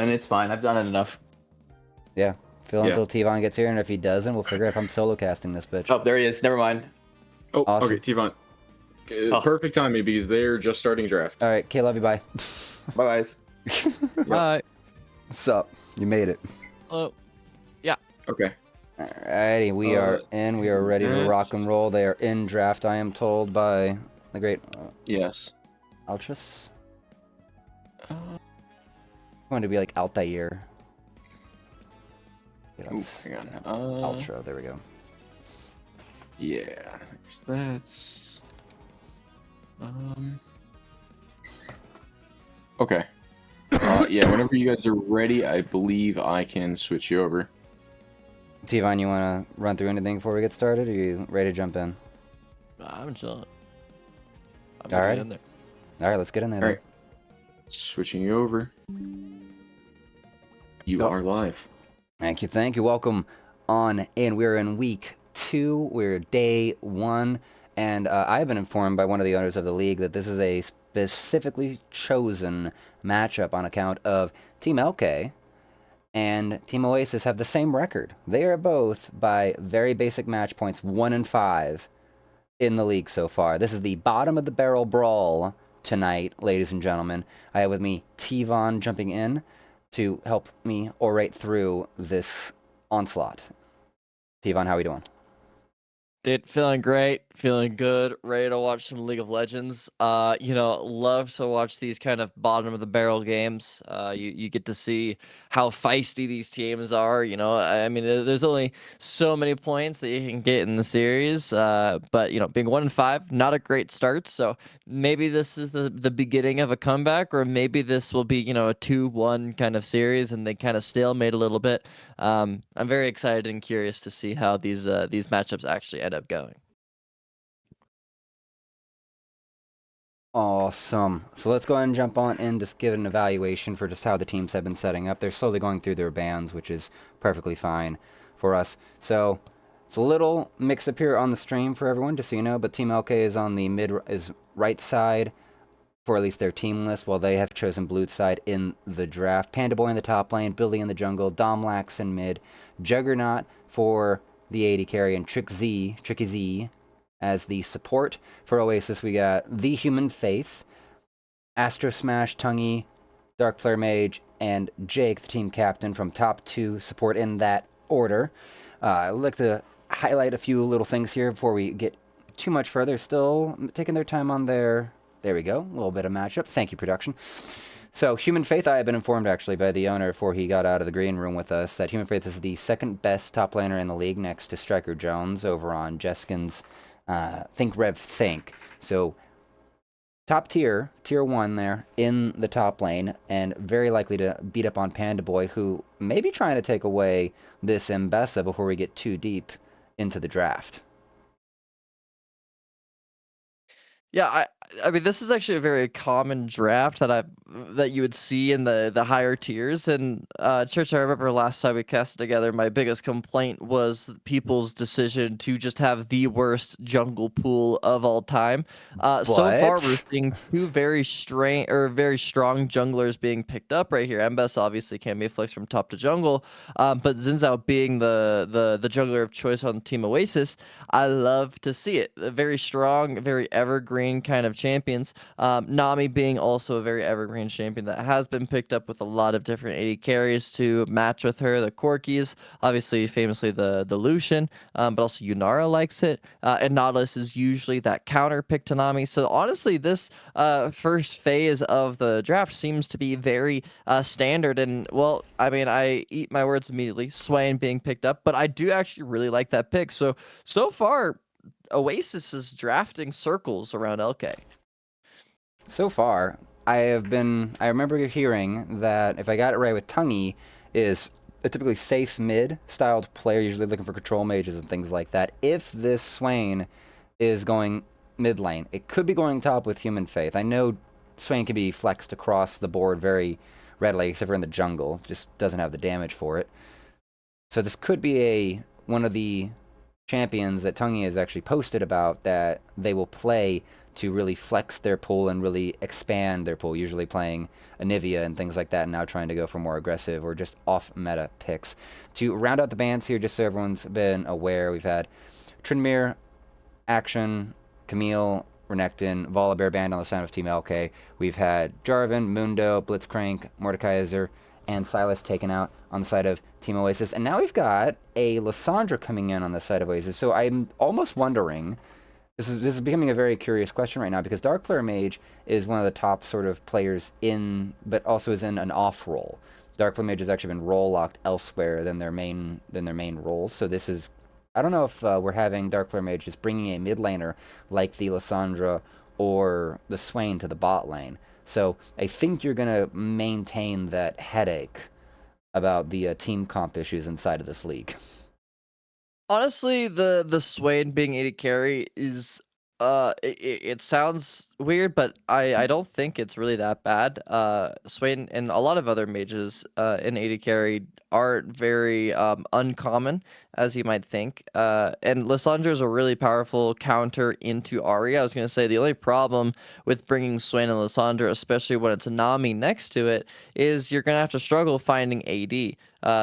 And it's fine. I've done it enough. Yeah. Fill Yeah. until Tvan gets here, and if he doesn't, we'll figure out if I'm solo casting this bitch. Oh, there he is. Never mind. Oh, Awesome. okay, Tvan. Oh. Perfect timing because they're just starting draft. All right, K, love you, bye. Bye, guys. Bye. What's up? You made it. Hello. Okay. Alrighty, we are in. We are ready to rock and roll. They are in draft, I am told by the great Yes. Ultras. Going to be like Altair. Hang on. Ultra, there we go. Yeah. That's. Okay. Yeah. Whenever you guys are ready, I believe I can switch you over. Tvan, you want to run through anything before we get started? Or are you ready to jump in? I'm chilling. I'm All right. in there. All right, let's get in there. All right. Switching you over. You are live. Thank you, thank you. Welcome on in. We're in week 2. We're day 1. And I've been informed by one of the owners of the league that this is a specifically chosen matchup on account of Team Elkay and Team Oasis have the same record. They are both, by very basic match points, 1-5 in the league so far. This is the bottom of the barrel brawl tonight, ladies and gentlemen. I have with me Tvan jumping in to help me orate through this onslaught. Tvan, how are we doing? Dude, feeling great, feeling good, ready to watch some League of Legends. Love to watch these kind of bottom of the barrel games. You get to see how feisty these teams are. I mean, there's only so many points that you can get in the series. But being 1-5, not a great start. So maybe this is the beginning of a comeback, or maybe this will be a 2-1 kind of series, and they kind of stalemate a little bit. I'm very excited and curious to see how these matchups actually end up going. Awesome. So let's go ahead and jump on in, just give an evaluation for just how the teams have been setting up. They're slowly going through their bans, which is perfectly fine for us. So it's a little mix up here on the stream for everyone, just so you know, but Team Elkay is on the right side for at least their team list, while they have chosen blue side in the draft. Panda Boy in the top lane, Billy in the jungle, Domlax in mid, Juggernaut for the AD carry, and Tricky Z as the support. For Oasis, we got The Human Faith, Astro Smash, Tungy, Dark Flare Mage, and Jake, the team captain, from top 2 support in that order. I'd like to highlight a few little things here before we get too much further. Still taking their time on their... There we go, a little bit of matchup. Thank you, production. So, Human Faith, I have been informed actually by the owner before he got out of the green room with us that Human Faith is the second best top laner in the league next to Striker Jones over on Jeskin's Think Rev Think. So, top tier, tier 1 there in the top lane, and very likely to beat up on Panda Boy, who may be trying to take away this Mbessa before we get too deep into the draft. Yeah, I mean, this is actually a very common draft that you would see in the higher tiers. And Church, I remember last time we cast together, my biggest complaint was people's decision to just have the worst jungle pool of all time. So far, we're seeing 2 very strong junglers being picked up right here. Mbess obviously can be flexed from top to jungle, but Zinzao being the jungler of choice on Team Oasis, I love to see it. Very strong, very evergreen kind of champions. Nami being also a very evergreen champion that has been picked up with a lot of different AD carries to match with her. The Corkis, obviously famously the Lucian, but also Yunara likes it. And Nautilus is usually that counter pick to Nami. So honestly, this first phase of the draft seems to be very standard. And well, I mean, I eat my words immediately. Swain being picked up, but I do actually really like that pick. So far, Oasis is drafting circles around Elkay. So far, I remember hearing that, if I got it right with Tungy, is a typically safe mid-styled player, usually looking for control mages and things like that. If this Swain is going mid lane, it could be going top with Human Faith. I know Swain can be flexed across the board very readily, except for in the jungle. Just doesn't have the damage for it. So this could be one of the champions that Tungi has actually posted about that they will play to really flex their pool and really expand their pool, usually playing Anivia and things like that, and now trying to go for more aggressive or just off-meta picks. To round out the bans here, just so everyone's been aware, we've had Trinmere, Action, Camille, Renekton, Volibear banned on the side of Team Elkay. We've had Jarvan, Mundo, Blitzcrank, Mordekaiser, and Silas taken out on the side of Team Oasis. And now we've got a Lissandra coming in on the side of Oasis. So I'm almost wondering, this is becoming a very curious question right now, because Dark Flare Mage is one of the top sort of players in, but also is in an off role. Dark Flare Mage has actually been role locked elsewhere than their main roles. So this is, I don't know if we're having Dark Flare Mage just bringing a mid laner like the Lissandra or the Swain to the bot lane. So I think you're going to maintain that headache about the team comp issues inside of this league. Honestly, the Swain being 80 carry is it sounds weird, but I don't think it's really that bad. Swain and a lot of other mages in 80 carry aren't very uncommon as you might think. And Lissandra is a really powerful counter into Ahri. I was gonna say the only problem with bringing Swain and Lissandra, especially when it's a Nami next to it, is you're gonna have to struggle finding AD.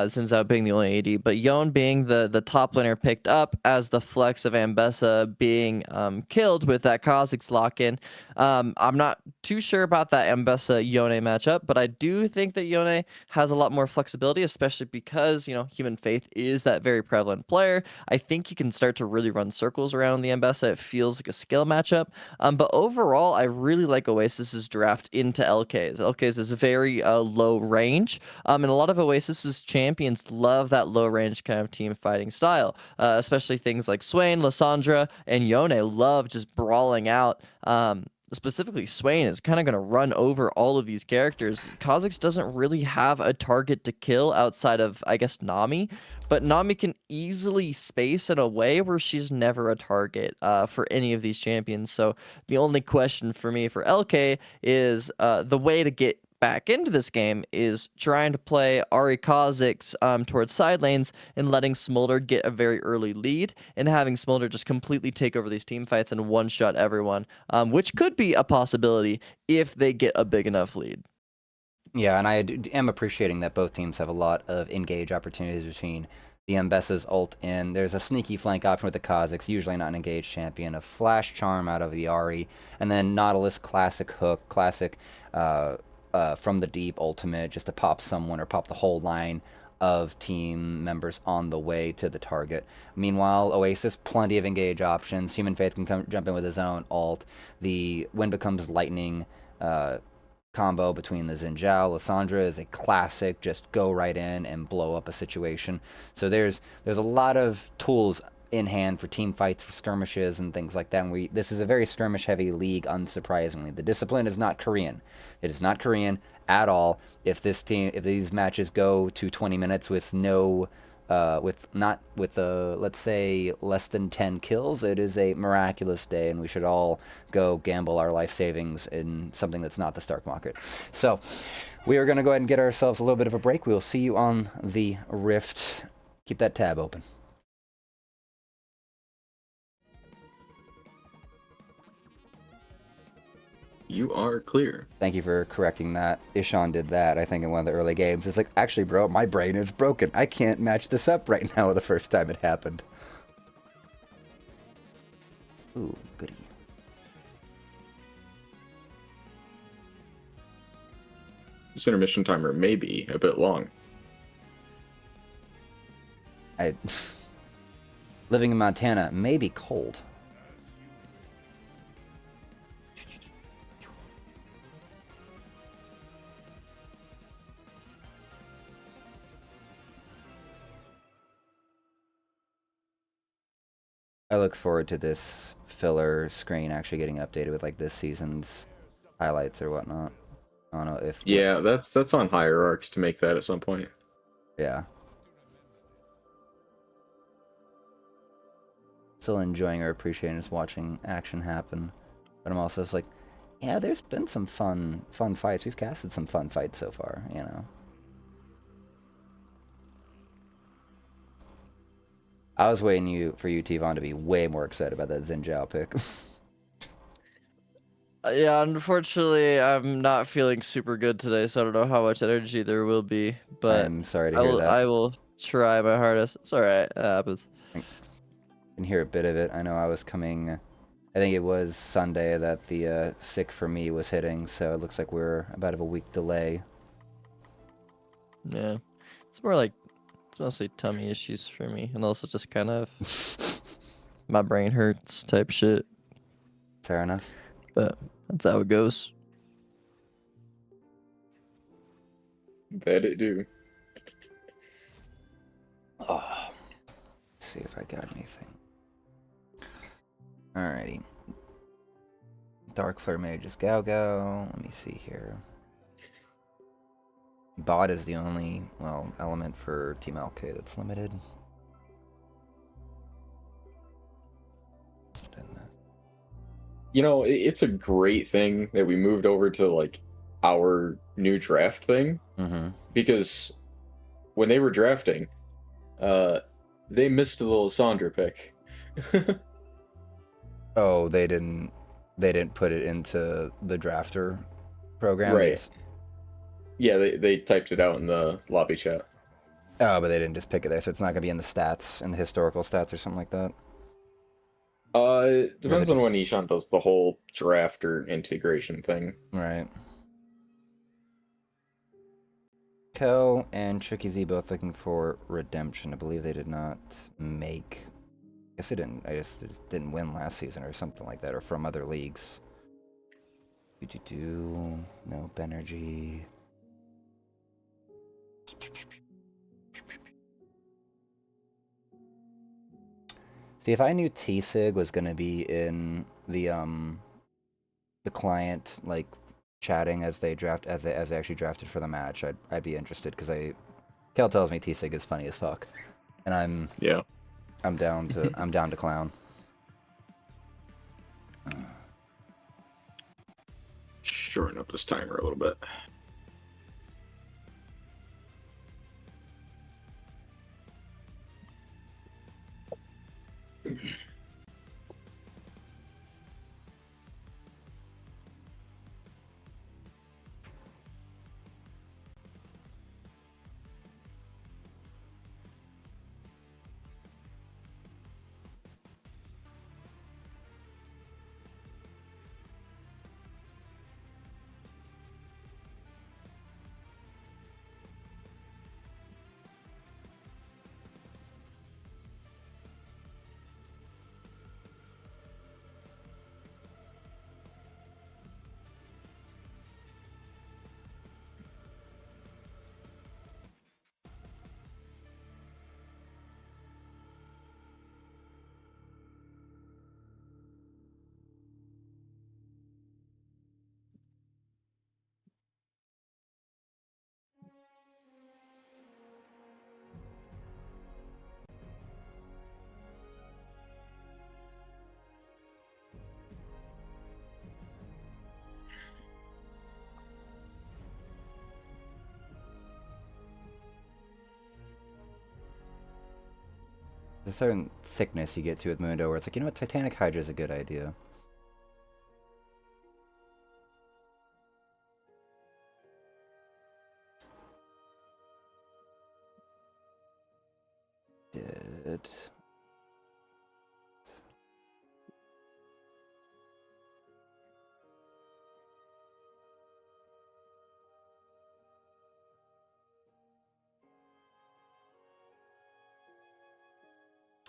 Since out being the only AD, but Yone being the top laner picked up as the flex of Ambessa being killed with that Kha'Zix lock-in. I'm not too sure about that Ambessa-Yone matchup, but I do think that Yone has a lot more flexibility, especially because, you know, Human Faith is that very prevalent player. I think you can start to really run circles around the Ambessa. It feels like a skill matchup. But overall, I really like Oasis's draft into Elkay's. Elkay's is a very low range, and a lot of Oasis's champions love that low range kind of team fighting style, especially things like Swain, Lissandra, and Yone love just brawling out. Specifically, Swain is kind of going to run over all of these characters. Kha'Zix doesn't really have a target to kill outside of, I guess, Nami, but Nami can easily space in a way where she's never a target for any of these champions. So the only question for me for Elkay is the way to get back into this game is trying to play Ahri Kha'Zix towards side lanes and letting Smolder get a very early lead and having Smolder just completely take over these team fights and one-shot everyone, which could be a possibility if they get a big enough lead. Yeah, and I am appreciating that both teams have a lot of engage opportunities between the Ambessa's ult and there's a sneaky flank option with the Kha'Zix, usually not an engaged champion, a flash charm out of the Ahri, and then Nautilus classic hook, classic from the deep ultimate just to pop someone or pop the whole line of team members on the way to the target. Meanwhile, Oasis, plenty of engage options. Human Faith can jump in with his own ult. The Wind Becomes Lightning combo between the Xinjiao, Lissandra is a classic, just go right in and blow up a situation. So there's a lot of tools in hand for team fights, for skirmishes and things like that. And this is a very skirmish heavy league, unsurprisingly. The discipline is not Korean. It is not Korean at all. If these matches go to 20 minutes with no let's say less than 10 kills, it is a miraculous day, and we should all go gamble our life savings in something that's not the Stark market. So we are going to go ahead and get ourselves a little bit of a break. We'll see you on the Rift. Keep that tab open. You are clear. Thank you for correcting that. Ishan did that, I think, in one of the early games. It's like, actually, bro, my brain is broken. I can't match this up right now the first time it happened. Ooh, goody. This intermission timer may be a bit long. Living in Montana may be cold. I look forward to this filler screen actually getting updated with like this season's highlights or whatnot. I don't know if Yeah, that's on Hierarchs to make that at some point. Yeah. Still enjoying or appreciating just watching action happen, but I'm also just like, yeah, there's been some fun fights. We've casted some fun fights so far, you know. I was waiting for you, Tvan, to be way more excited about that Xin Zhao pick. Yeah, unfortunately, I'm not feeling super good today, so I don't know how much energy there will be. But I'm sorry to I hear will. that. I will try my hardest. It's all right. It happens. I can hear a bit of it. I know I was coming. I think it was Sunday that the sick for me was hitting, so it looks like we're about of a week delay. Yeah, it's more like it's mostly tummy issues for me, and also just kind of my brain hurts type shit. Fair enough. But that's how it goes. That it do. Oh, let's see if I got anything. Alrighty. Dark Flare Mage is Gao Gao. Let me see here. Bot is the only, well, element for Team Elkay that's limited. You know, it's a great thing that we moved over to like our new draft thing Mm-hmm. because when they were drafting, they missed a little Sandra pick. Oh, they didn't put it into the drafter program. Right. Yeah, they typed it out in the lobby chat. Oh, but they didn't just pick it there, so it's not gonna be in the stats, in the historical stats or something like that. It depends on just- when Ishan does the whole drafter integration thing. Right. Kel and Tricky Z both looking for redemption. I believe they did not make. I guess they didn't. I guess they just didn't win last season or something like that, or from other leagues. No Benergy. See, if I knew T-Sig was gonna be in the client like chatting as they actually drafted for the match, I'd be interested because Kel tells me T-Sig is funny as fuck, and I'm down to clown. Shorten up this timer a little bit. There's a certain thickness you get to with Mundo where it's like, you know what, Titanic Hydra is a good idea. Did...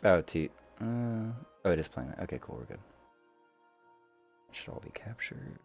Oh, oh, it is playing that. Okay, cool, we're good. Should all be captured.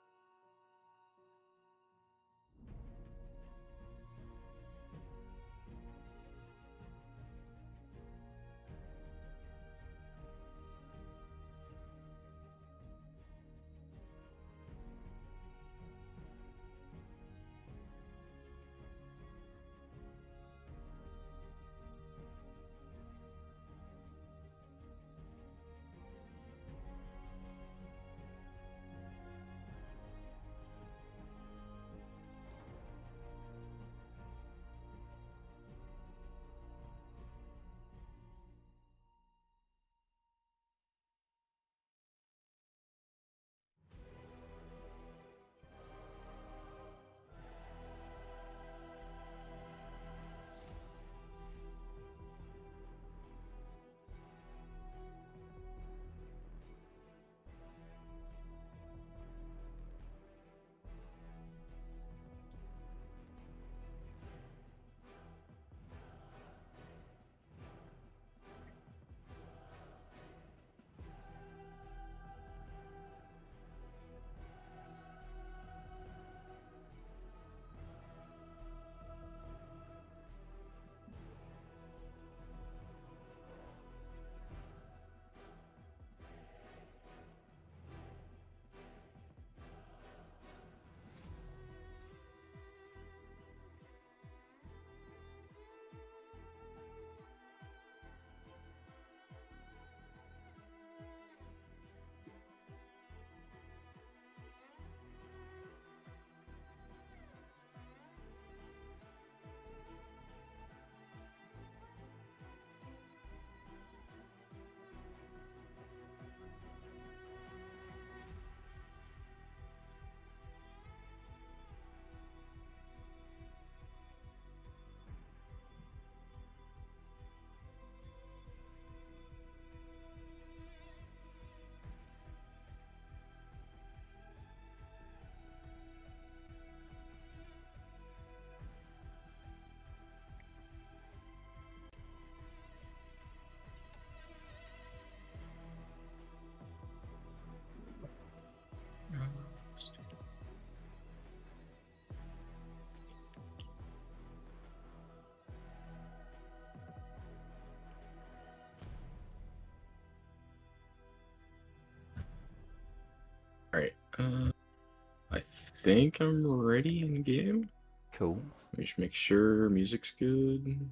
I think I'm ready in game. Cool. Let me just make sure music's good.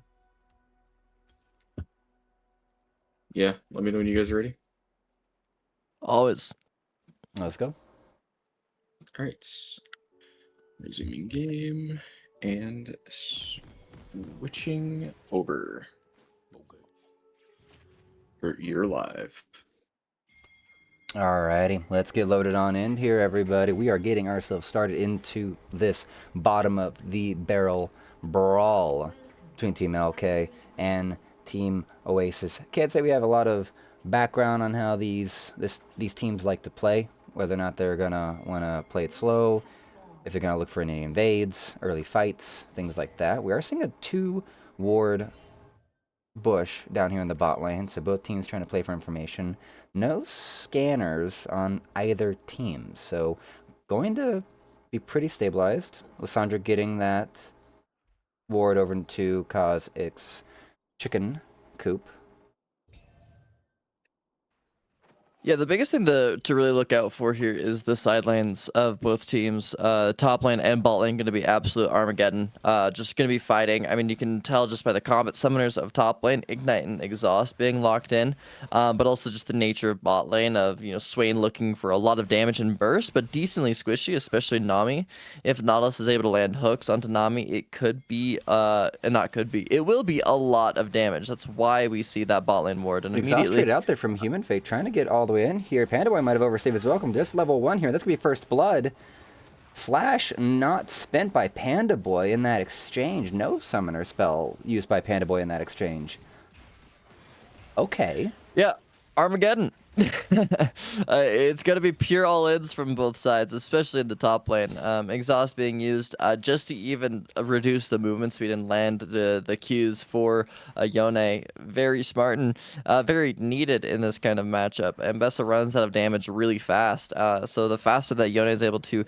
Yeah, let me know when you guys are ready. Always. Let's go. All right. Resuming game and switching over. You're live. Alrighty, let's get loaded on in here, everybody. We are getting ourselves started into this bottom of the barrel brawl between Team Elkay and Team Oasis. Can't say we have a lot of background on how these teams like to play, whether or not they're gonna want to play it slow, if they're gonna look for any invades, early fights, things like that. We are seeing a 2-ward bush down here in the bot lane, so both teams trying to play for information. No scanners on either team, so going to be pretty stabilized. Lissandra getting that ward over into Kaz X chicken coop. Yeah, the biggest thing to really look out for here is the side lanes of both teams. Top lane and bot lane going to be absolute Armageddon. Just going to be fighting. I mean, you can tell just by the combat summoners of top lane, Ignite and Exhaust being locked in, but also just the nature of bot lane of, you know, Swain looking for a lot of damage and burst, but decently squishy, especially Nami. If Nautilus is able to land hooks onto Nami, it could be, it will be a lot of damage. That's why we see that bot lane ward. And Exhaust immediately traded out there from Human Fate, trying to get all the way in here. Panda Boy might have overstayed his welcome. Just level 1 here. This could be first blood. Flash not spent by Panda Boy in that exchange. No summoner spell used by Panda Boy in that exchange. Okay. Yeah, Armageddon. It's going to be pure all-ins from both sides, especially in the top lane. Exhaust being used just to even reduce the movement speed and land the Qs for Yone. Very smart and very needed in this kind of matchup. And Bessa runs out of damage really fast. So the faster that Yone is able to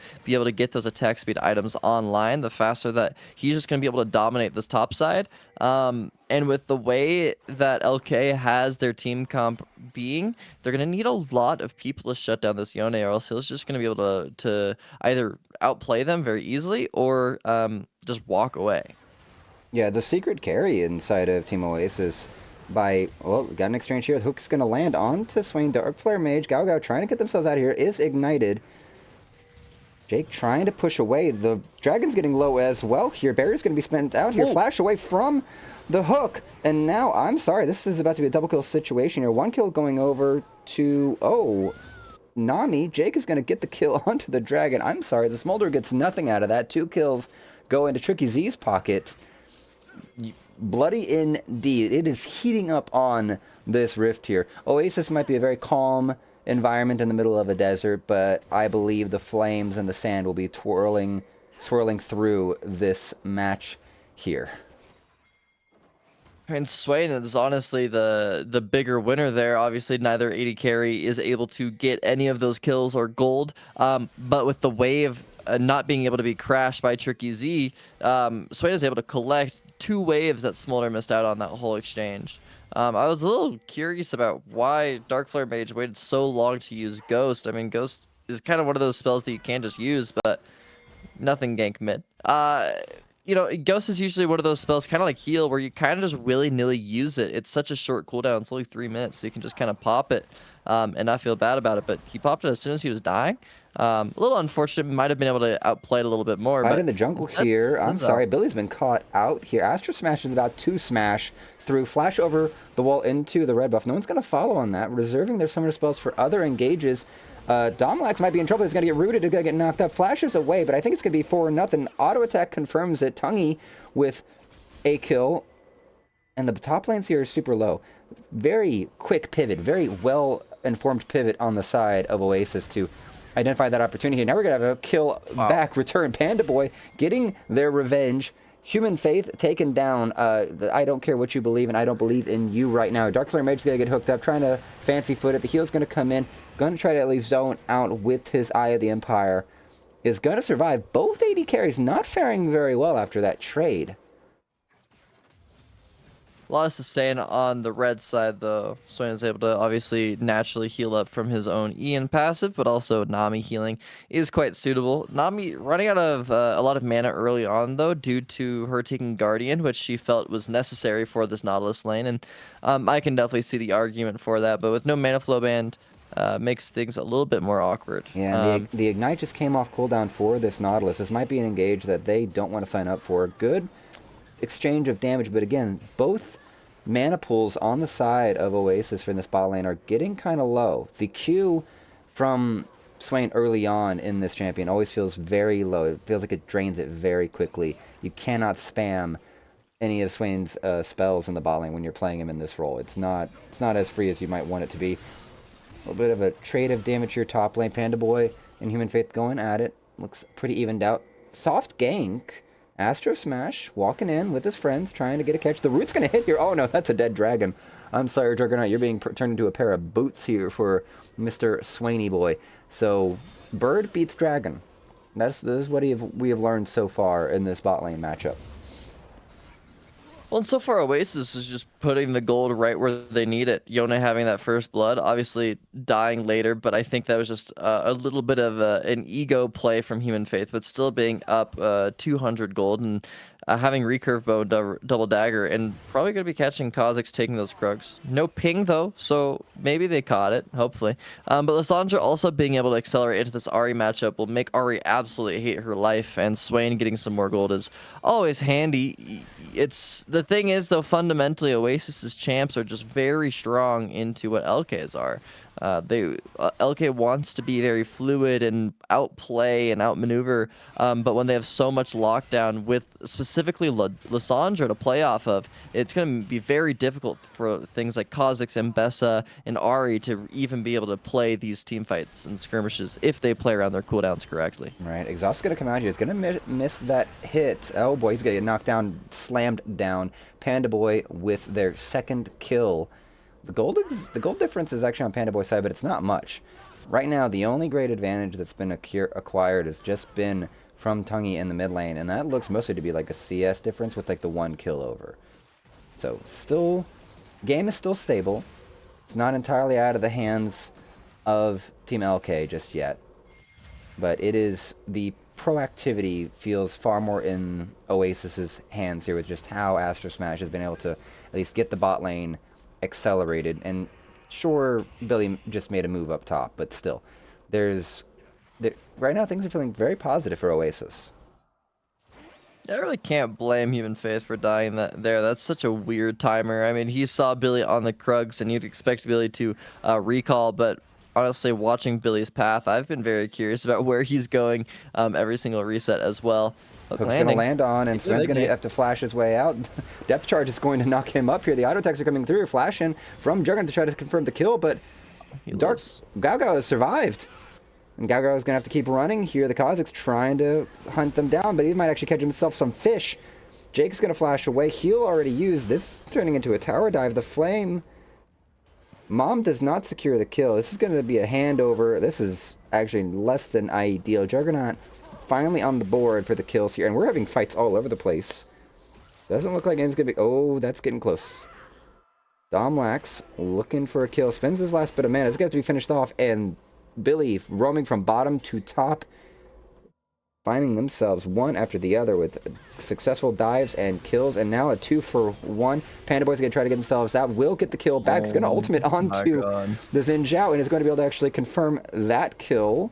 get those attack speed items online, the faster that he's just going to be able to dominate this top side. And with the way that LK has their team comp being, they're going to need a lot of people to shut down this Yone, or else he's just going to be able to either outplay them very easily or just walk away. Yeah, the secret carry inside of Team Oasis by, well, got an exchange here. The hook's going to land onto Swain. Dark Flare Mage, Gao trying to get themselves out of here, is ignited. Jake trying to push away. The Dragon's getting low as well here. Barrier's going to be spent out here. Flash away from the hook. And now, I'm sorry, this is about to be a double kill situation here. 1 kill going over to, Nami. Jake is going to get the kill onto the Dragon. I'm sorry, the Smolder gets nothing out of that. 2 kills go into Tricky Z's pocket. Bloody indeed. It is heating up on this rift here. Oasis might be a very calm environment in the middle of a desert, but I believe the flames and the sand will be swirling through this match here. And Swain is honestly the bigger winner there. Obviously, neither AD carry is able to get any of those kills or gold, but with the wave not being able to be crashed by Tricky Z, Swain is able to collect 2 waves that Smolder missed out on that whole exchange. I was a little curious about why Dark Flare Mage waited so long to use Ghost. I mean, Ghost is kind of one of those spells that you can't just use, but nothing gank mid. You know, Ghost is usually one of those spells, kind of like Heal, where you kind of just willy-nilly use it. It's such a short cooldown. It's only 3 minutes, so you can just kind of pop it and not feel bad about it. But he popped it as soon as he was dying. A little unfortunate. Might have been able to outplay it a little bit more. Right in the jungle here. I'm sorry, Billy's been caught out here. Astro Smash is about to smash through. Flash over the wall into the red buff. No one's going to follow on that. Reserving their summoner spells for other engages. Domlax might be in trouble. He's going to get rooted. He's going to get knocked up. Flashes away, but I think it's going to be 4-0. Auto attack confirms it. Tungy with a kill. And the top lanes here are super low. Very quick pivot. Very well-informed pivot on the side of Oasis to identify that opportunity. Now we're going to have a kill back return. Panda Boy getting their revenge. Human Faith taken down. I don't care what you believe in. I don't believe in you right now. Dark Flare Mage is going to get hooked up, trying to fancy foot it. The heal's going to come in. Going to try to at least zone out with his Eye of the Empire. Is going to survive. Both AD carries not faring very well after that trade. lot of sustain on the red side, though. Swain is able to obviously naturally heal up from his own Ian passive, but also Nami healing is quite suitable. Nami running out of a lot of mana early on, though, due to her taking Guardian, which she felt was necessary for this Nautilus lane, and I can definitely see the argument for that, but with no mana flow band, makes things a little bit more awkward. Yeah, and the Ignite just came off cooldown for this Nautilus. This might be an engage that they don't want to sign up for. Good exchange of damage, but again, both mana pools on the side of Oasis for this bot lane are getting kind of low. The Q from Swain early on in this champion always feels very low. It feels like it drains it very quickly. You cannot spam any of Swain's spells in the bot lane when you're playing him in this role. It's not as free as you might want it to be. A little bit of a trade of damage here top lane. Panda Boy and Human Faith going at it. Looks pretty evened out. Soft gank. Astro Smash walking in with his friends trying to get a catch. The root's going to hit here. Oh no, that's a dead dragon. I'm sorry, Juggernaut. You're being turned into a pair of boots here for Mr. Swainy Boy. So, bird beats dragon. This is what we have learned so far in this bot lane matchup. Well, and so far, Oasis is just putting the gold right where they need it. Yone having that first blood, obviously dying later, but I think that was just a little bit of an ego play from Human Faith, but still being up 200 gold and having recurve bow double dagger, and probably going to be catching Kha'Zix taking those Krugs. No ping, though, so maybe they caught it, hopefully. But Lissandra also being able to accelerate into this Ahri matchup will make Ahri absolutely hate her life, and Swain getting some more gold is always handy. The thing is, though, fundamentally, Oasis's champs are just very strong into what Elkay's are. Elkay wants to be very fluid and outplay and outmaneuver, but when they have so much lockdown with specifically Lissandra to play off of, it's going to be very difficult for things like Kha'Zix and Bessa and Ahri to even be able to play these team fights and skirmishes if they play around their cooldowns correctly. Right, Exhaust's going to come out here. He's going to miss that hit. Oh boy, he's going to get knocked down, slammed down. Panda Boy with their second kill. The gold difference is actually on Panda Boy's side, but it's not much. Right now, the only great advantage that's been acquired has just been from Tungy in the mid lane, and that looks mostly to be like a CS difference with like the one kill over. So game is still stable. It's not entirely out of the hands of Team LK just yet, but it is the proactivity feels far more in Oasis's hands here with just how Astro Smash has been able to at least get the bot lane accelerated. And sure, Billy just made a move up top, but still, right now things are feeling very positive for Oasis. I really can't blame Human Faith for dying there. That's such a weird timer. I mean, he saw Billy on the Krugs, and you'd expect Billy to recall, but honestly, watching Billy's path, I've been very curious about where he's going every single reset as well. Hook's going to land on, and Sven's going to have to flash his way out. Depth charge is going to knock him up here. The auto attacks are coming through. Flash in from Juggernaut to try to confirm the kill, but Dark Gao has survived. And Gao is going to have to keep running here. The Kha'Zix trying to hunt them down, but he might actually catch himself some fish. Jake's going to flash away. Heal already used. This turning into a tower dive. The Flame... Mom does not secure the kill. This is going to be a handover. This is actually less than ideal. Juggernaut finally on the board for the kills here, and we're having fights all over the place. Doesn't look like it's going to be... Oh, that's getting close. Domlax looking for a kill. Spends his last bit of mana. This got to be finished off, and Billy roaming from bottom to top, finding themselves one after the other with successful dives and kills, and now a 2-for-1. Panda Boy's going to try to get themselves out. Will get the kill back. He's going to ultimate onto the Xin Zhao, and is going to be able to actually confirm that kill.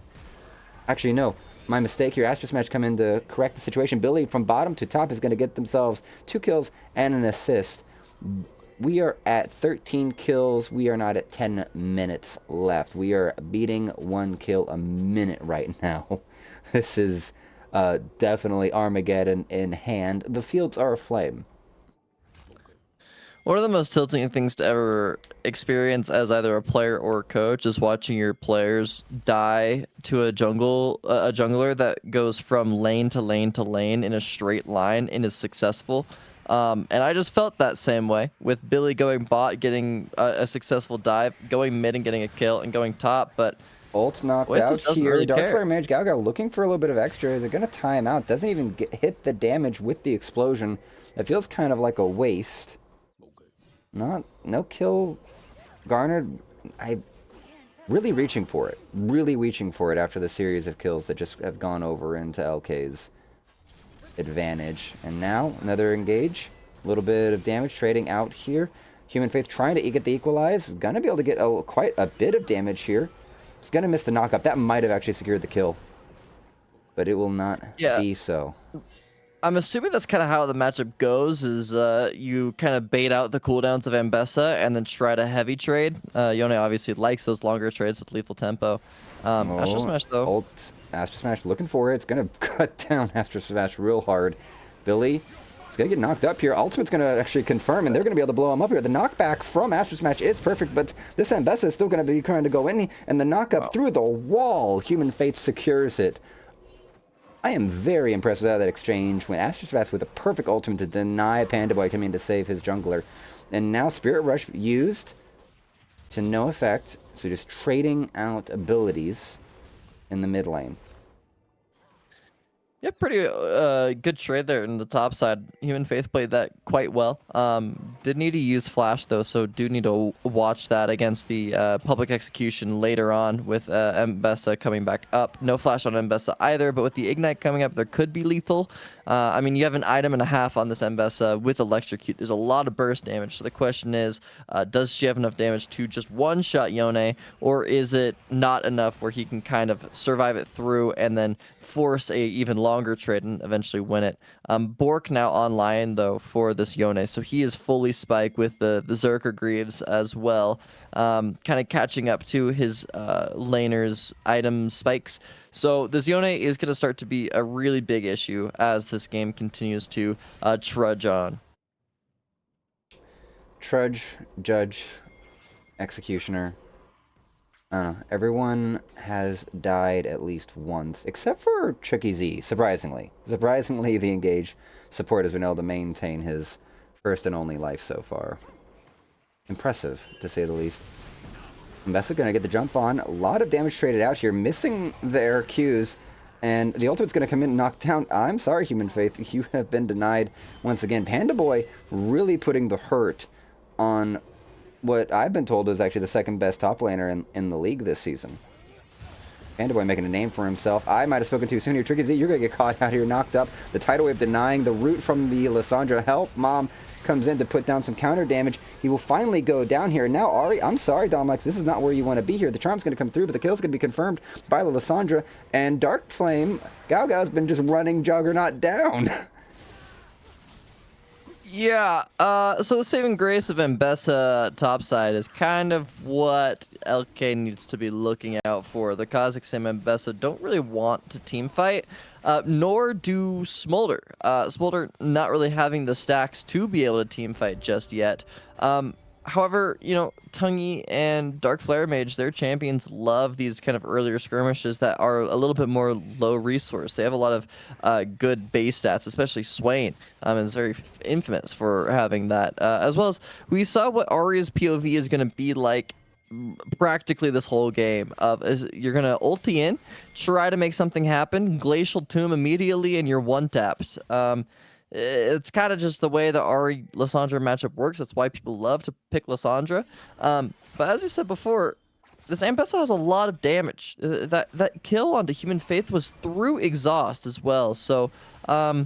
Actually, no. My mistake here. Astro Smash come in to correct the situation. Billy from bottom to top is going to get themselves 2 kills and an assist. We are at 13 kills. We are not at 10 minutes left. We are beating 1 kill a minute right now. This is definitely Armageddon in hand. The fields are aflame. One of the most tilting things to ever experience as either a player or a coach is watching your players die to a jungler that goes from lane to lane to lane in a straight line and is successful. And I just felt that same way with Billy going bot, getting a successful dive, going mid and getting a kill, and going top, but Ult knocked out here. Really Darkflare Mage Gao looking for a little bit of extra. They're going to tie him out. Doesn't even hit the damage with the explosion. It feels kind of like a waste. No kill garnered. I really reaching for it. Really reaching for it after the series of kills that just have gone over into Elkay's advantage. And now, another engage. A little bit of damage trading out here. Human Faith trying to get the equalize. Gonna be able to get quite a bit of damage here. He's gonna miss the knockup. That might have actually secured the kill. But it will not be so. I'm assuming that's kind of how the matchup goes, is you kind of bait out the cooldowns of Ambessa and then try to heavy trade. Yone obviously likes those longer trades with lethal tempo. Astro Smash, though. Ult, Astro Smash looking for it. It's going to cut down Astro Smash real hard. Billy is going to get knocked up here. Ultimate's going to actually confirm, and they're going to be able to blow him up here. The knockback from Astro Smash is perfect, but this Ambessa is still going to be trying to go in, and the knockup through the wall. Human Fate secures it. I am very impressed with that exchange when Astro Smash with a perfect ultimate to deny Panda Boy coming in to save his jungler. And now Spirit Rush used to no effect, so just trading out abilities in the mid lane. Yeah, pretty good trade there in the top side. Human Faith played that quite well. Did need to use Flash, though, so do need to watch that against the public execution later on with Mbessa coming back up. No Flash on Mbessa either, but with the Ignite coming up, there could be lethal. I mean, you have an item and a half on this Mbessa with Electrocute. There's a lot of burst damage, so the question is, does she have enough damage to just one-shot Yone, or is it not enough where he can kind of survive it through and then force a even longer trade and eventually win it? Bork now online, though, for this Yone, so he is fully spike with the Zerker Greaves as well, kind of catching up to his laner's item spikes. So this Yone is going to start to be a really big issue as this game continues to trudge on. Trudge, Judge, Executioner. I don't know. Everyone has died at least once, except for Tricky Z, surprisingly. Surprisingly, the Engage support has been able to maintain his first and only life so far. Impressive, to say the least. Mbessa going to get the jump on. A lot of damage traded out here, missing their Qs. And the ultimate's going to come in and knock down. I'm sorry, Human Faith. You have been denied once again. Panda Boy really putting the hurt on what I've been told is actually the second best top laner in the league this season. Panda Boy making a name for himself. I might have spoken too soon here. Tricky Z, you're going to get caught out here, knocked up. The tidal wave denying the root from the Lissandra. Help, Mom comes in to put down some counter damage. He will finally go down here. Now, Ari, I'm sorry, Domlex, this is not where you want to be here. The charm's going to come through, but the kill's going to be confirmed by the Lissandra. And Dark Flame, Gao Gao's been just running Juggernaut down. Yeah, so the saving grace of Mbessa topside is kind of what Elkay needs to be looking out for. The Kazakhs and Mbessa don't really want to team fight, nor do Smolder. Smolder not really having the stacks to be able to team fight just yet. However, you know, Tungy and Dark Flare Mage, their champions love these kind of earlier skirmishes that are a little bit more low resource. They have a lot of good base stats, especially Swain is very infamous for having that. As well as we saw what Ari's POV is going to be like practically this whole game. You're going to ulti in, try to make something happen, Glacial Tomb immediately, and you're one-tapped. It's kind of just the way the Ari Lissandra matchup works. That's why people love to pick Lissandra. But as we said before, this Ambessa has a lot of damage. That kill onto Human Faith was through exhaust as well. So I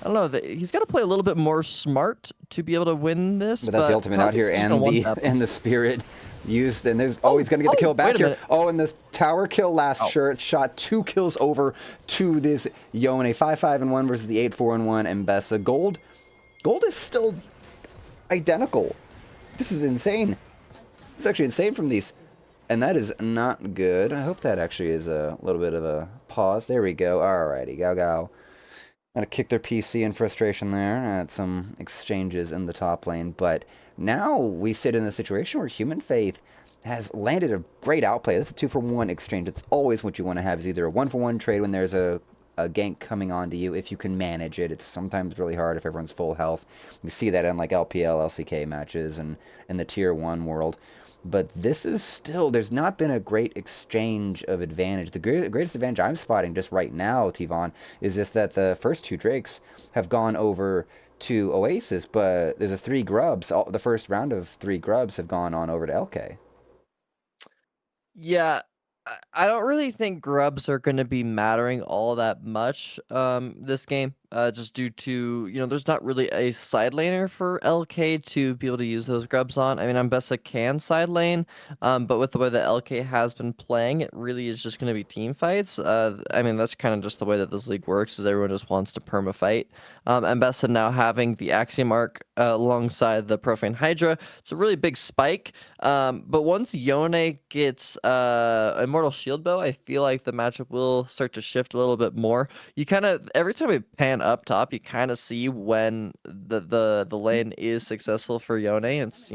don't know. He's got to play a little bit more smart to be able to win this. But that's the ultimate out here, and the spirit used, and there's he's going to get the kill back here. Oh, and this tower kill last shot, 2 kills over to this Yone. 5-5-1 versus the 8-4-1 Mbessa. Gold is still identical. This is insane. It's actually insane from these, and that is not good. I hope that actually is a little bit of a pause. There we go. Alrighty, Gao. Gonna kick their PC in frustration there at some exchanges in the top lane, but now we sit in a situation where Human Faith has landed a great outplay. This is a 2-for-1 exchange. It's always what you want to have, is either a 1-for-1 trade when there's a gank coming onto you, if you can manage it. It's sometimes really hard if everyone's full health. We see that in like LPL, LCK matches and in the Tier 1 world. But this is still, there's not been a great exchange of advantage. The greatest advantage I'm spotting just right now, Tvan, is just that the first 2 Drakes have gone over to Oasis, but there's a 3 grubs. The first round of 3 grubs have gone on over to Elkay. Yeah, I don't really think grubs are going to be mattering all that much this game, just due to, there's not really a side laner for LK to be able to use those grubs on. I mean, Ambessa can side lane, but with the way that LK has been playing, it really is just going to be team fights. I mean, that's kind of just the way that this league works, is everyone just wants to perma fight. Ambessa now having the Axiom Arc alongside the Profane Hydra, it's a really big spike. But once Yone gets Immortal Shield Bow, I feel like the matchup will start to shift a little bit more. You kind of, every time we pan up top, you kind of see when the lane is successful for Yone. It's,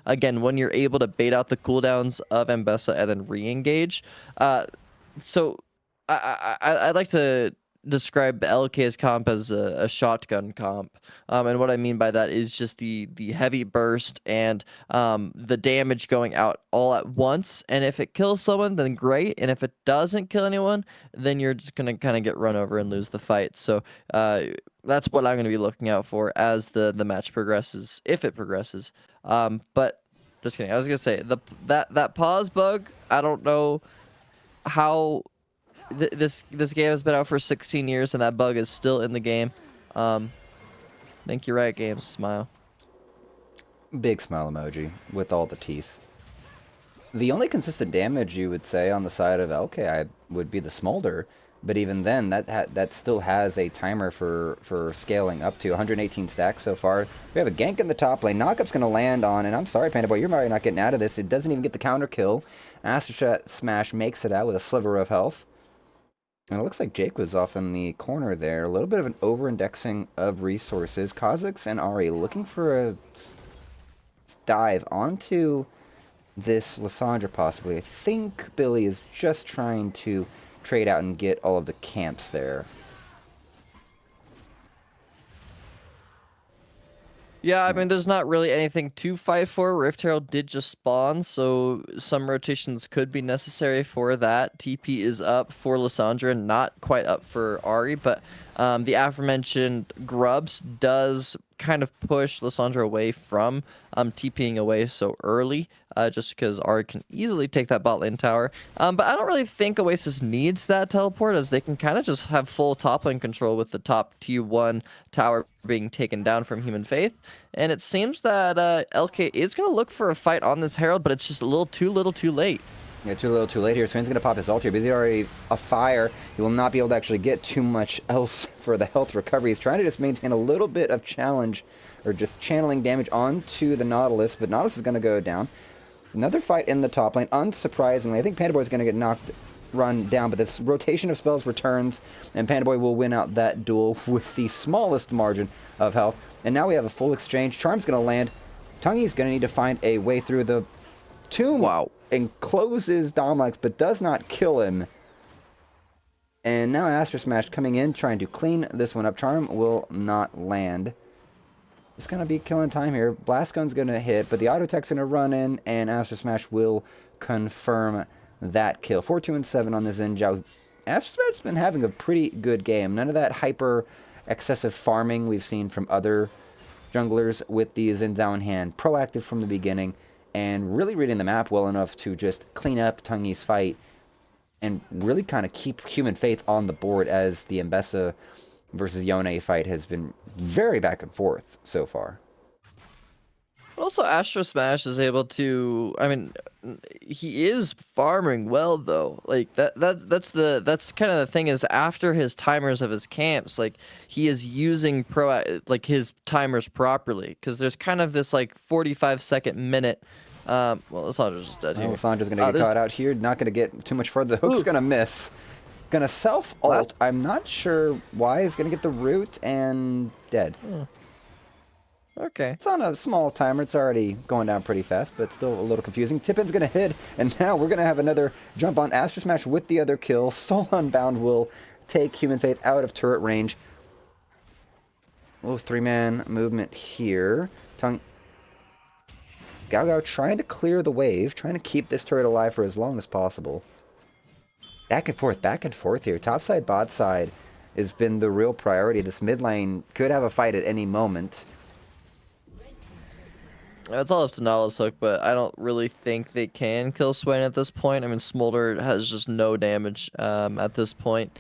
again, when you're able to bait out the cooldowns of Ambessa and then re-engage. So I'd like to describe LK's comp as a shotgun comp. And what I mean by that is just the heavy burst and the damage going out all at once. And if it kills someone, then great. And if it doesn't kill anyone, then you're just going to kind of get run over and lose the fight. So that's what I'm going to be looking out for as the match progresses, if it progresses. But just kidding. I was going to say, that pause bug, I don't know how... This game has been out for 16 years and that bug is still in the game. Think you're right, games. Smile. Big smile emoji with all the teeth. The only consistent damage you would say on the side of Elkay would be the Smolder, but even then, that still has a timer for scaling up to 118 stacks so far. We have a gank in the top lane. Knockup's going to land on, and I'm sorry, Panda Boy, you're probably not getting out of this. It doesn't even get the counter kill. Astro Smash makes it out with a sliver of health. And it looks like Jake was off in the corner there. A little bit of an over-indexing of resources. Kha'Zix and Ahri looking for a dive onto this Lissandra possibly. I think Billy is just trying to trade out and get all of the camps there. Yeah, I mean, there's not really anything to fight for. Rift Herald did just spawn, so some rotations could be necessary for that. TP is up for Lissandra, not quite up for Ahri, but the aforementioned Grubs does kind of push Lissandra away from TPing away so early, just because Ahri can easily take that bot lane tower. But I don't really think Oasis needs that teleport, as they can kind of just have full top lane control with the top T1 tower being taken down from Human Faith. And it seems that Elkay is going to look for a fight on this Herald, but it's just a little too late. Yeah, too little, too late here. Swain's going to pop his ult here, but he's already a fire. He will not be able to actually get too much else for the health recovery. He's trying to just maintain a little bit of challenge, or just channeling damage onto the Nautilus, but Nautilus is going to go down. Another fight in the top lane. Unsurprisingly, I think Panda Boy is going to get run down, but this rotation of spells returns, and Panda Boy will win out that duel with the smallest margin of health. And now we have a full exchange. Charm's going to land. Tungy's going to need to find a way through the tomb. Wow. Encloses Domlex, but does not kill him. And now Astro Smash coming in, trying to clean this one up. Charm will not land. It's going to be killing time here. Blast Gun's going to hit, but the Auto Tech's going to run in, and Astro Smash will confirm that kill. 4-2-7 on the Xin Zhao. Astro Smash's been having a pretty good game. None of that hyper excessive farming we've seen from other junglers with the Xin Zhao in hand. Proactive from the beginning, and really reading the map well enough to just clean up Tungy's fight and really kind of keep Human Faith on the board, as the Ambessa versus Yone fight has been very back and forth so far. But also, Astro Smash is able to. I mean, he is farming well though. Like that's kind of the thing, is after his timers of his camps, like he is using his timers properly, because there's kind of this like 45-second minute. Well, Lissandra's just dead here. Lissandra's gonna get caught out here. Not gonna get too much further. The hook's gonna miss. Gonna self ult. I'm not sure why. He's gonna get the root and dead. Okay. It's on a small timer. It's already going down pretty fast, but still a little confusing. Tippin's gonna hit, and now we're gonna have another jump on Astro Smash with the other kill. Soul Unbound will take Human Faith out of turret range. A little 3-man movement here. Gao trying to clear the wave, trying to keep this turret alive for as long as possible. Back and forth here. Top side, bot side. has been the real priority. This mid lane could have a fight at any moment. It's all up to Nautilus Hook, but I don't really think they can kill Swain at this point. I mean, Smolder has just no damage at this point.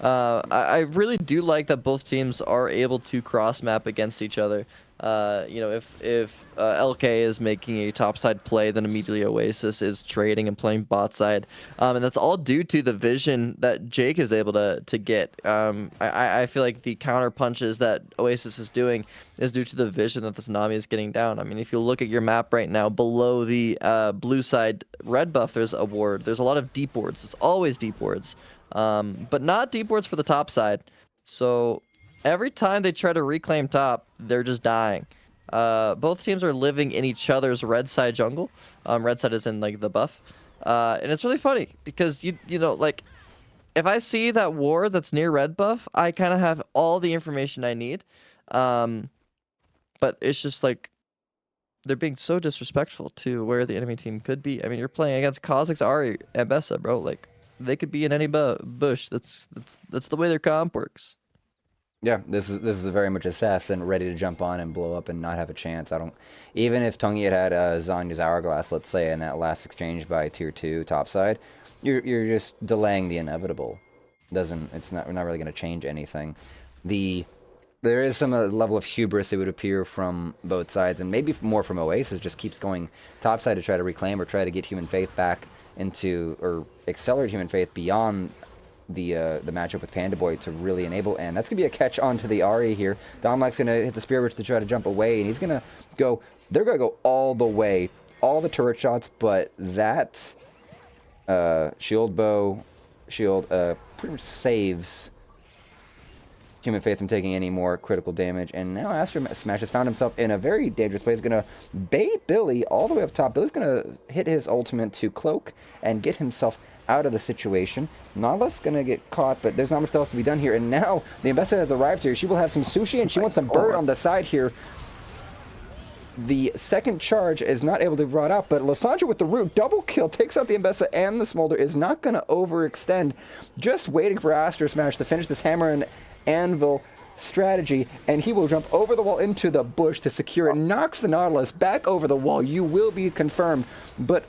I really do like that both teams are able to cross map against each other. You know, if Elkay is making a topside play, then immediately Oasis is trading and playing bot side, and that's all due to the vision that Jake is able to get. I feel like the counter punches that Oasis is doing is due to the vision that this Nami is getting down. I mean, if you look at your map right now, below the blue side red buff, there's a ward. There's a lot of deep wards. It's always deep wards, but not deep wards for the top side. So every time they try to reclaim top, they're just dying. Both teams are living in each other's red side jungle. Red side is in like the buff, and it's really funny because you know, like, if I see that ward that's near red buff, I kind of have all the information I need. But it's just like they're being so disrespectful to where the enemy team could be. I mean, you're playing against Kha'Zix, Ahri, and Bessa, bro. Like, they could be in any bush. That's the way their comp works. Yeah, this is very much assassin ready to jump on and blow up and not have a chance. I don't, even if Tungi had Zanya's hourglass, let's say, in that last exchange by tier 2 topside, you're just delaying the inevitable. It's not really going to change anything. There is some level of hubris, it would appear, from both sides, and maybe more from Oasis. Just keeps going topside to try to reclaim or try to get Human Faith back into, or accelerate Human Faith beyond the matchup with Panda Boy to really enable, and that's gonna be a catch onto the Ahri here. Domlak's gonna hit the Spear Witch to try to jump away, and he's gonna go. They're gonna go all the way, all the turret shots, but that shield pretty much saves Human Faith from taking any more critical damage. And now Astro Smash has found himself in a very dangerous place. He's gonna bait Billy all the way up top. Billy's gonna hit his ultimate to cloak and get himself out of the situation. Nautilus gonna get caught, but there's not much else to be done here. And now the Ambessa has arrived here. She will have some sushi, and she wants some bird on the side here. The second charge is not able to be brought out, but Lissandra with the root double kill takes out the Ambessa and the Smolder. Is not going to overextend, just waiting for Astro Smash to finish this hammer and anvil strategy, and he will jump over the wall into the bush to secure it. Knocks the Nautilus back over the wall. You will be confirmed, but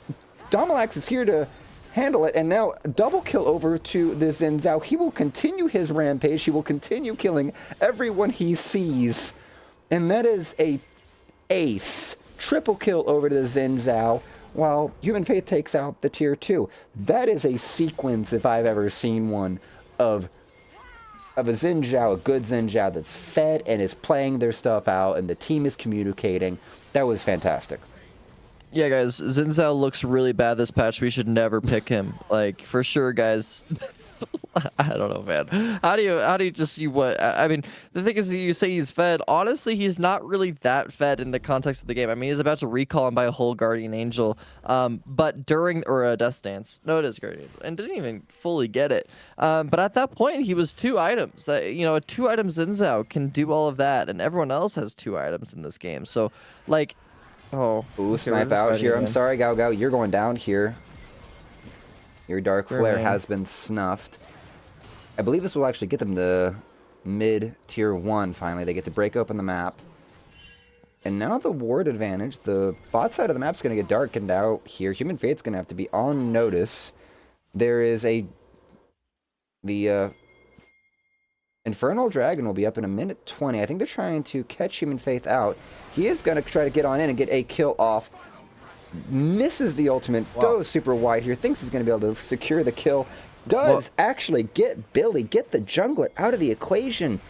Domalax is here to handle it, and now double kill over to the Xin Zhao. He will continue his rampage. He will continue killing everyone he sees, and that is a ace. Triple kill over to the Xin Zhao, while Human Faith takes out the tier 2. That is a sequence, if I've ever seen one, of a Xin Zhao, a good Xin Zhao that's fed and is playing their stuff out, and the team is communicating. That was fantastic. Yeah, guys, Xin Zhao looks really bad this patch. We should never pick him. Like, for sure, guys. I don't know, man. How do you just see what? I mean, the thing is, you say he's fed. Honestly, he's not really that fed in the context of the game. I mean, he's about to recall and buy a whole Guardian Angel, but during, or a Death Stance. No, it is Guardian Angel, and didn't even fully get it. But at that point, he was 2 items. That, you know, a 2-item Xin Zhao can do all of that, and everyone else has 2 items in this game. So, like, oh, ooh, okay, snipe out here. I'm sorry, Gao Gao, you're going down here. Your Dark Flare has been snuffed. I believe this will actually get them to mid-tier 1, finally. They get to break open the map. And now the ward advantage, the bot side of the map's going to get darkened out here. Human Fate's going to have to be on notice. There is the Infernal Dragon will be up in a minute 20. I think they're trying to catch Human Faith out. He is going to try to get on in and get a kill off. Misses the ultimate, goes super wide here, thinks he's going to be able to secure the kill. Does actually get Billy, get the jungler out of the equation.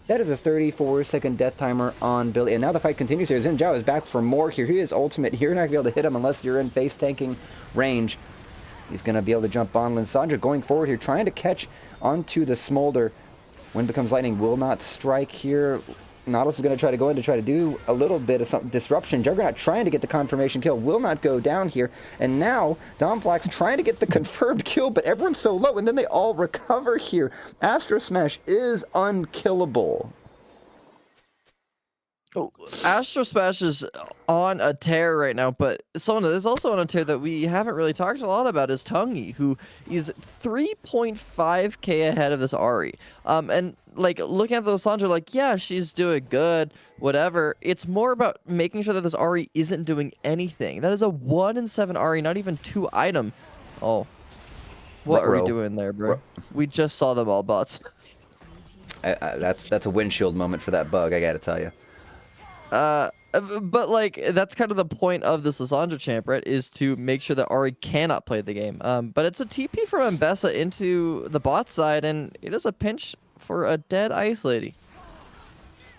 That is a 34-second death timer on Billy. And now the fight continues here. Xin Zhao is back for more here. He is ultimate. You're not going to be able to hit him unless you're in face tanking range. He's going to be able to jump on. Lissandra going forward here, trying to catch onto the Smolder. Wind Becomes Lightning will not strike here. Nautilus is going to try to go in to try to do a little bit of some disruption. Juggernaut trying to get the confirmation kill, will not go down here. And now Domflax trying to get the confirmed kill, but everyone's so low, and then they all recover here. Astro Smash is unkillable. Oh, Astro Smash is on a tear right now, but someone that is also on a tear that we haven't really talked a lot about is Tungi, who is 3.5k ahead of this Ari. And like looking at the Lissandra, like, yeah, she's doing good, whatever. It's more about making sure that this Ari isn't doing anything. That is a 1 in 7 Ari, not even 2 item. Oh, what are we doing there, bro? We just saw them all bots. That's a windshield moment for that bug, I gotta tell you. But like that's kind of the point of this Lissandra champ, right? Is to make sure that Ari cannot play the game. But it's a TP from Mbessa into the bot side, and it is a pinch for a dead Ice Lady.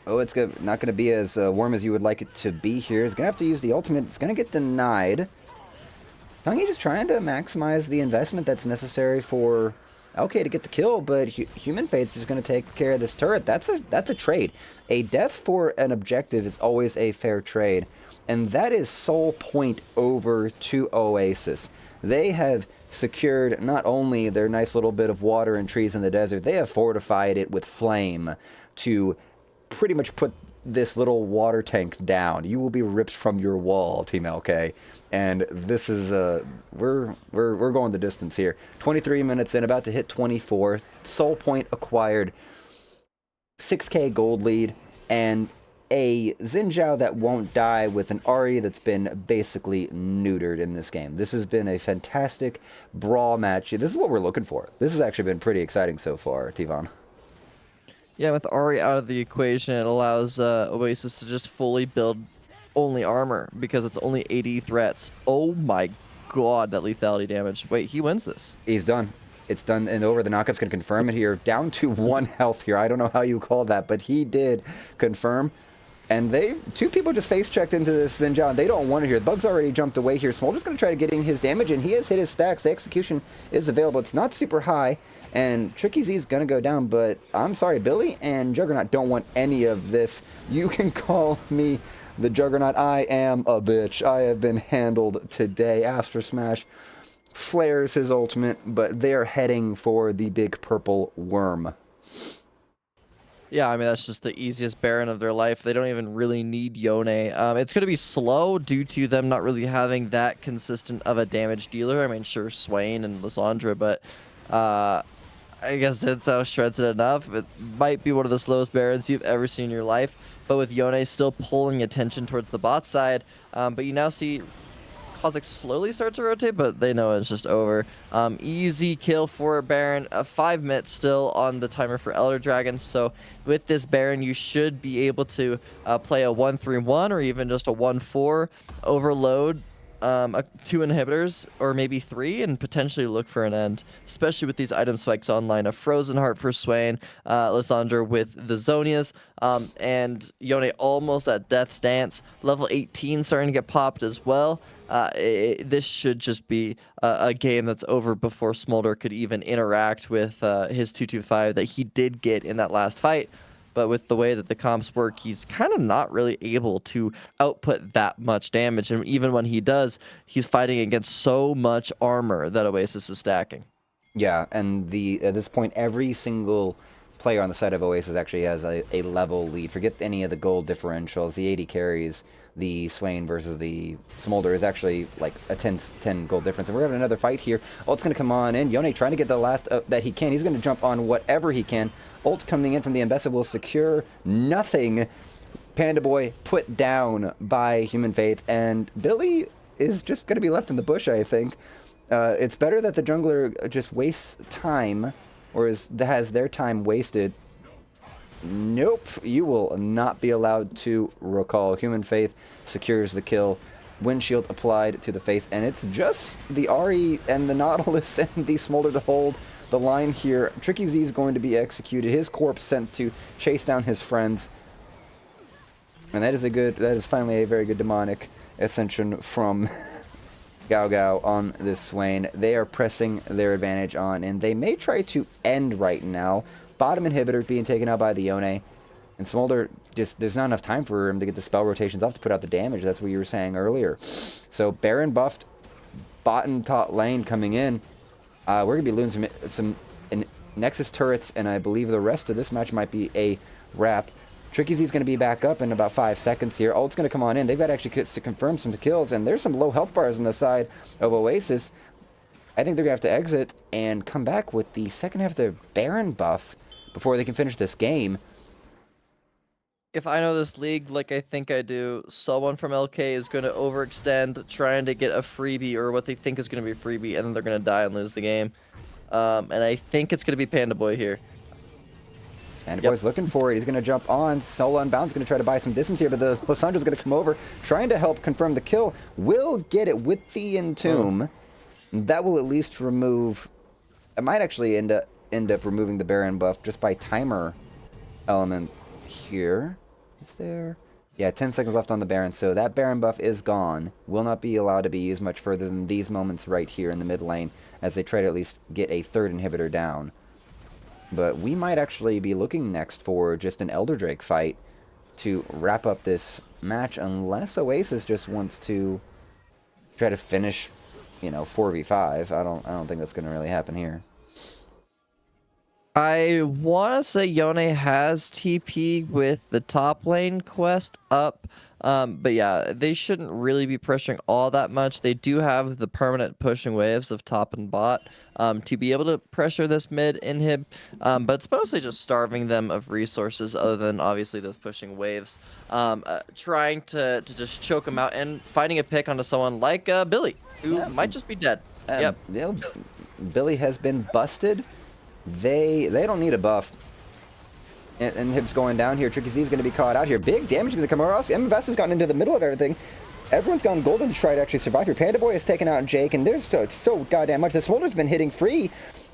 Oh, it's not going to be as warm as you would like it to be here. It's going to have to use the ultimate. It's going to get denied. Tungi just trying to maximize the investment that's necessary for Elkay to get the kill, but Human Fate's just going to take care of this turret. That's a trade. A death for an objective is always a fair trade, and that is soul point over to Oasis. They have secured not only their nice little bit of water and trees in the desert, they have fortified it with flame to pretty much put this little water tank down. You will be ripped from your wall, Team Elkay. And this is we're going the distance here. 23 minutes in, about to hit 24. Soul point acquired. 6k gold lead and a Xin Zhao that won't die with an Ahri that's been basically neutered in this game. This has been a fantastic brawl match. This is what we're looking for. This has actually been pretty exciting so far, Tvan. Yeah, with Ahri out of the equation, it allows Oasis to just fully build only armor because it's only 80 threats. Oh my god, that lethality damage. Wait, he wins this. He's done. It's done and over. The knockup's going to confirm it here. Down to 1 health here. I don't know how you call that, but he did confirm. And two people just face-checked into this Xin Zhao, and they don't want it here. The bug's already jumped away here. Smolder's going to try to get in his damage, and he has hit his stacks. The execution is available. It's not super high, and Tricky Z is going to go down, but I'm sorry, Billy and Juggernaut don't want any of this. You can call me the Juggernaut. I am a bitch. I have been handled today. Astro Smash flares his ultimate, but they're heading for the big purple worm. Yeah, I mean, that's just the easiest Baron of their life. They don't even really need Yone. It's going to be slow due to them not really having that consistent of a damage dealer. I mean, sure, Swain and Lissandra, but I guess it's how shreds it enough. It might be one of the slowest Barons you've ever seen in your life, but with Yone still pulling attention towards the bot side. But you now see Kha'Zix slowly start to rotate, but they know it's just over. Easy kill for Baron. 5 minutes still on the timer for Elder Dragon. So with this Baron, you should be able to play a 1-3-1 or even just a 1-4 overload. 2 inhibitors or maybe 3 and potentially look for an end, especially with these item spikes online. A Frozen Heart for Swain, Lissandra with the Zonias, and Yone almost at Death's Dance. Level 18 starting to get popped as well. This should just be a game that's over before Smolder could even interact with his 225 that he did get in that last fight. But with the way that the comps work, he's kind of not really able to output that much damage. And even when he does, he's fighting against so much armor that Oasis is stacking. Yeah, and at this point, every single player on the side of Oasis actually has a level lead. Forget any of the gold differentials. The 80 carries, the Swain versus the Smolder is actually like a 10 gold difference. And we're having another fight here. Ult's going to come on in. Yone trying to get the last that he can. He's going to jump on whatever he can. Ult coming in from the Mbessa will secure nothing. Panda Boy put down by Human Faith, and Billy is just going to be left in the bush, I think. It's better that the jungler just wastes time, or has their time wasted. Nope, you will not be allowed to recall. Human Faith secures the kill. Windshield applied to the face, and it's just the Ahri and the Nautilus and the Smolder to hold the line here. Tricky Z is going to be executed. His corpse sent to chase down his friends. And that is finally a very good demonic ascension from Gao Gao on this Swain. They are pressing their advantage on, and they may try to end right now. Bottom inhibitor being taken out by the Yone. And Smolder, there's not enough time for him to get the spell rotations off to put out the damage. That's what you were saying earlier. So Baron buffed, bot and top lane coming in. We're going to be losing some Nexus turrets, and I believe the rest of this match might be a wrap. Tricky Z's going to be back up in about 5 seconds here. Ult's going to come on in. They've got actually to confirm some kills, and there's some low health bars on the side of Oasis. I think they're going to have to exit and come back with the second half of their Baron buff before they can finish this game. If I know this league like I think I do, someone from Elkay is going to overextend trying to get a freebie or what they think is going to be a freebie, and then they're going to die and lose the game. And I think it's going to be Panda Boy here. Panda Boy's looking for it. He's going to jump on. Solo Unbound's going to try to buy some distance here, but the Lissandro's going to come over, trying to help confirm the kill. Will get it with the Entomb. That will at least remove... It might actually end up removing the Baron buff just by timer element here. Is there... Yeah, 10 seconds left on the Baron, so that Baron buff is gone. Will not be allowed to be used much further than these moments right here in the mid lane as they try to at least get a third inhibitor down. But we might actually be looking next for just an Elder Drake fight to wrap up this match, unless Oasis just wants to try to finish, you know, 4v5. I don't think that's going to really happen here. I want to say Yone has TP with the top lane quest up, but yeah, they shouldn't really be pressuring all that much. They do have the permanent pushing waves of top and bot to be able to pressure this mid inhib, but it's mostly just starving them of resources other than obviously those pushing waves. Trying to just choke them out and finding a pick onto someone like Billy, who might just be dead. Yep. You know, Billy has been busted. They don't need a buff. And Hib's going down here. Tricky Z is going to be caught out here. Big damage to the Camoros. MVS has gotten into the middle of everything. Everyone's gone golden to try to actually survive here. Panda Boy has taken out Jake, and there's so goddamn much. The Smolder's been hitting free,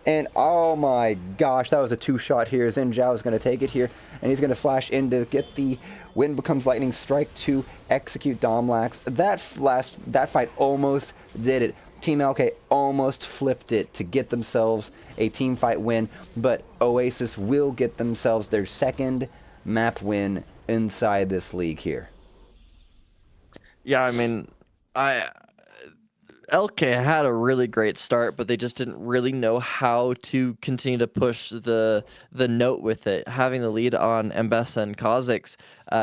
and oh my gosh, that was a 2-shot here. Xin Zhao is going to take it here, and he's going to flash in to get the Wind Becomes Lightning strike to execute Domlax. That fight almost did it. Team Elkay almost flipped it to get themselves a team fight win, but Oasis will get themselves their second map win inside this league here. Yeah, I mean, Elkay had a really great start, but they just didn't really know how to continue to push the note with it. Having the lead on Mbessa and Kha'Zix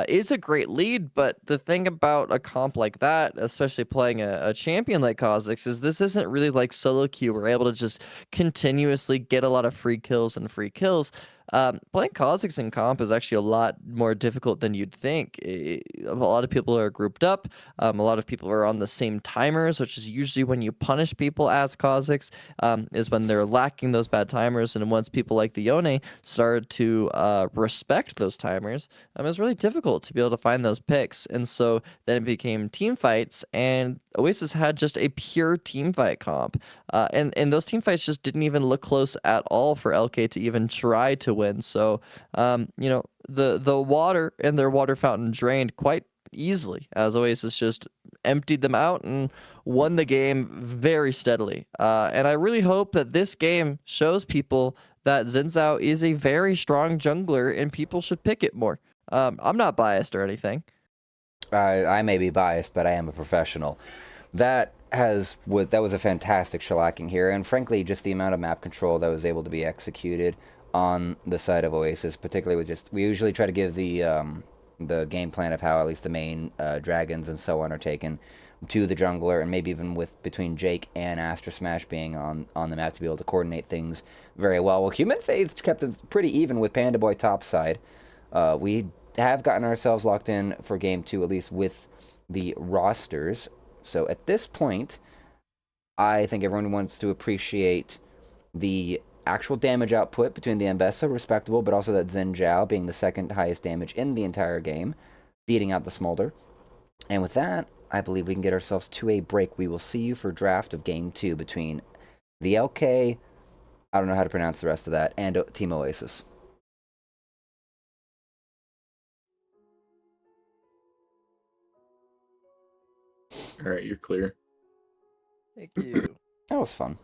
is a great lead, but the thing about a comp like that, especially playing a champion like Kha'Zix, is this isn't really like solo queue. We're able to just continuously get a lot of free kills and free kills. Playing Kha'Zix in comp is actually a lot more difficult than you'd think. A lot of people are grouped up. A lot of people are on the same timers, which is usually when you punish people as Kha'Zix, is when they're lacking those bad timers. And once people like the Yone started to respect those timers, it was really difficult to be able to find those picks. And so then it became team fights, and Oasis had just a pure team fight comp. And those team fights just didn't even look close at all for Elkay to even try to win. So, you know, the water in their water fountain drained quite easily as Oasis just emptied them out and won the game very steadily. And I really hope that this game shows people that Xin Zhao is a very strong jungler and people should pick it more. I'm not biased or anything. I may be biased, but I am a professional. That was a fantastic shellacking here, and frankly, just the amount of map control that was able to be executed on the side of Oasis, particularly with we usually try to give the game plan of how at least the main dragons and so on are taken to the jungler, and maybe even with between Jake and Astra Smash being on the map to be able to coordinate things very well. Well, Human Faith kept it pretty even with Panda Boy topside. We have gotten ourselves locked in for game 2, at least with the rosters. So at this point, I think everyone wants to appreciate the actual damage output between the Mbessa, respectable, but also that Xin Zhao being the second highest damage in the entire game, beating out the Smolder. And with that, I believe we can get ourselves to a break. We will see you for draft of game 2 between the Elkay, I don't know how to pronounce the rest of that, and Team Oasis. All right, you're clear. Thank you. That was fun.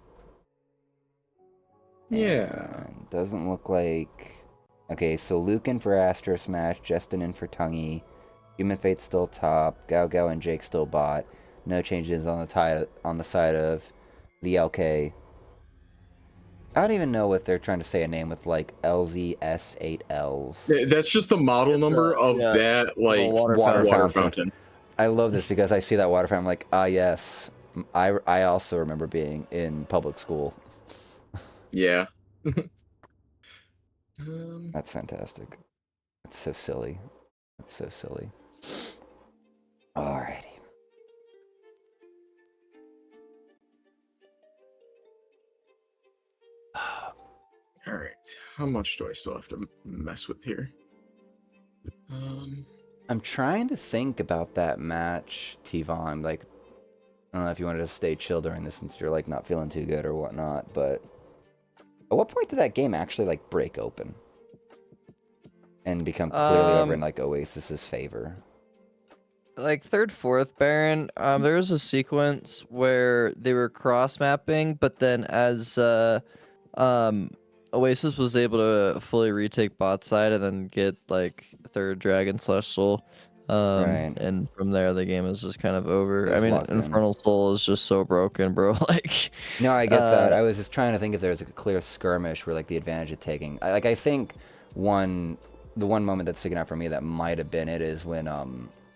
Yeah. And doesn't look like... Okay, so Lucan for Astra Smash, Justin in for Tungy, Human Fate still top, Gao Gao and Jake still bot. No changes on the side of the Elkay. I don't even know if they're trying to say a name with like LZS8Ls. That's just the model number of yeah, that like water Water water fountain. fountain. I love this because I see that water fountain. I'm like, ah, yes. I also remember being in public school. Yeah. That's fantastic. It's so silly. It's so silly. Alrighty. All right. How much do I still have to mess with here? I'm trying to think about that match, Tvan. Like, I don't know if you wanted to stay chill during this since you're like not feeling too good or whatnot, but at what point did that game actually like break open and become clearly over in like Oasis's favor? Like third, fourth Baron, there was a sequence where they were cross mapping, but then as Oasis was able to fully retake bot side and then get like third dragon slash soul. Right. And from there the game is just kind of over. It's I mean, locked in. Infernal Soul is just so broken, bro. Like, No, I get that. I was just trying to think if there was like a clear skirmish where like the advantage of taking. I think the one moment that's sticking out for me that might have been it is when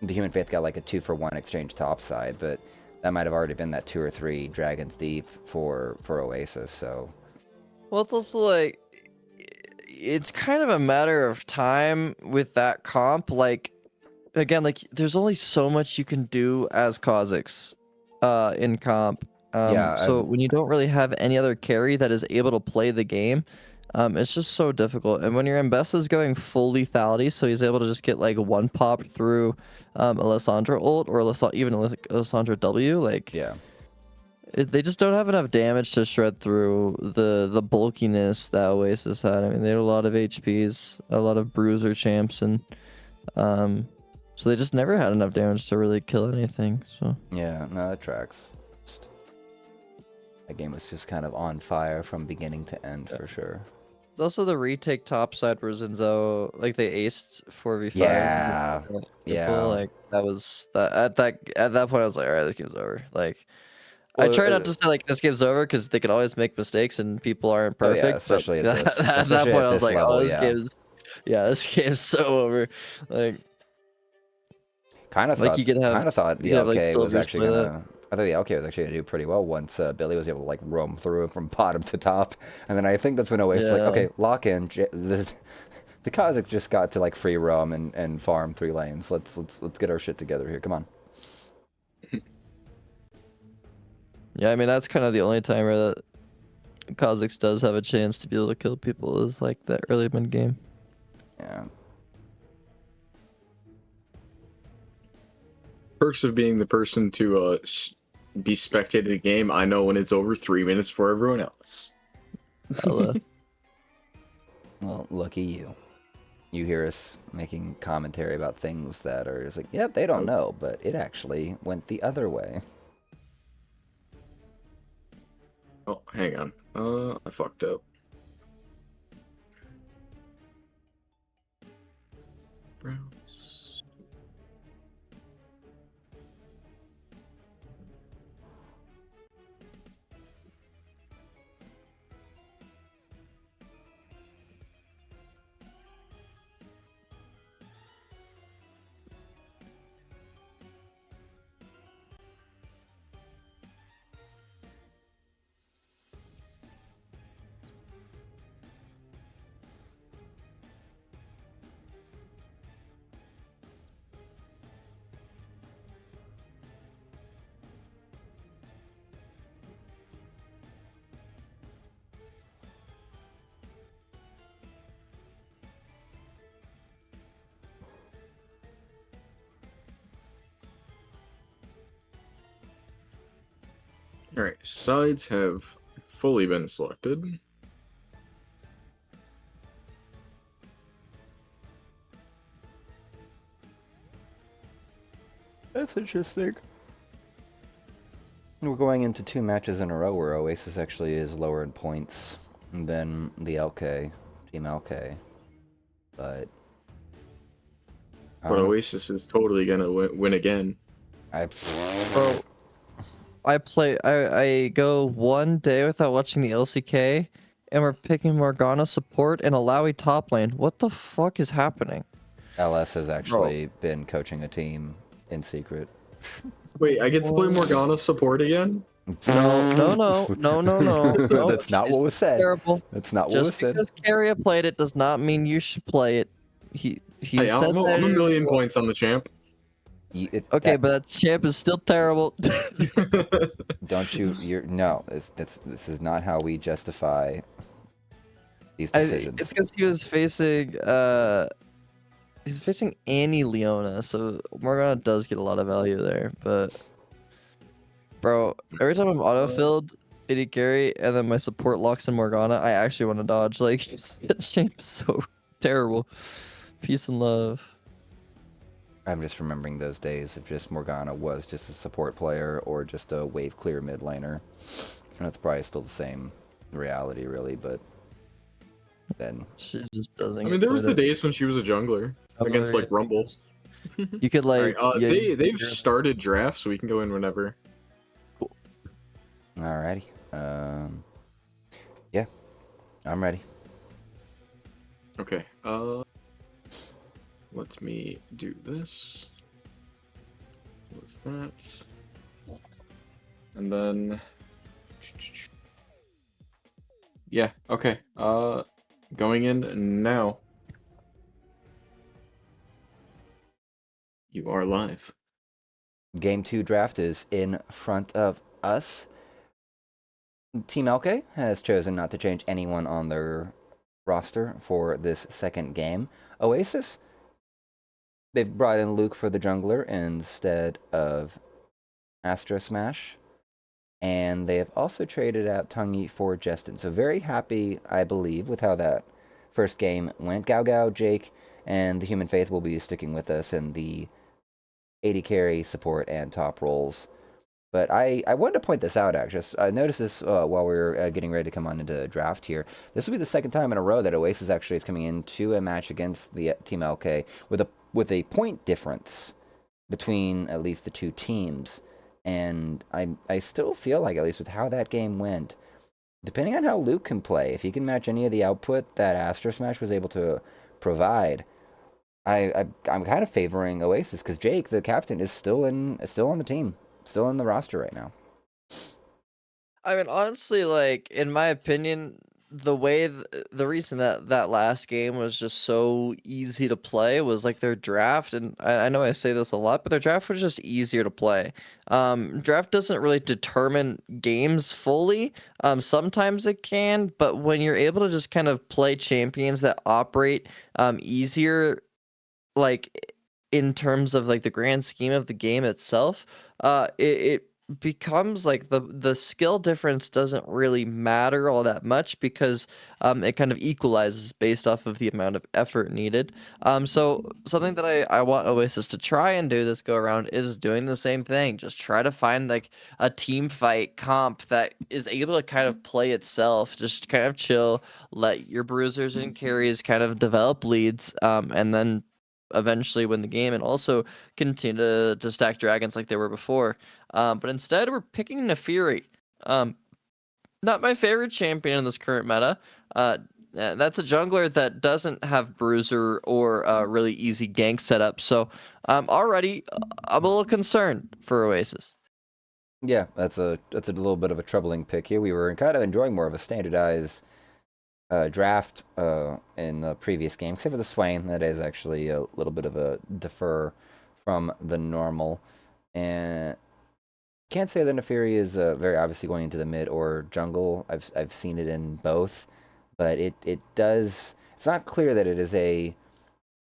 the Human Faith got like a 2-for-1 exchange topside, but that might have already been that 2 or 3 dragons deep for Oasis. So. well, it's also like it's kind of a matter of time with that comp. Like, again, like there's only so much you can do as Kha'Zix in comp. Yeah, so when you don't really have any other carry that is able to play the game, it's just so difficult. And when your Mbess is going full lethality, so he's able to just get like one pop through Alessandra ult or even Alessandra W, like Yeah. they just don't have enough damage to shred through the bulkiness that Oasis had. I mean, they had a lot of HPs, a lot of bruiser champs, and so they just never had enough damage to really kill anything. So Yeah, no, that tracks. That game was just kind of on fire from beginning to end for sure. it's also the retake topside where Zinzo, like they aced 4v5. Yeah, Zinzo, yeah. like that was that at that point I was like, all right, this game's over. Like, Well, I try not to say like this game's over because they can always make mistakes and people aren't Oh, yeah, perfect. especially but at this- at that especially point at I was this like, level, oh, this yeah. this game's so over. Like, Kind of like thought, you could have- kind of thought the you could have, like, Elkay was Silvers actually play gonna. I thought the Elkay was actually gonna do pretty well once Billy was able to like roam through from bottom to top, and then I think that's when Oasis like, Yeah. okay, lock in. The Kha'Zix just got to like free roam and farm 3 lanes. Let's get our shit together here. Come on. Yeah, I mean that's kind of the only time where that Kha'Zix does have a chance to be able to kill people is like that early mid game. Yeah. Perks of being the person to be spectating the game. I know when it's over 3 minutes for everyone else. I'll, Well, lucky you. You hear us making commentary about things that are just like, yep, they don't know, but it actually went the other way. Oh, hang on. I fucked up. Browse. Alright, sides have fully been selected. That's interesting. We're going into 2 matches in a row where Oasis actually is lower in points than the Elkay, Team Elkay. But But Oasis is totally gonna win again. Bro, I go one day without watching the LCK, and we're picking Morgana support and Alawi top lane. What the fuck is happening? LS has actually been coaching a team in secret. Wait, I get to play Morgana support again? No. That's not what was said. Terrible. That's not what was Just said. because Carrier played it does not mean you should play it. He Hey, said I'm that. a million points on the champ. Okay, but that champ is still terrible. Don't you? No. This is not how we justify these decisions. It's because he was facing he's facing Annie Leona, so Morgana does get a lot of value there. But bro, every time I'm autofilled, AD carry, and then my support locks in Morgana, I actually want to dodge. Like that champ's so terrible. Peace and love. I'm just remembering those days of just Morgana was just a support player or just a wave clear mid laner. And it's probably still the same reality, really, but then She just doesn't. I mean, there was the days when she was a jungler against like Rumble. You could like. Alright, yeah, they've started draft, so we can go in whenever. alrighty. Yeah, I'm ready. Okay. Let me do this. What's that? And then. Yeah. Okay. Going in now. You are live. Game 2 draft is in front of us. Team Elkay has chosen not to change anyone on their roster for this second game. Oasis, they've brought in Luke for the jungler instead of Astra Smash. And they have also traded out Tungi for Justin. So very happy, I believe, with how that first game went. Gao, Jake, and the Human Faith will be sticking with us in the AD carry, support, and top roles. But I wanted to point this out, actually. I noticed this while we were getting ready to come on into draft here. This will be the second time in a row that Oasis actually is coming into a match against the Team LK with a point difference between at least the two teams. And I still feel like, at least with how that game went, depending on how Luke can play, if he can match any of the output that Astra Smash was able to provide, I'm kind of favoring Oasis because Jake, the captain, is still on the team, still in the roster right now. I mean, honestly, like in my opinion, the reason that last game was just so easy to play was like their draft, and I know I say this a lot, but their draft was just easier to play. Draft doesn't really determine games fully. Sometimes it can, but when you're able to just kind of play champions that operate easier, like in terms of like the grand scheme of the game itself, it becomes like the skill difference doesn't really matter all that much because it kind of equalizes based off of the amount of effort needed. So something that I want Oasis to try and do this go around is doing the same thing. Just try to find like a team fight comp that is able to kind of play itself. Just kind of chill, let your bruisers and carries kind of develop leads, and then eventually win the game and also continue to stack dragons like they were before. But instead, we're picking Nefiri. Not my favorite champion in this current meta. That's a jungler that doesn't have bruiser or really easy gank setup. So already, I'm a little concerned for Oasis. Yeah, that's a little bit of a troubling pick here. We were kind of enjoying more of a standardized draft in the previous game, except for the Swain. That is actually a little bit of a defer from the normal. And can't say that Nefiri is very obviously going into the mid or jungle. I've seen it in both, but it does. It's not clear that it is a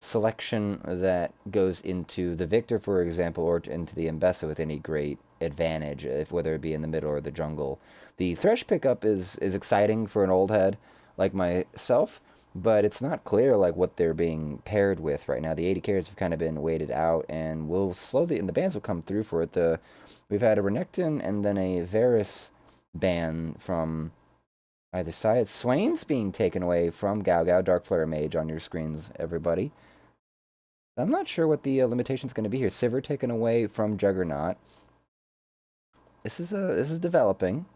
selection that goes into the Victor, for example, or into the Mbessa with any great advantage, if whether it be in the mid or the jungle. The Thresh pickup is exciting for an old head like myself, but it's not clear like what they're being paired with right now. The 80 carries have kind of been weighted out, and will slowly, and the bans will come through for it. We've had a Renekton and then a Varus ban from either side. Swain's being taken away from Gao, Dark Flare Mage on your screens, everybody. I'm not sure what the limitation's going to be here. Sivir taken away from Juggernaut. This is developing.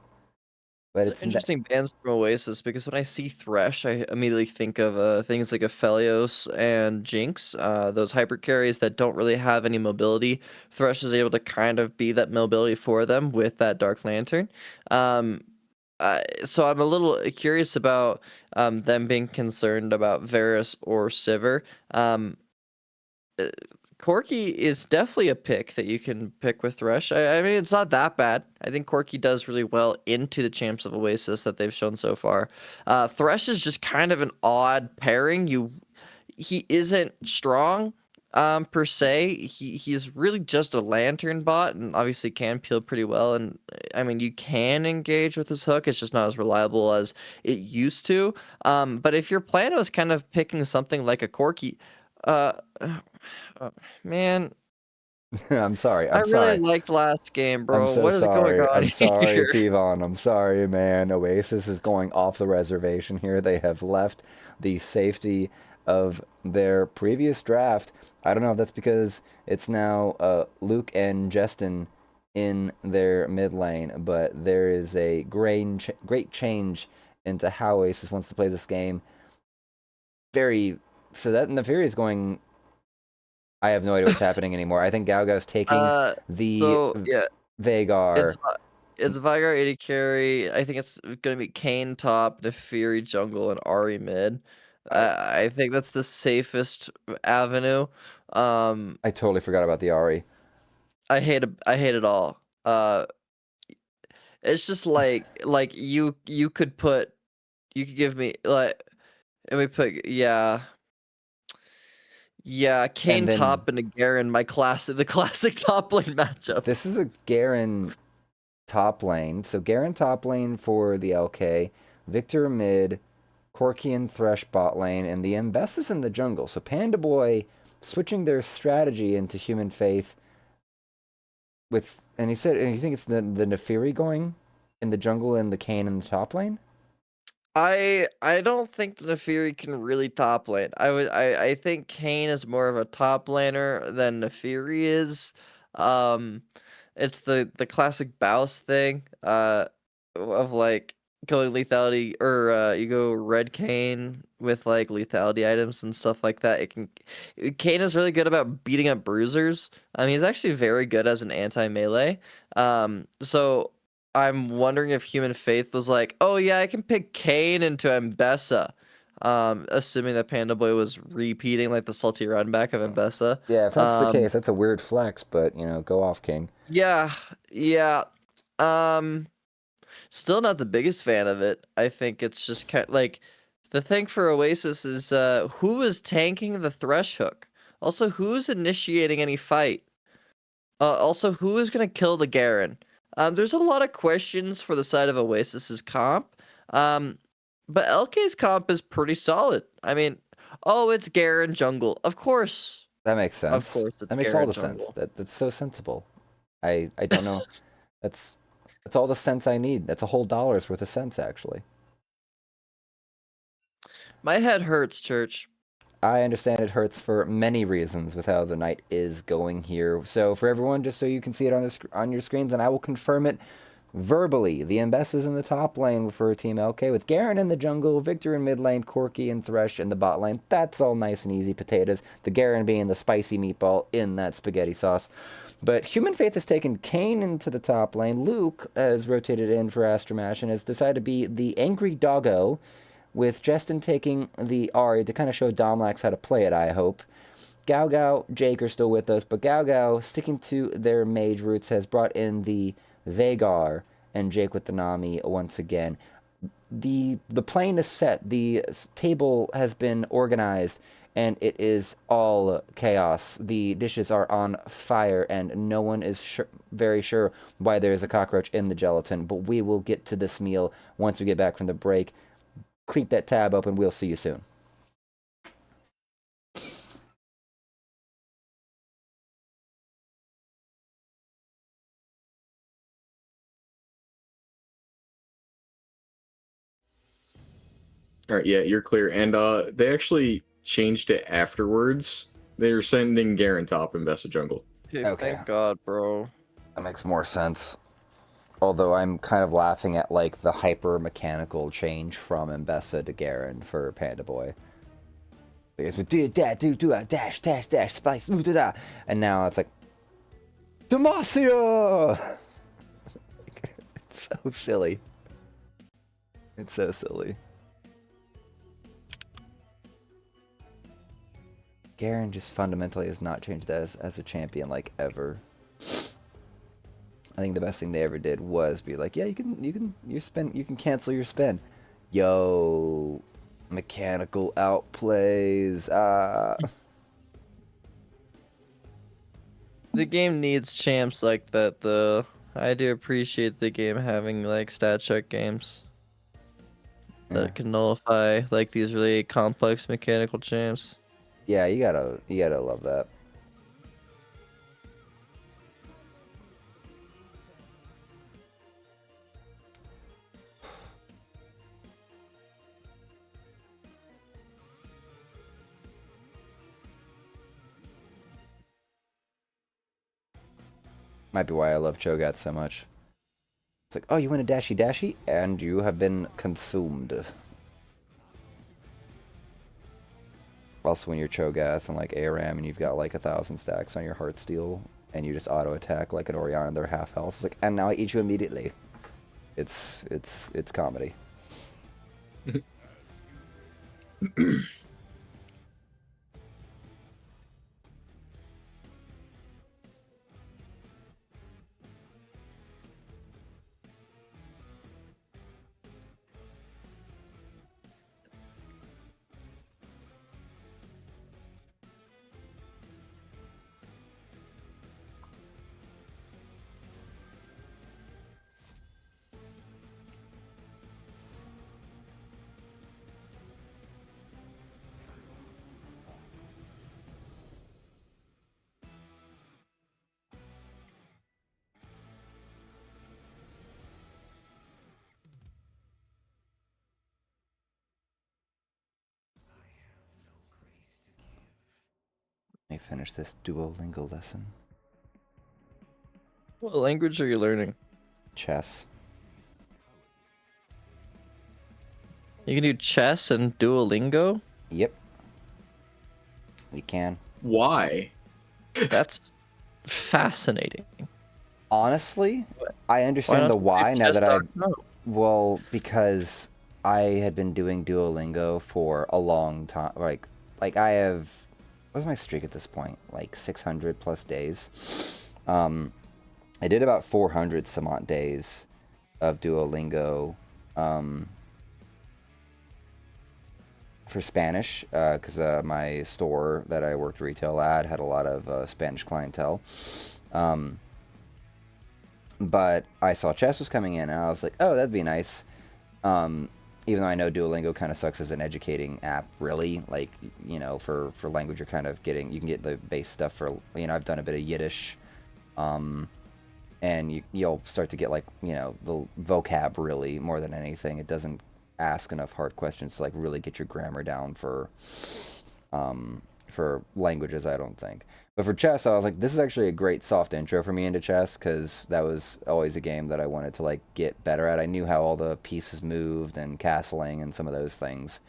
But It's interesting bands from Oasis because when I see Thresh, I immediately think of things like Aphelios and Jinx, those hyper carries that don't really have any mobility. Thresh is able to kind of be that mobility for them with that Dark Lantern. Um, so I'm a little curious about them being concerned about Varus or Sivir. Uh, Corki is definitely a pick that you can pick with Thresh. I mean, it's not that bad. I think Corki does really well into the champs of Oasis that they've shown so far. Thresh is just kind of an odd pairing. He isn't strong per se. He's really just a lantern bot and obviously can peel pretty well. And I mean, you can engage with his hook. It's just not as reliable as it used to. But if your plan was kind of picking something like a Corki, uh, man, I'm sorry. I I'm really sorry. liked last game, I'm bro. so What is going sorry. on I'm sorry, here? Tvan. I'm sorry, man. Oasis is going off the reservation here. They have left the safety of their previous draft. I don't know if that's because it's now Luke and Justin in their mid lane, but there is a great change into how Oasis wants to play this game. So that Neferi is going. I have no idea what's happening anymore. I think Gauga's taking Uh, the so yeah, Vagar. it's Vigar 80 carry. I think it's gonna be Kane top, Neferi jungle, and Ari mid. I think that's the safest avenue. I totally forgot about the Ari. I hate it all. It's just like you could put you could give me like and we put yeah, And Kane then top and a Garen, the classic top lane matchup. this is a Garen top lane. So Garen top lane for the Elkay, Victor mid, Corki and Thresh bot lane, and the Mbess is in the jungle. So Panda Boy switching their strategy into Human Faith with, and you think it's the Neferi going in the jungle and the Kane in the top lane? I don't think Neferi can really top lane. I think Kane is more of a top laner than Neferi is. Um, it's the classic Baus thing. Of like going lethality or you go red Kane with like lethality items and stuff like that. Kane is really good about beating up bruisers. He's actually very good as an anti-melee. So I'm wondering if Human Faith was like, oh yeah, I can pick Kane into Mbessa. Assuming that Panda Boy was repeating like the salty run back of Mbessa. Yeah, if that's the case, that's a weird flex, but, go off, King. Yeah, yeah. Um, Still not the biggest fan of it. I think it's just kind of like the thing for Oasis is who is tanking the Thresh hook? Also, who's initiating any fight? Also, who is gonna kill the Garen? There's a lot of questions for the side of Oasis's comp. But LK's comp is pretty solid. I mean, oh, it's Garen jungle. Of course. That makes sense. Of course, it's that makes Garen all the jungle. sense. That's so sensible. I don't know. That's all the sense I need. That's a whole dollar's worth of sense, actually. My head hurts, Church. I understand it hurts for many reasons with how the night is going here. So for everyone, just so you can see it on your screens, and I will confirm it verbally. The Mbess is in the top lane for Team Elkay with Garen in the jungle, Victor in mid lane, Corki and Thresh in the bot lane. That's all nice and easy potatoes. The Garen being the spicy meatball in that spaghetti sauce. But Human Faith has taken Kane into the top lane. Luke has rotated in for Astramash and has decided to be the angry doggo, with Justin taking the Ari to kind of show Domlax how to play it, I hope. Gao, Jake are still with us, but Gao, sticking to their mage roots, has brought in the Vagar and Jake with the Nami once again. The plane is set, the table has been organized, and it is all chaos. The dishes are on fire, and no one is very sure why there is a cockroach in the gelatin, but we will get to this meal once we get back from the break. Keep that tab open. We'll see you soon. All right, yeah, you're clear. And they actually changed it afterwards. They're sending Garen top and Bessa jungle. Okay, Okay. thank God, bro. That makes more sense. Although I'm kind of laughing at like the hyper mechanical change from Mbessa to Garen for Panda Boy. Because we do that, do a dash, spice, do that, and now it's like Demacia. It's so silly. It's so silly. Garen just fundamentally has not changed as a champion like ever. I think the best thing they ever did was be like, yeah, you can cancel your spin. Yo, mechanical outplays. The game needs champs like that, though. I do appreciate the game having like stat check games that can nullify like these really complex mechanical champs. Yeah, you gotta love that. Might be why I love Cho'Gath so much. It's like, oh, you win a dashy, and you have been consumed. Also, when you're Cho'Gath and like ARAM and you've got like 1,000 stacks on your Heartsteel, and you just auto attack like an Orion and they're half health, it's like, and now I eat you immediately. It's comedy. Let me finish this Duolingo lesson. What language are you learning? Chess. You can do chess and Duolingo? Yep. You can. Why? That's fascinating. Honestly, I understand the why now that I... No. Well, because I had been doing Duolingo for a long time. Like I have... What's my streak at this point? Like 600 plus days. I did about 400 some odd days of Duolingo for Spanish, because my store that I worked retail at had a lot of Spanish clientele. But I saw chess was coming in, and I was like, oh, that'd be nice. Even though I know Duolingo kind of sucks as an educating app, really. Like, you know, for language, you're kind of getting... You can get the base stuff for... You know, I've done a bit of Yiddish. And you'll start to get, like, you know, the vocab, really, more than anything. It doesn't ask enough hard questions to, like, really get your grammar down for languages, I don't think. But for chess, I was like, this is actually a great soft intro for me into chess, because that was always a game that I wanted to, like, get better at. I knew how all the pieces moved and castling and some of those things,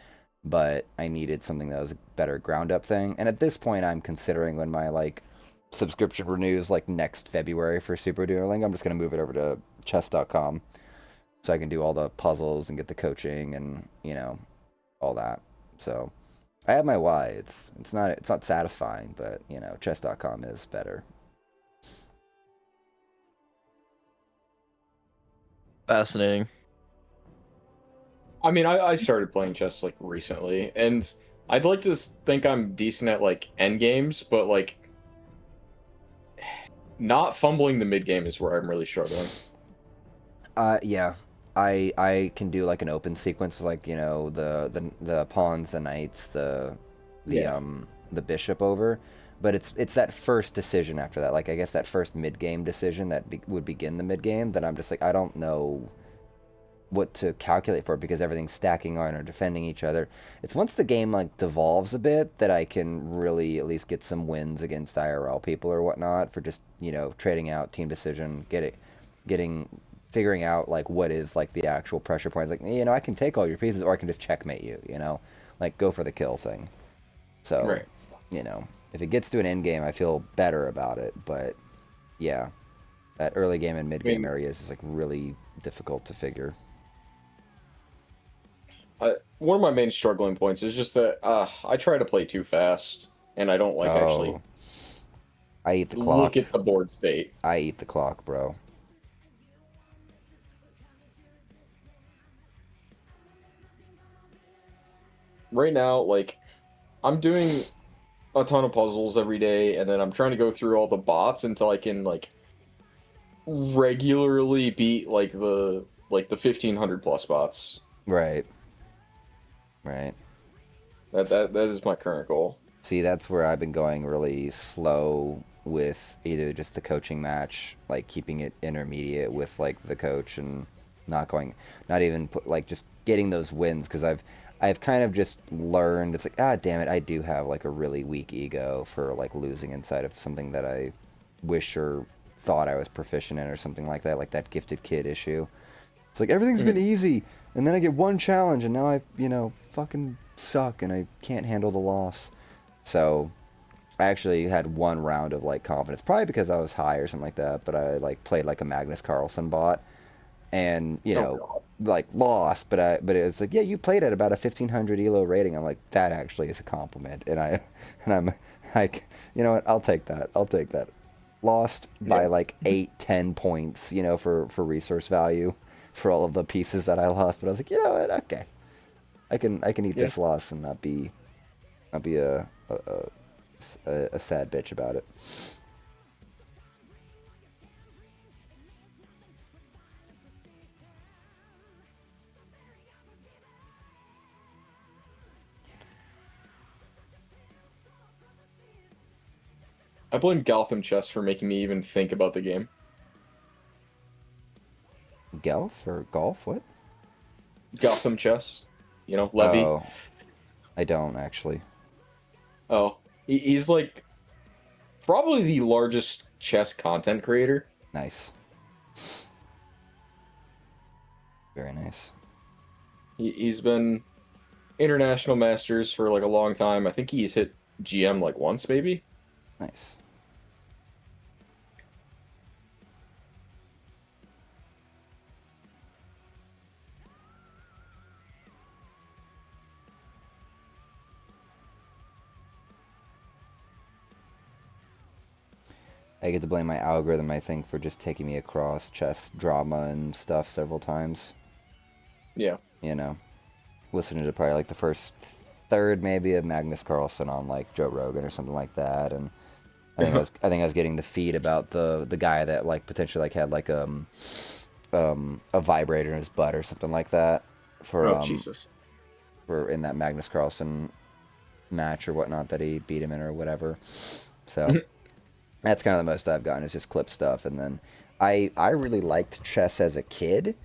but I needed something that was a better ground-up thing. And at this point, I'm considering when my, like, subscription renews, like, next February for Super Duolingo, I'm just going to move it over to chess.com so I can do all the puzzles and get the coaching and, you know, all that. So... I have my why. It's not satisfying, but you know, chess.com is better. Fascinating. I mean, I started playing chess like recently, and I'd like to think I'm decent at like end games, but like not fumbling the mid game is where I'm really struggling. Yeah. I can do like an open sequence with, like, you know, the pawns, the knights, the bishop over, but it's that first decision after that, like I guess that first mid game decision that would begin the mid game that I'm just like, I don't know what to calculate for, because everything's stacking on or defending each other. It's once the game like devolves a bit that I can really at least get some wins against IRL people or whatnot for just, you know, trading out team decision, getting figuring out like what is like the actual pressure points. Like, you know, I can take all your pieces, or I can just checkmate you. You know, like go for the kill thing. So, Right. you know, if it gets to an end game, I feel better about it. But yeah, that early game and mid game areas is like really difficult to figure. One of my main struggling points is just that I try to play too fast, and I don't like actually I eat the clock. look at the board state. I eat the clock, bro. Right now, like, I'm doing a ton of puzzles every day, and then I'm trying to go through all the bots until I can like regularly beat like the 1500 plus bots. Right. Right. That is my current goal. See, that's where I've been going really slow with either just the coaching match, like keeping it intermediate with like the coach, and not even like just getting those wins, because I've kind of just learned it's like, damn it, I do have like a really weak ego for like losing inside of something that I wish or thought I was proficient in or something like that gifted kid issue. It's like everything's been easy, and then I get one challenge, and now I, you know, fucking suck, and I can't handle the loss. So I actually had one round of like confidence, probably because I was high or something like that, but I like played like a Magnus Carlsen bot, and you know, like lost, but it's like, yeah, you played at about a 1500 elo rating. I'm like, that actually is a compliment, and I'm like, you know what, I'll take that. Lost by like 8-10 points, you know, for resource value for all of the pieces that I lost, but I was like, you know what, okay, I can eat this loss and not be a sad bitch about it. I blame Gotham Chess for making me even think about the game. Golf or golf? What? Gotham Chess, you know, Levy. Oh, I don't actually. Oh, he's like probably the largest chess content creator. Nice. Very nice. He's been international masters for like a long time. I think he's hit GM like once, maybe. Nice. I get to blame my algorithm, I think, for just taking me across chess drama and stuff several times. Yeah. You know, listening to probably like the first third maybe of Magnus Carlsen on like Joe Rogan or something like that, and I think I was getting the feed about the guy that like potentially like had like a vibrator in his butt or something like that for Jesus. for in that Magnus Carlsen match or whatnot that he beat him in or whatever. So that's kind of the most I've gotten, is just clip stuff. And then I really liked chess as a kid,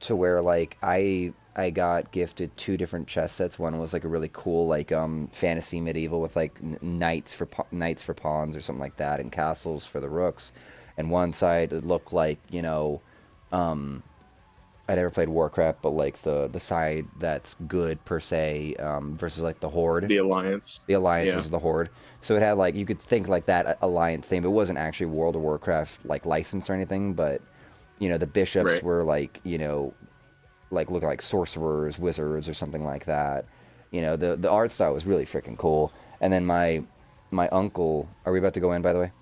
to where like I got gifted 2 different chess sets. One was like a really cool like fantasy medieval with like knights for pawns or something like that, and castles for the rooks. And one side it looked like, you know, I never played Warcraft, but like the side that's good per se, versus like the Horde. The Alliance. The Alliance versus the Horde. So it had like, you could think like that Alliance thing, but it wasn't actually World of Warcraft like licensed or anything. But you know, the bishops were like, you know, like look like sorcerers, wizards, or something like that. You know, the art style was really freaking cool. And then my uncle, are we about to go in, by the way?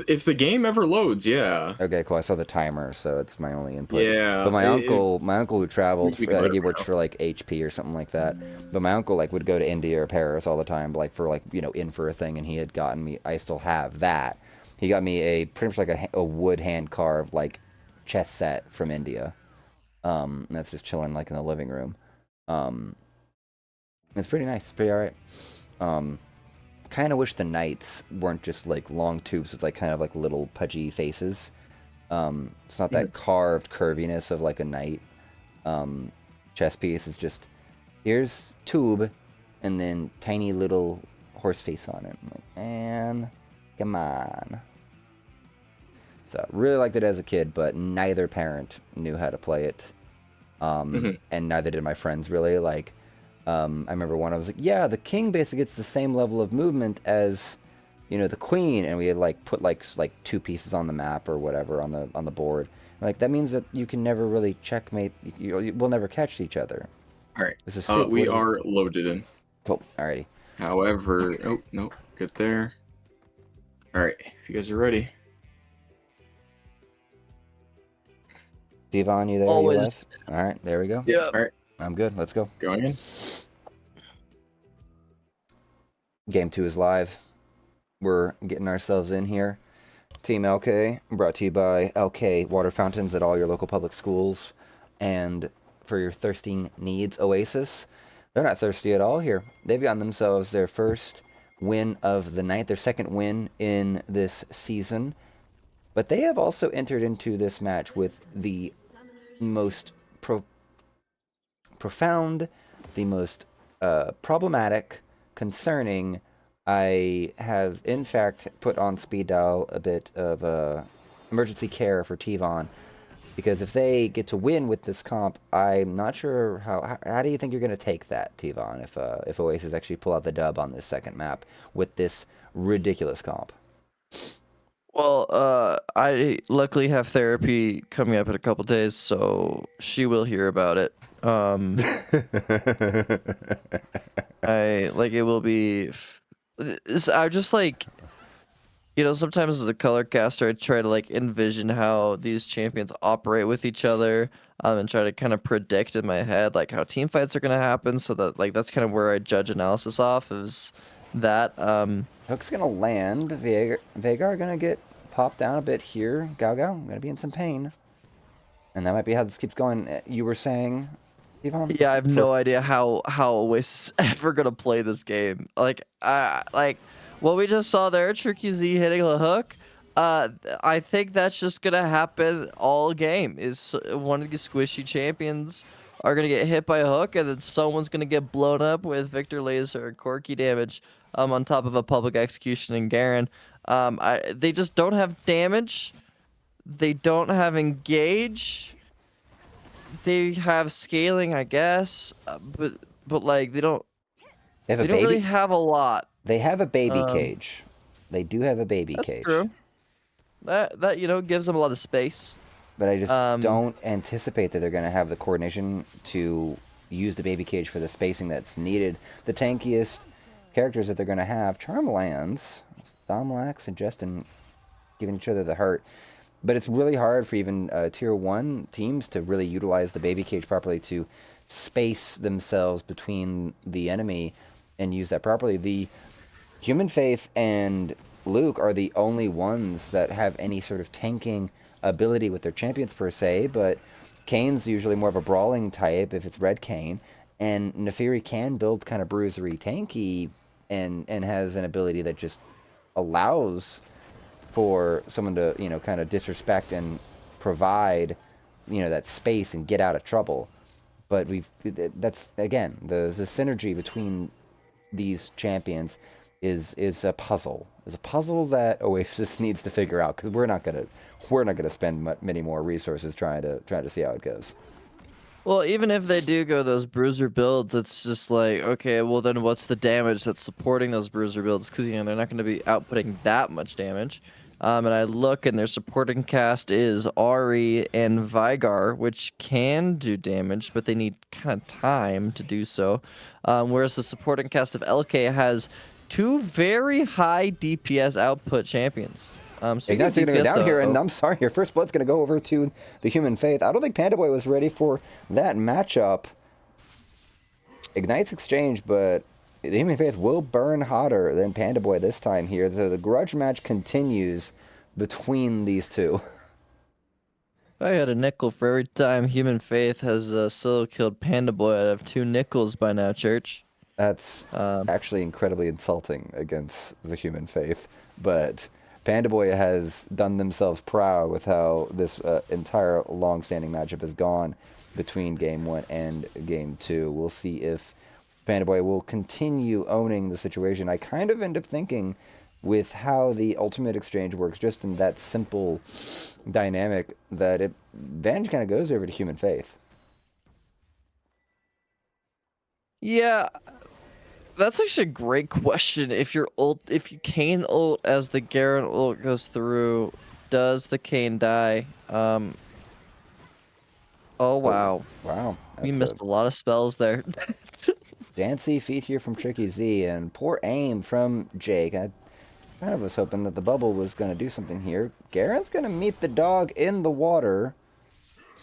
If the game ever loads, yeah. Okay, cool. I saw the timer, so it's my only input. Yeah. But my uncle who traveled, I think he worked now. for like HP or something like that. But my uncle like would go to India or Paris all the time, like for like, you know, in for a thing, and he had gotten me. I still have that. He got me a pretty much like a wood hand carved like chess set from India. And that's just chilling like in the living room. It's pretty nice. It's pretty alright. Kind of wish the knights weren't just like long tubes with like kind of like little pudgy faces. It's not that carved curviness of like a knight chess piece. It's just, here's tube and then tiny little horse face on it. I'm like, man, come on. So really liked it as a kid, but neither parent knew how to play it, and neither did my friends really. Like, I remember one I was like, yeah, the king basically gets the same level of movement as, you know, the queen, and we had like put like two pieces on the map or whatever on the board. Like that means that you can never really checkmate. We'll never catch each other. All right. This is stupid. We are loaded in. Cool. Alrighty. However, oh no, good there. All right, if you guys are ready. Tvan, you there? Always. You left? All right, there we go. Yeah. All right, I'm good. Let's go. going in. Game 2 is live. We're getting ourselves in here. Team Elkay, brought to you by Elkay water fountains at all your local public schools. And for your thirsty needs, Oasis. They're not thirsty at all here. They've gotten themselves their first win of the night, their second win in this season. But they have also entered into this match with the most profound, the most problematic, concerning. I have, in fact, put on speed dial a bit of emergency care for Tvan, because if they get to win with this comp, I'm not sure how do you think you're going to take that, Tvan, if Oasis actually pull out the dub on this second map with this ridiculous comp? Well, I luckily have therapy coming up in a couple days, so she will hear about it. It will be. I'm just like, you know, sometimes as a color caster, I try to like envision how these champions operate with each other, and try to kind of predict in my head like how team fights are gonna happen, so that like that's kind of where I judge analysis off is that. Hook's gonna land. Veigar gonna get popped down a bit here. Gao gonna be in some pain, and that might be how this keeps going. You were saying, Yvonne? Yeah, I have no idea how Oasis is ever gonna play this game. Like what we just saw there, Tricky Z hitting a hook. I think that's just gonna happen all game. Is one of the squishy champions are gonna get hit by a hook, and then someone's gonna get blown up with Victor Laser and Corky damage. On top of a public execution and Garen. They just don't have damage. They don't have engage. They have scaling, I guess, but like they don't really have a lot. They have a baby cage. They do have a baby That's cage. true. That you know gives them a lot of space. But I just don't anticipate that they're going to have the coordination to use the baby cage for the spacing that's needed. The tankiest characters that they're going to have, Charmlands, Domlax, and Justin giving each other the hurt. But it's really hard for even tier 1 teams to really utilize the baby cage properly to space themselves between the enemy and use that properly. The Human Faith and Luke are the only ones that have any sort of tanking ability with their champions per se, but Kane's usually more of a brawling type if it's Red Kane, and Nefiri can build kind of bruisery tanky and has an ability that just allows for someone to, you know, kind of disrespect and provide, you know, that space and get out of trouble. But that's, again, the synergy between these champions is a puzzle. Is a puzzle that Oasis needs to figure out, because we're not gonna spend many more resources trying to see how it goes. Well, even if they do go those bruiser builds, it's just like, okay, well then what's the damage that's supporting those bruiser builds? Because, you know, they're not going to be outputting that much damage. And I look, and their supporting cast is Ahri and Veigar, which can do damage, but they need kind of time to do so. Whereas the supporting cast of Elkay has two very high DPS output champions. Ignite's going to go down here, and I'm sorry, your first blood's going to go over to the Human Faith. I don't think Panda Boy was ready for that matchup. Ignite's exchange, but the Human Faith will burn hotter than Panda Boy this time here. So the grudge match continues between these two. I had a nickel for every time Human Faith has solo killed Panda Boy. I'd have 2 nickels by now, Church. That's actually incredibly insulting against the Human Faith, but Panda Boy has done themselves proud with how this entire long-standing matchup has gone between Game 1 and Game 2. We'll see if Panda Boy will continue owning the situation. I kind of end up thinking with how the ultimate exchange works, just in that simple dynamic, that advantage kind of goes over to Human Faith. Yeah, that's actually a great question. If you Kane ult as the Garen ult goes through, does the Kane die? Oh wow, Wow. we That's missed a lot of spells there. Dancy feet here from Tricky Z, and poor aim from Jake. I kind of was hoping that the bubble was going to do something here. Garen's going to meet the dog in the water.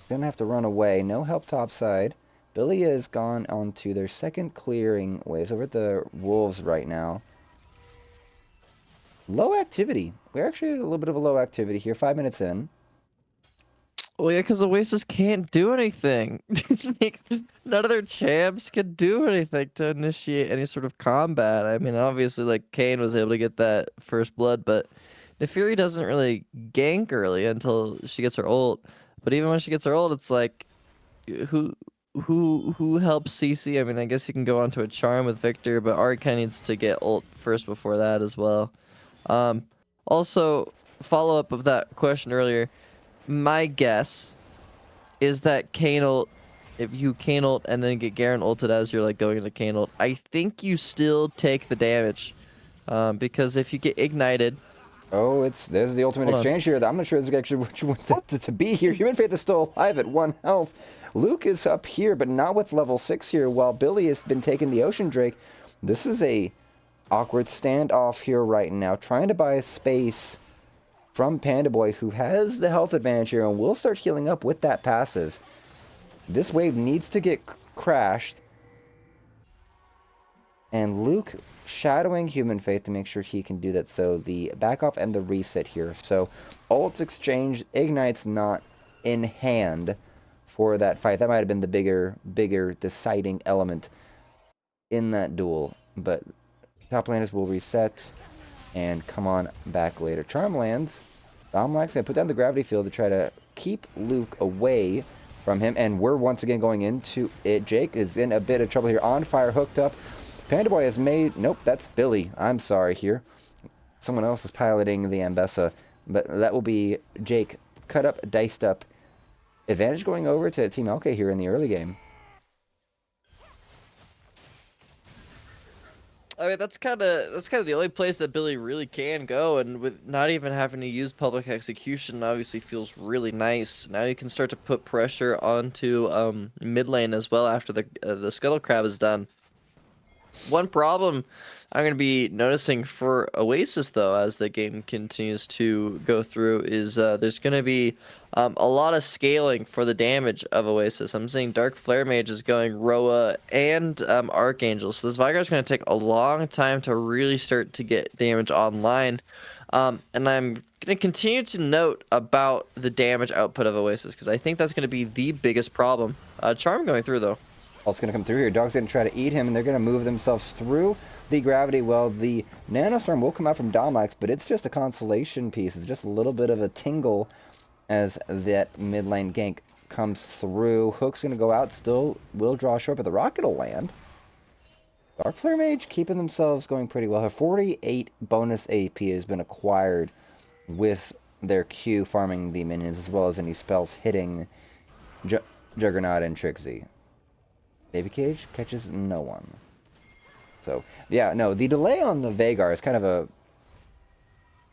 Gonna have to run away. No help topside. Billy has gone on to their second clearing waves over at the Wolves right now. Low activity. We're actually at a little bit of a low activity here. 5 minutes in. Well, yeah, because Oasis can't do anything. Like, none of their champs can do anything to initiate any sort of combat. I mean, obviously, like, Kane was able to get that first blood, but the Fury doesn't really gank early until she gets her ult. But even when she gets her ult, it's like, who helps CC? I mean, I guess you can go onto a charm with Victor, but Ari kind of needs to get ult first before that as well. Also, follow up of that question earlier. My guess is that Kane ult, if you Kane ult and then get Garen ulted as you're like going into Kane ult, I think you still take the damage. Because if you get ignited. Oh, there's the ultimate exchange here. I'm not sure this is actually what you want to be here. Human Faith is still alive at 1 health. Luke is up here, but not with level 6 here, while Billy has been taking the Ocean Drake. This is a awkward standoff here right now, trying to buy space from Panda Boy, who has the health advantage here and will start healing up with that passive. This wave needs to get crashed. And Luke shadowing Human Faith to make sure he can do that. So the back off and the reset here. So ults exchange, Ignite's not in hand for that fight. That might have been the bigger deciding element in that duel. But top laners will reset and come on back later. Charm lands. Domlax going to put down the gravity field to try to keep Luke away from him. And we're once again going into it. Jake is in a bit of trouble here. On fire, hooked up. Panda Boy has made... Nope, that's Billy. I'm sorry here. Someone else is piloting the Ambessa. But that will be Jake. Cut up, diced up. Advantage going over to Team Elkay here in the early game. I mean, that's kind of the only place that Billy really can go, and with not even having to use public execution, obviously feels really nice. Now you can start to put pressure onto mid lane as well after the Scuttle Crab is done. One problem I'm going to be noticing for Oasis, though, as the game continues to go through, is there's going to be a lot of scaling for the damage of Oasis. I'm seeing Dark Flare Mage is going Roa and Archangel, so this Vigar is going to take a long time to really start to get damage online. And I'm going to continue to note about the damage output of Oasis, because I think that's going to be the biggest problem. Charm going through, though. Also going to come through here. Dog's going to try to eat him, and they're going to move themselves through the gravity. Well, the Nanostorm will come out from Domlax, but it's just a consolation piece. It's just a little bit of a tingle as that mid lane gank comes through. Hook's going to go out, still will draw short, but the rocket will land. Dark Flare Mage keeping themselves going pretty well. Her 48 bonus AP has been acquired with their Q farming the minions, as well as any spells hitting Juggernaut and Trixie. Baby Cage catches no one. So, yeah, no, the delay on the Veigar is kind of a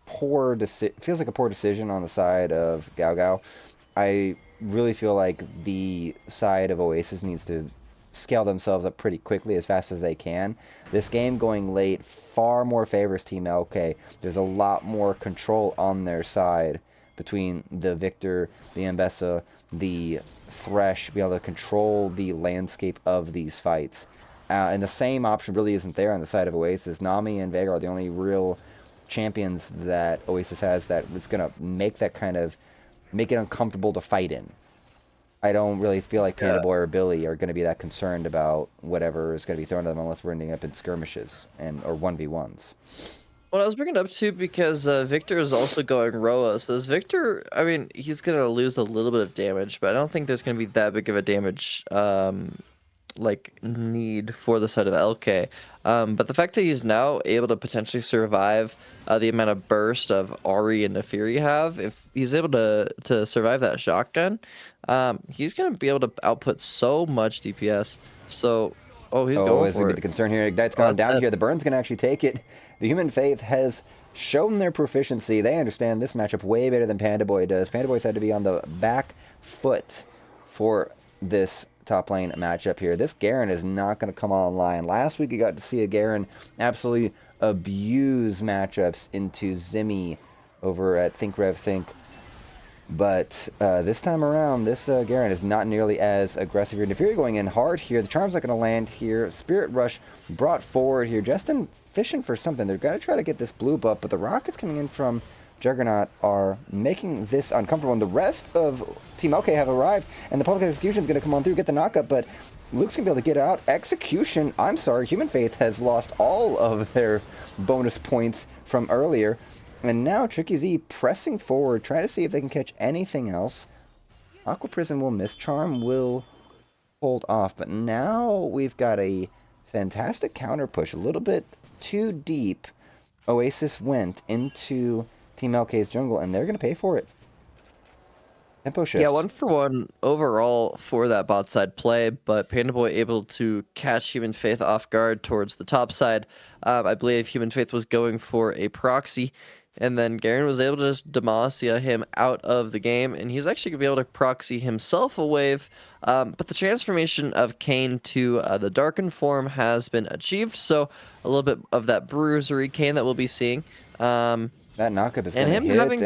poor decision. Feels like a poor decision on the side of Gao Gao. I really feel like the side of Oasis needs to scale themselves up pretty quickly, as fast as they can. This game going late far more favors Team Elkay. There's a lot more control on their side between the Victor, the Ambessa, the Thresh, be able to control the landscape of these fights. And the same option really isn't there on the side of Oasis. Nami and Veigar are the only real champions that Oasis has that is going to make it uncomfortable to fight in. I don't really feel like Panda Boy or Billy are going to be that concerned about whatever is going to be thrown at them, unless we're ending up in skirmishes or 1v1s. Well, I was bringing it up too because Victor is also going Roa. So this Victor, I mean, he's going to lose a little bit of damage, but I don't think there's going to be that big of a damage like need for the side of Elkay. But the fact that he's now able to potentially survive the amount of burst of Ari and Nefiri have, if he's able to survive that shotgun, he's gonna be able to output so much DPS. So, he's going this is for gonna be it. the concern here. Ignite's gone down here. The Burn's gonna actually take it. The Human Faith has shown their proficiency. They understand this matchup way better than Panda Boy does. Panda Boy's had to be on the back foot for this top lane matchup here. This Garen is not going to come online. Last week you got to see a Garen absolutely abuse matchups into Zimmy over at Think Rev Think. But this time around, this Garen is not nearly as aggressive here. Nefiri going in hard here. The Charm's not going to land here. Spirit Rush brought forward here. Justin fishing for something. They're going to try to get this blue buff, but the rockets coming in from Juggernaut are making this uncomfortable, and the rest of Team Elkay have arrived, and the public execution is going to come on through, get the knockup, but Luke's going to be able to get out. Execution, I'm sorry, Human Faith has lost all of their bonus points from earlier, and now Tricky Z pressing forward, trying to see if they can catch anything else. Aqua Prison will miss, Charm will hold off, but now we've got a fantastic counter push, a little bit too deep. Oasis went into Team Elkay's jungle, and they're going to pay for it. Tempo shift. Yeah, 1-for-1 overall for that bot side play, but Panda Boy able to catch Human Faith off guard towards the top side. I believe Human Faith was going for a proxy, and then Garen was able to just Demacia him out of the game, and he's actually going to be able to proxy himself a wave. But the transformation of Kayn to the Darkened form has been achieved, so a little bit of that bruisery Kayn that we'll be seeing. That knockup is going to hit. And him having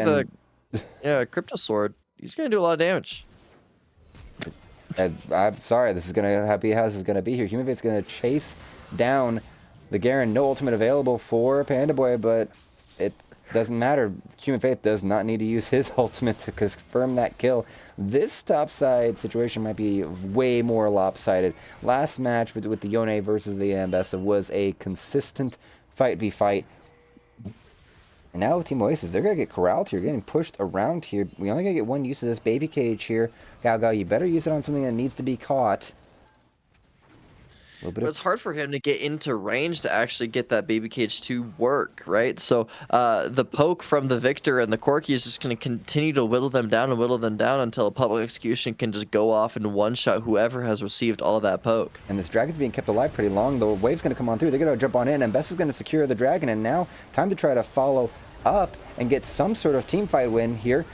the Crypto Sword, he's going to do a lot of damage. I'm sorry, this is going to be how this is going to be here. Human Faith's going to chase down the Garen. No ultimate available for Panda Boy, but it doesn't matter. Human Faith does not need to use his ultimate to confirm that kill. This topside situation might be way more lopsided. Last match with the Yone versus the Ambessa was a consistent fight v fight. And now with Team Oasis, they're going to get corralled here, getting pushed around here. We only going to get one use of this baby cage here. Gao, you better use it on something that needs to be caught. But it's hard for him to get into range to actually get that baby cage to work, right? So the poke from the Victor and the Corki is just going to continue to whittle them down until a public execution can just go off and one-shot whoever has received all of that poke. And this dragon's being kept alive pretty long. The wave's going to come on through. They're going to jump on in, and Bess is going to secure the dragon. And now time to try to follow up and get some sort of team fight win here.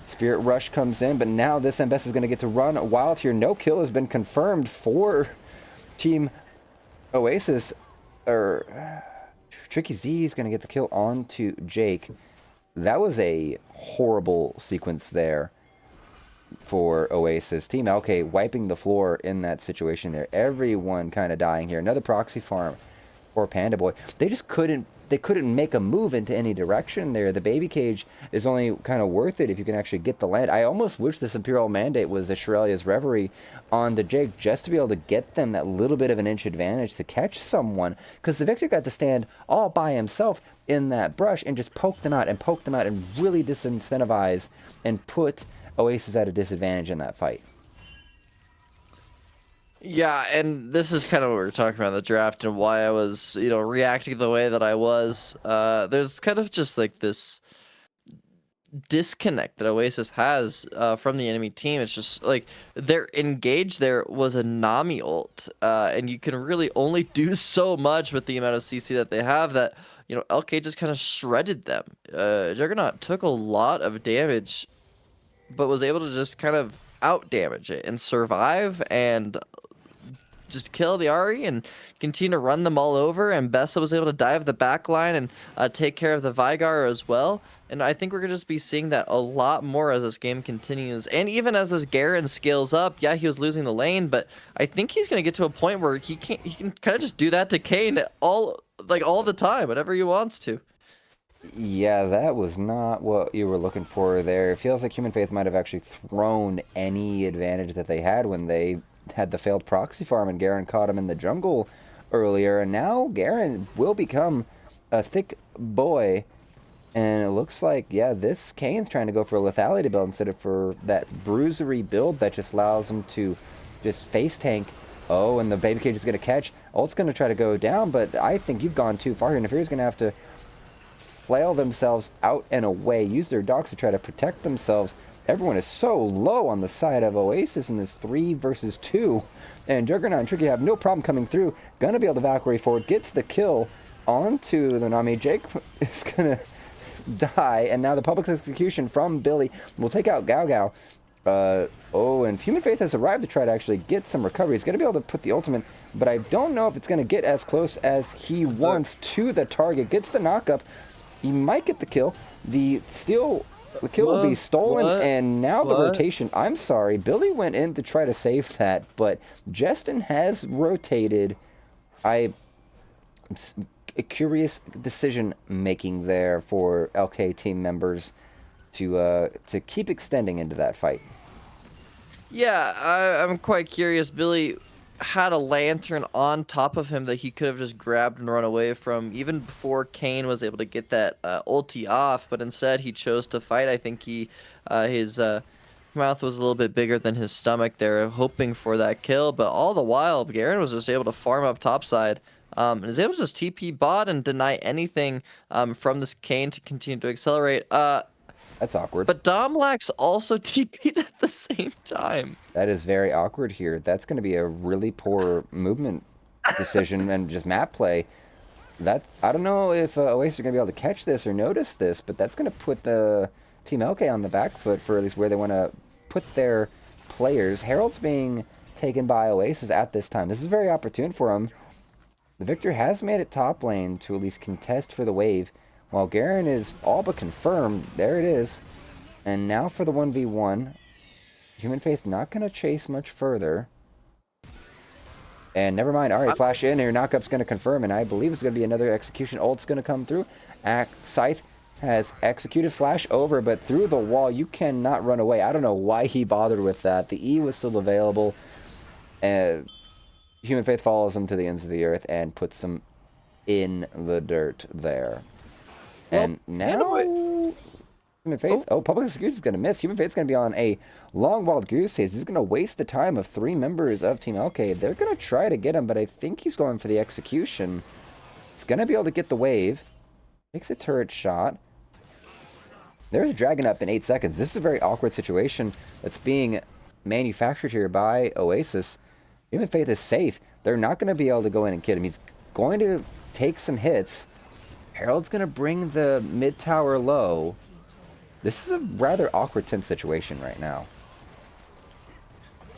Spirit Rush comes in, but now this Ambessa is going to get to run wild here. No kill has been confirmed for Team Oasis, or Tricky Z is going to get the kill onto Jake. That was a horrible sequence there for Oasis. Team Elkay wiping the floor in that situation there. Everyone kind of dying here. Another proxy farm for Panda Boy. They just couldn't make a move into any direction there. The baby cage is only kind of worth it if you can actually get the land. I almost wish this Imperial Mandate was the Shirelia's Reverie on the Jake just to be able to get them that little bit of an inch advantage to catch someone, because the Victor got to stand all by himself in that brush and just poke them out and really disincentivize and put Oasis at a disadvantage in that fight. Yeah, and this is kind of what we were talking about in the draft and why I was, reacting the way that I was. There's kind of just like this disconnect that Oasis has from the enemy team. It's just like their engage there was a Nami ult, and you can really only do so much with the amount of CC that they have that, Elkay just kind of shredded them. Juggernaut took a lot of damage, but was able to just kind of out damage it and survive and just kill the Ahri and continue to run them all over, and Bessa was able to dive the back line and take care of the Vygar as well. And I think we're going to just be seeing that a lot more as this game continues. And even as this Garen scales up, yeah, he was losing the lane, but I think he's going to get to a point where he can kind of just do that to Kayn all the time, whenever he wants to. Yeah, that was not what you were looking for there. It feels like Human Faith might have actually thrown any advantage that they had when they had the failed proxy farm and Garen caught him in the jungle earlier, and now Garen will become a thick boy, and it looks like, yeah, this Kayn's trying to go for a lethality build instead of for that bruisery build that just allows him to just face tank Oh, and the baby cage is going to catch. Ult's going to try to go down, but I think you've gone too far here. Nefari's going to have to flail themselves out and away, use their dogs to try to protect themselves. Everyone is so low on the side of Oasis in this 3 versus 2. And Juggernaut and Tricky have no problem coming through. Gonna be able to Valkyrie forward. Gets the kill onto the Nami. Jake is gonna die. And now the public execution from Billy will take out Gao Gao. Oh, and Human Faith has arrived to try to actually get some recovery. He's gonna be able to put the ultimate, but I don't know if it's gonna get as close as he wants to the target. Gets the knockup. He might get the kill. The kill will be stolen, and now the rotation. I'm sorry, Billy went in to try to save that, but Justin has rotated. A curious decision making there for Elkay team members to keep extending into that fight. Yeah, I'm quite curious. Billy had a lantern on top of him that he could have just grabbed and run away from even before Kane was able to get that ulti off, but instead he chose to fight. I think his mouth was a little bit bigger than his stomach there, hoping for that kill, but all the while Garen was just able to farm up topside and is able to just TP bot and deny anything from this Kane to continue to accelerate. That's awkward. But Domlax also TP'd at the same time. That is very awkward here. That's going to be a really poor movement decision and just map play. I don't know if Oasis are going to be able to catch this or notice this, but that's going to put the Team Elkay on the back foot for at least where they want to put their players. Herald's being taken by Oasis at this time. This is very opportune for him. The Victor has made it top lane to at least contest for the wave, while Garen is all but confirmed. There it is. And now for the 1v1. Human Faith not going to chase much further. And never mind. All right, flash in here. Knockup's going to confirm, and I believe it's going to be another execution. Ult's going to come through. Scythe has executed flash over, but through the wall, you cannot run away. I don't know why he bothered with that. The E was still available. And Human Faith follows him to the ends of the earth and puts him in the dirt there. And now, Human Faith, Public Execution is going to miss. Human Faith is going to be on a long wild goose chase. He's going to waste the time of 3 members of Team Elkay. They're going to try to get him, but I think he's going for the execution. He's going to be able to get the wave. Takes a turret shot. There's a dragon up in 8 seconds. This is a very awkward situation that's being manufactured here by Oasis. Human Faith is safe. They're not going to be able to go in and get him. He's going to take some hits. Herald's going to bring the mid tower low. This is a rather awkward, tense situation right now.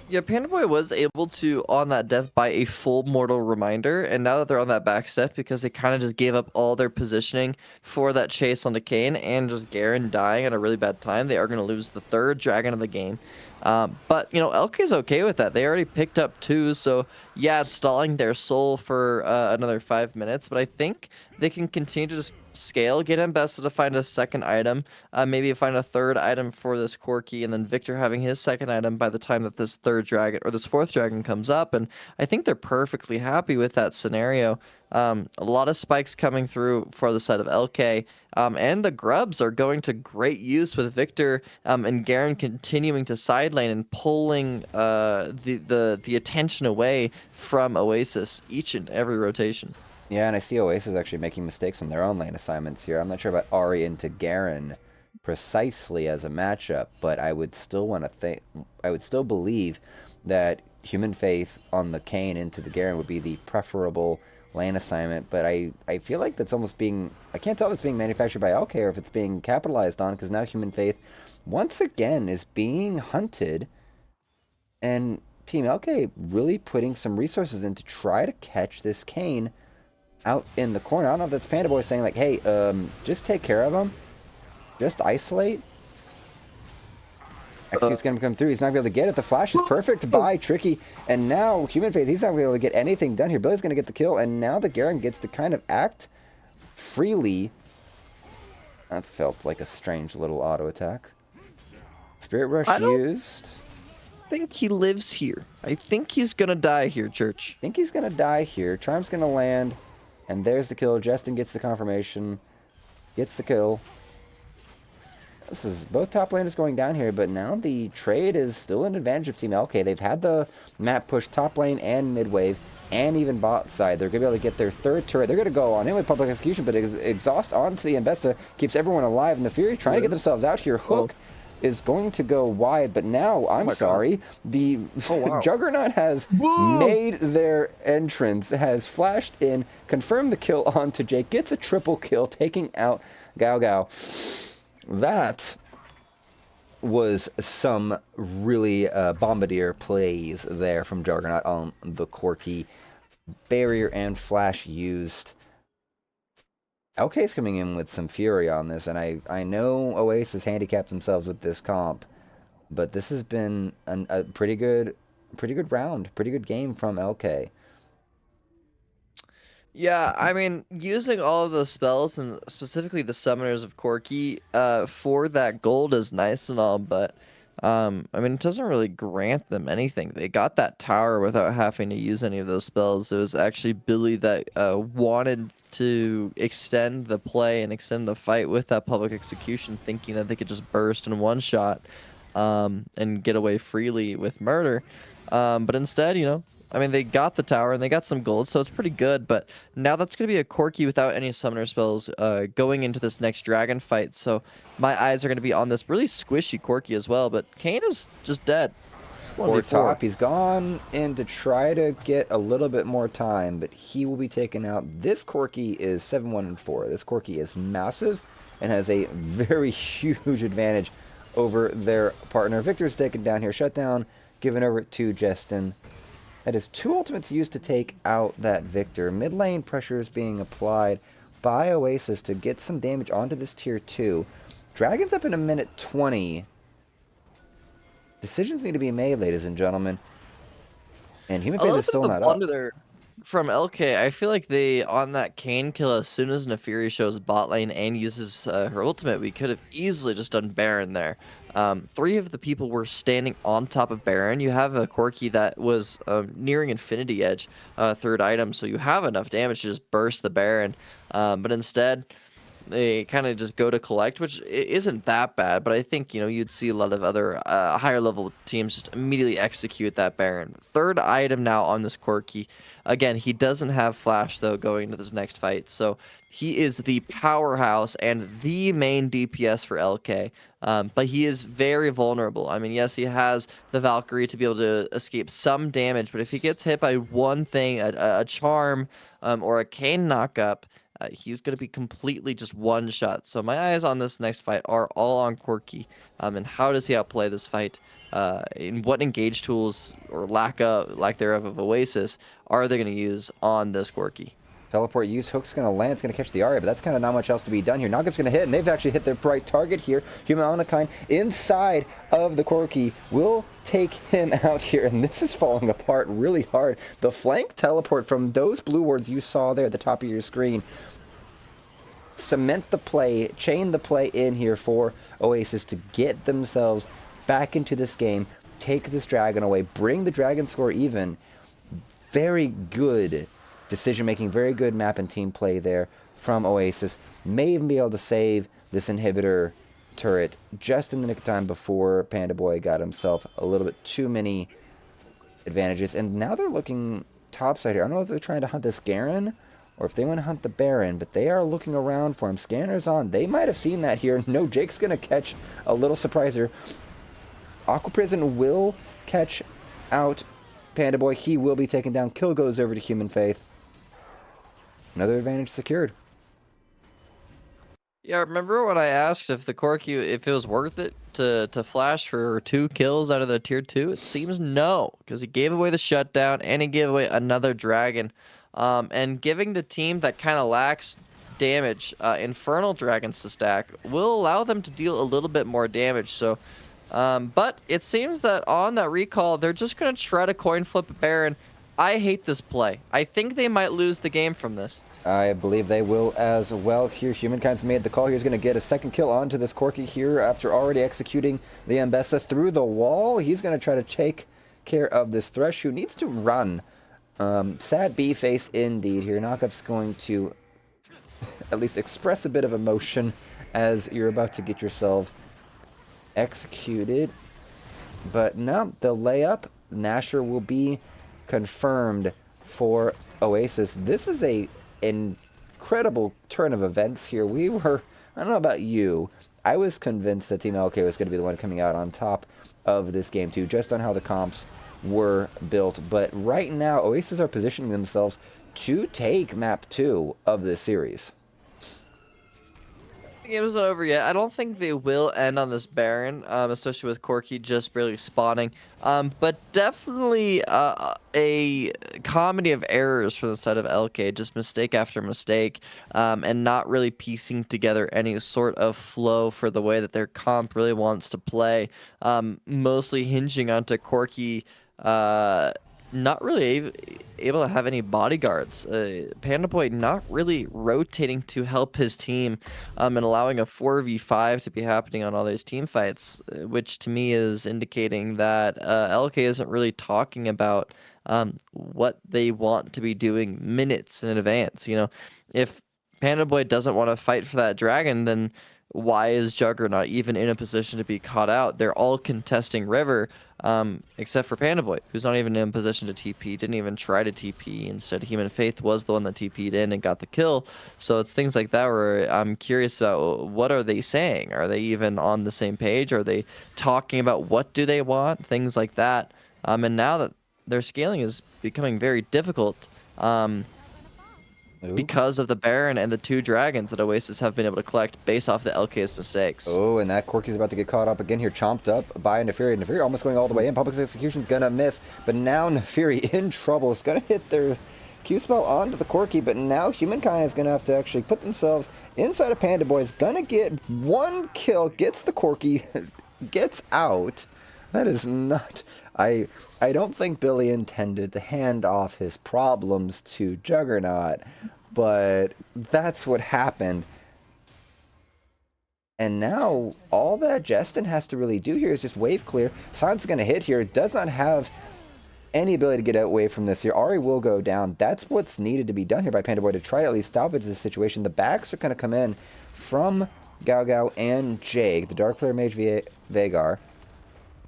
Yeah, Panda Boy was able to, on that death, buy a full mortal reminder, and now that they're on that back step, because they kind of just gave up all their positioning for that chase onto Kane, and just Garen dying at a really bad time, they are going to lose the 3rd dragon of the game. But, you know, Elkay's okay with that. They already picked up 2, so yeah, it's stalling their soul for another 5 minutes, but I think they can continue to just scale, get invested to find a 2nd item, maybe find a 3rd item for this Corki, and then Victor having his 2nd item by the time that this 3rd dragon, or this 4th dragon comes up, and I think they're perfectly happy with that scenario. A lot of spikes coming through for the side of Elkay, and the grubs are going to great use with Victor and Garen continuing to side lane and pulling the attention away from Oasis each and every rotation. Yeah, and I see Oasis actually making mistakes on their own lane assignments here. I'm not sure about Ahri into Garen precisely as a matchup, but I would still believe that Human Faith on the Kane into the Garen would be the preferable lane assignment, but I feel like that's almost being, I can't tell if it's being manufactured by Elkay or if it's being capitalized on, because now Human Faith once again is being hunted, and Team Elkay really putting some resources in to try to catch this Kane out in the corner. I don't know if that's Panda Boy saying like, hey, just take care of him, just isolate. Execute's going to come through. He's not going to be able to get it. The flash is perfect by Tricky. And now, Human Faith, he's not going to be able to get anything done here. Billy's going to get the kill. And now the Garen gets to kind of act freely. That felt like a strange little auto attack. Spirit Rush used. I think he lives here. I think he's going to die here, Church. I think he's going to die here. Charm's going to land. And there's the kill. Justin gets the confirmation. Gets the kill. This is both top laners going down here, but now the trade is still an advantage of Team Elkay. They've had the map push top lane and mid wave, and even bot side. They're going to be able to get their third turret. They're going to go on in with public execution, but exhaust onto the Mbessa keeps everyone alive. And the Fury trying to get themselves out here. Hook is going to go wide, but now, I'm sorry, the Juggernaut has made their entrance, has flashed in, confirmed the kill onto Jake, gets a triple kill, taking out Gao Gao. That was some really bombardier plays there from Juggernaut on the Corki. Barrier and flash used. Elkay's coming in with some fury on this, and I know Oasis handicapped themselves with this comp, but this has been a pretty good round, pretty good game from Elkay. Yeah, I mean, using all of those spells, and specifically the Summoners of Corki, for that gold is nice and all, but, I mean, it doesn't really grant them anything. They got that tower without having to use any of those spells. It was actually Billy that wanted to extend the play and extend the fight with that public execution, thinking that they could just burst in one shot and get away freely with murder. But instead, you know, I mean, they got the tower and they got some gold, so it's pretty good. But now that's going to be a Corki without any summoner spells going into this next dragon fight. So my eyes are going to be on this really squishy Corki as well. But Kane is just dead. Or top, he's gone in to try to get a little bit more time, but he will be taken out. This Corki is 7-1-4. This Corki is massive and has a very huge advantage over their partner. Victor's taken down here, shut down, given over to Justin. That is 2 ultimates used to take out that Victor. Mid lane pressure is being applied by Oasis to get some damage onto this tier 2. Dragon's up in a minute 20. Decisions need to be made, ladies and gentlemen. And Human Faith is still not up. From Elkay, I feel like they, on that Kane kill, as soon as Nefiri shows bot lane and uses her ultimate, we could have easily just done Baron there. 3 of the people were standing on top of Baron. You have a Corki that was nearing Infinity Edge, 3rd item, so you have enough damage to just burst the Baron. But instead, they kind of just go to collect, which isn't that bad, but I think, you know, you'd see a lot of other higher level teams just immediately execute that Baron. 3rd item now on this Corki. Again, he doesn't have flash, though, going into this next fight, so he is the powerhouse and the main DPS for Elkay, but he is very vulnerable. I mean, yes, he has the Valkyrie to be able to escape some damage, but if he gets hit by one thing, a charm or a Kane knockup, he's going to be completely just one shot. So my eyes on this next fight are all on Corki. And how does he outplay this fight? In what engage tools or lack thereof of Oasis are they going to use on this Corki? Teleport use, Hook's going to land, it's going to catch the Arya, but that's kind of not much else to be done here. Knockup's going to hit, and they've actually hit their right target here. Humankind inside of the Corki will take him out here, and this is falling apart really hard. The flank teleport from those blue wards you saw there at the top of your screen cement the play, chain the play in here for Oasis to get themselves back into this game, take this dragon away, bring the dragon score even. Very good decision-making, very good map and team play there from Oasis. May even be able to save this inhibitor turret just in the nick of time before Panda Boy got himself a little bit too many advantages. And now they're looking topside here. I don't know if they're trying to hunt this Garen or if they want to hunt the Baron, but they are looking around for him. Scanner's on. They might have seen that here. No, Jake's going to catch a little surpriser. Aqua Prison will catch out Panda Boy. He will be taken down. Kill goes over to Human Faith. Another advantage secured. Yeah, remember when I asked if the Corki, if it was worth it to flash for 2 kills out of the tier 2? It seems no, because he gave away the shutdown and he gave away another dragon. And giving the team that kind of lacks damage Infernal Dragons to stack will allow them to deal a little bit more damage. So, but it seems that on that recall, they're just going to try to coin flip Baron. I hate this play. I think they might lose the game from this. I believe they will as well here. Humankind's made the call. He's going to get a second kill onto this Corki here after already executing the Mbessa through the wall. He's going to try to take care of this Thresh, who needs to run. Sad B-face indeed here. Knockup's going to at least express a bit of emotion as you're about to get yourself executed. But no, the layup, Nasher will be confirmed for Oasis. This is a incredible turn of events here. We were, I don't know about you, I was convinced that Team Elkay was going to be the one coming out on top of this game too, just on how the comps were built. But right now, Oasis are positioning themselves to take map 2 of this series. The game isn't over yet. I don't think they will end on this Baron, especially with Corki just barely spawning. But definitely a comedy of errors from the side of Elkay, just mistake after mistake, and not really piecing together any sort of flow for the way that their comp really wants to play. Mostly hinging onto Corki not really able to have any bodyguards. Panda Boy not really rotating to help his team, and allowing a 4v5 to be happening on all these team fights, which to me is indicating that LK isn't really talking about what they want to be doing minutes in advance. You know, if Panda Boy doesn't want to fight for that dragon, then why is Juggernaut even in a position to be caught out? They're all contesting River, except for Panda Boy, who's not even in a position to TP, didn't even try to TP. Instead, Human Faith was the one that TP'd in and got the kill. So it's things like that where I'm curious about what are they saying? Are they even on the same page? Are they talking about what do they want? Things like that. And now that their scaling is becoming very difficult, because of the Baron and the 2 dragons that Oasis have been able to collect based off the LK's mistakes. Oh, and that Corki's about to get caught up again here, chomped up by Nefiri. Nefiri almost going all the way in. Public Execution's gonna miss, but now Nefiri in trouble. It's gonna hit their Q spell onto the Corki, but now Humankind is gonna have to actually put themselves inside of Panda Boy. Is gonna get 1 kill, gets the Corki, gets out. That is not... I don't think Billy intended to hand off his problems to Juggernaut, but that's what happened. And now all that Justin has to really do here is just wave clear. Silence is going to hit here. Does not have any ability to get away from this here. Ari will go down. That's what's needed to be done here by Panda Boy to try to at least salvage this situation. The backs are going to come in from Gao Gao and Jake, the Dark Flare Mage Vagar.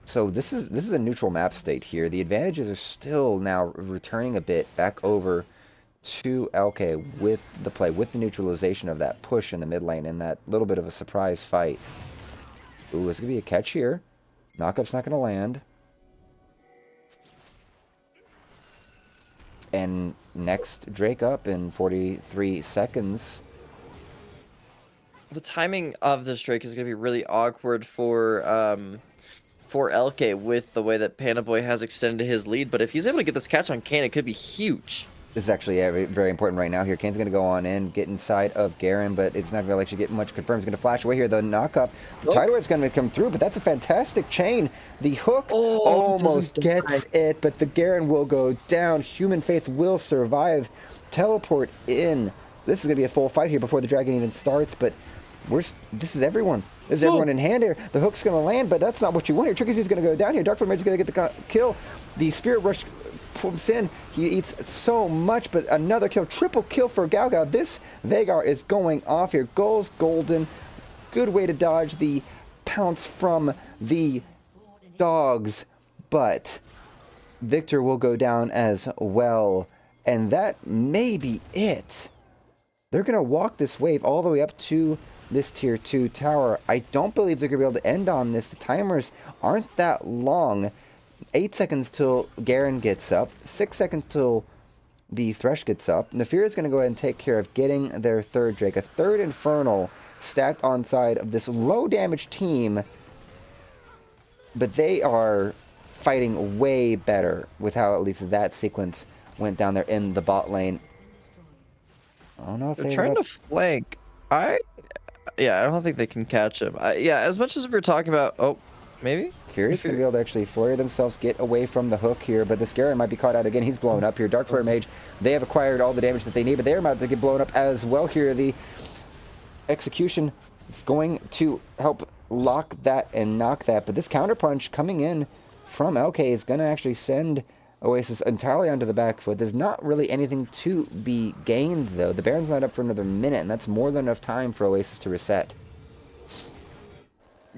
So this is a neutral map state here. The advantages are still now returning a bit back over to Elkay with the play, with the neutralization of that push in the mid lane and that little bit of a surprise fight. Ooh, it's going to be a catch here. Knockup's not going to land. And next Drake up in 43 seconds. The timing of this Drake is going to be really awkward for Elkay with the way that Panda Boy has extended his lead, but if he's able to get this catch on Kane, it could be huge. This is actually very important right now here. Kane's going to go on in, get inside of Garen, but it's not going to actually get much confirmed. He's going to flash away here. The knock-up. The Tidal Wave's going to come through, but that's a fantastic chain. The hook almost gets it, but the Garen will go down. Human Faith will survive. Teleport in. This is going to be a full fight here before the dragon even starts, but this is everyone. This is everyone in hand here. The hook's going to land, but that's not what you want here. Tricky's going to go down here. Dark Flame Mage is going to get the kill. The Spirit Rush pumps in. He eats so much, but another kill. Triple kill for Gao Gao. This Vagar is going off here. Goals golden. Good way to dodge the pounce from the dogs, but Victor will go down as well, and that may be it. They're going to walk this wave all the way up to this tier 2 tower. I don't believe they're going to be able to end on this. The timers aren't that long. 8 seconds till Garen gets up. 6 seconds till the Thresh gets up. Nefir is going to go ahead and take care of getting their 3rd Drake. A 3rd Infernal stacked on side of this low damage team. But they are fighting way better with how at least that sequence went down there in the bot lane. I don't know if they're trying to flank. I don't think they can catch him. As much as we're talking about, maybe Fury's going to be able to actually flurry themselves, get away from the hook here, but this Garen might be caught out again. He's blown up here. Dark Flare Mage, they have acquired all the damage that they need, but they're about to get blown up as well here. The execution is going to help lock that and knock that, but this counterpunch coming in from Elkay is going to actually send Oasis entirely onto the back foot. There's not really anything to be gained, though. The Baron's not up for another minute, and that's more than enough time for Oasis to reset.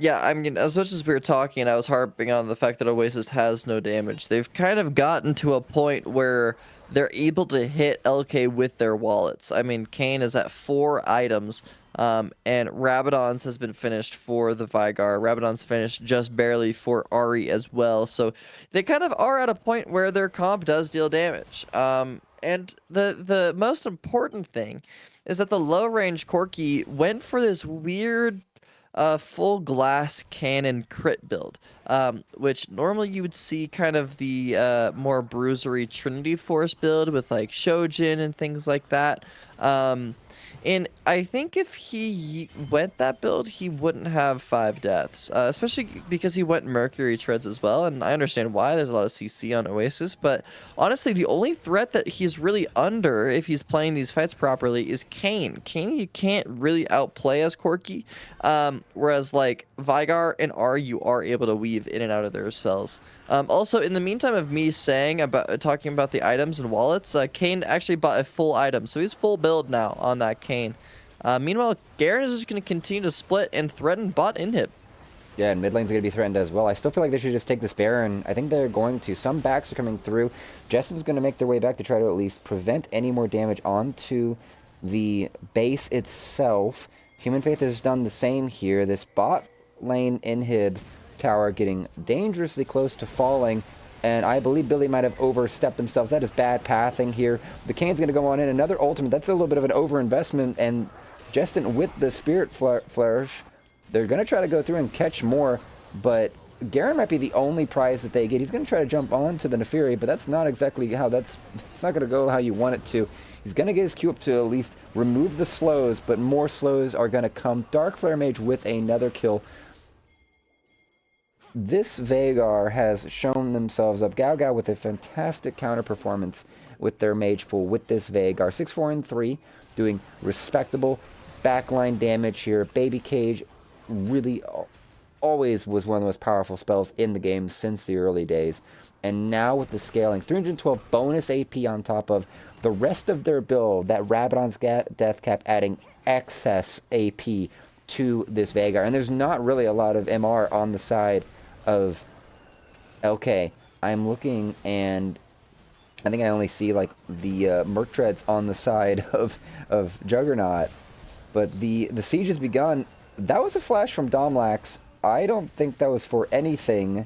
Yeah, I mean, as much as we were talking, I was harping on the fact that Oasis has no damage. They've kind of gotten to a point where they're able to hit Elkay with their wallets. I mean, Kayn is at 4 items, and Rabadon's has been finished for the Vigar. Rabadon's finished just barely for Ahri as well. So they kind of are at a point where their comp does deal damage. And the most important thing is that the low range Corki went for this weird full glass cannon crit build, which normally you would see kind of the more bruisery Trinity Force build with like Shojin and things like that. And I think if he went that build, he wouldn't have 5 deaths, especially because he went Mercury Treads as well. And I understand why. There's a lot of CC on Oasis, but honestly, the only threat that he's really under if he's playing these fights properly is Kayn. Kayn, you can't really outplay as Corki, whereas like Vigar and R, you are able to weave in and out of their spells. Also, in the meantime of me talking about the items and wallets, Kayn actually bought a full item, so he's full build now on that Kayn. Meanwhile, Garen is just going to continue to split and threaten bot inhib. Yeah, and mid lane's going to be threatened as well. I still feel like they should just take this Baron. I think they're going to. Some backs are coming through. Justin's going to make their way back to try to at least prevent any more damage onto the base itself. Human Faith has done the same here. This bot lane inhib tower getting dangerously close to falling, and I believe Billy might have overstepped themselves. That is bad pathing here. The Kayn's going to go on in. Another ultimate. That's a little bit of an overinvestment, and Justin with the Spirit Flourish, they're going to try to go through and catch more, but Garen might be the only prize that they get. He's going to try to jump on to the Neferi, but that's not exactly how it's not going to go how you want it to. He's going to get his Q up to at least remove the slows, but more slows are going to come. Dark Flare Mage with another kill. This Veigar has shown themselves up. Gao with a fantastic counter performance with their mage pool with this Veigar. 6, 4, and 3, doing respectable backline damage here. Baby Cage really always was one of the most powerful spells in the game since the early days. And now with the scaling, 312 bonus AP on top of the rest of their build, that Rabadon's Death Cap adding excess AP to this Veigar. And there's not really a lot of MR on the side of Elkay. I'm looking, and I think I only see like the Merc Treads on the side of Juggernaut. But the siege has begun. That was a flash from Domlax. I don't think that was for anything.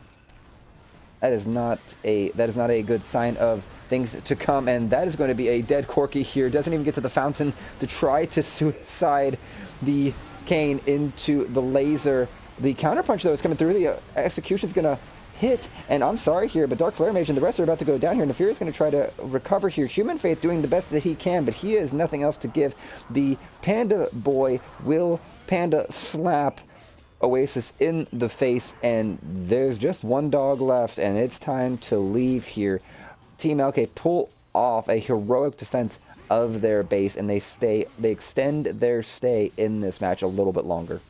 That is not a good sign of things to come, and that is going to be a dead Corki here. Doesn't even get to the fountain to try to suicide the Kayn into the laser. The counterpunch, though, is coming through. The execution's going to hit, and I'm sorry here, but Dark Flare Mage and the rest are about to go down here. Neferi's going to try to recover here. Human Faith doing the best that he can, but he has nothing else to give. The Panda Boy will Panda slap Oasis in the face, and there's just one dog left, and it's time to leave here. Team Elkay pull off a heroic defense of their base, and they extend their stay in this match a little bit longer.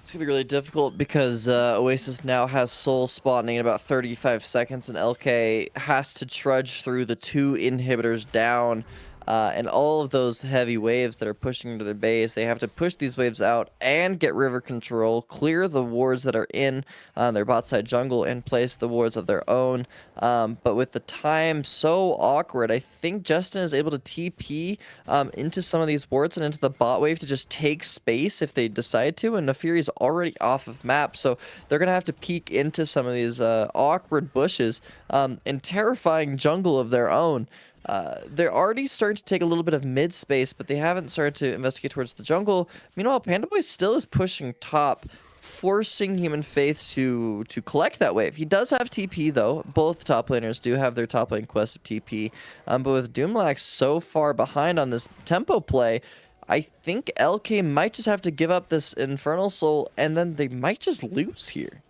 It's going to be really difficult because Oasis now has Soul spawning in about 35 seconds, and Elkay has to trudge through the 2 inhibitors down. And all of those heavy waves that are pushing into their base, they have to push these waves out and get river control, clear the wards that are in their bot side jungle, and place the wards of their own. But with the time so awkward, I think Justin is able to TP into some of these wards and into the bot wave to just take space if they decide to, and Neferi's already off of map, so they're going to have to peek into some of these awkward bushes and terrifying jungle of their own. They're already starting to take a little bit of mid space, but they haven't started to investigate towards the jungle. Meanwhile, Panda Boy still is pushing top, forcing Human Faith to collect that wave. He does have TP, though. Both top laners do have their top lane quest of TP. But with Doomlax so far behind on this tempo play, I think Elkay might just have to give up this Infernal Soul, and then they might just lose here.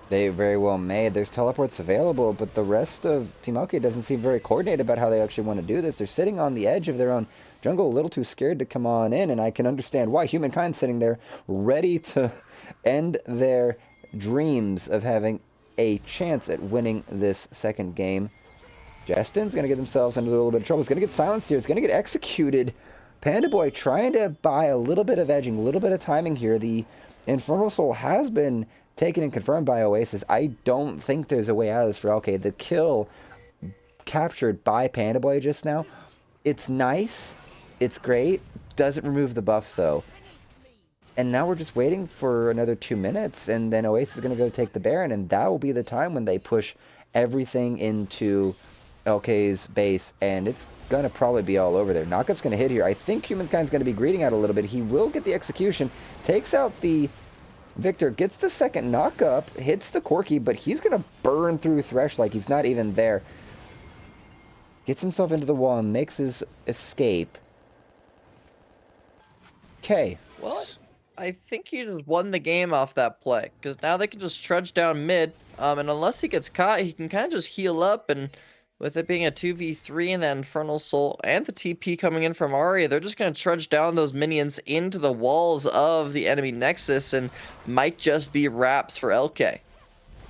They very well may. There's teleports available, but the rest of Team Elkay doesn't seem very coordinated about how they actually want to do this. They're sitting on the edge of their own jungle, a little too scared to come on in, and I can understand why. Humankind's sitting there ready to end their dreams of having a chance at winning this second game. Justin's going to get themselves into a little bit of trouble. It's going to get silenced here. It's going to get executed. Panda Boy trying to buy a little bit of edging, a little bit of timing here. The Infernal Soul has been taken and confirmed by Oasis. I don't think there's a way out of this for Elkay. The kill captured by Panda Boy just now, it's nice, it's great, doesn't remove the buff though. And now we're just waiting for another 2 minutes, and then Oasis is going to go take the Baron, and that will be the time when they push everything into Elkay's base, and it's going to probably be all over there. Knockup's going to hit here. I think Humankind's going to be greeting out a little bit. He will get the execution, takes out the Victor, gets the second knockup, hits the Corki, but he's going to burn through Thresh like he's not even there. Gets himself into the wall and makes his escape. Okay. Well, I think he just won the game off that play, because now they can just trudge down mid, and unless he gets caught, he can kind of just heal up, and with it being a 2v3 and the Infernal Soul and the TP coming in from Arya, they're just going to trudge down those minions into the walls of the enemy Nexus, and might just be wraps for Elkay.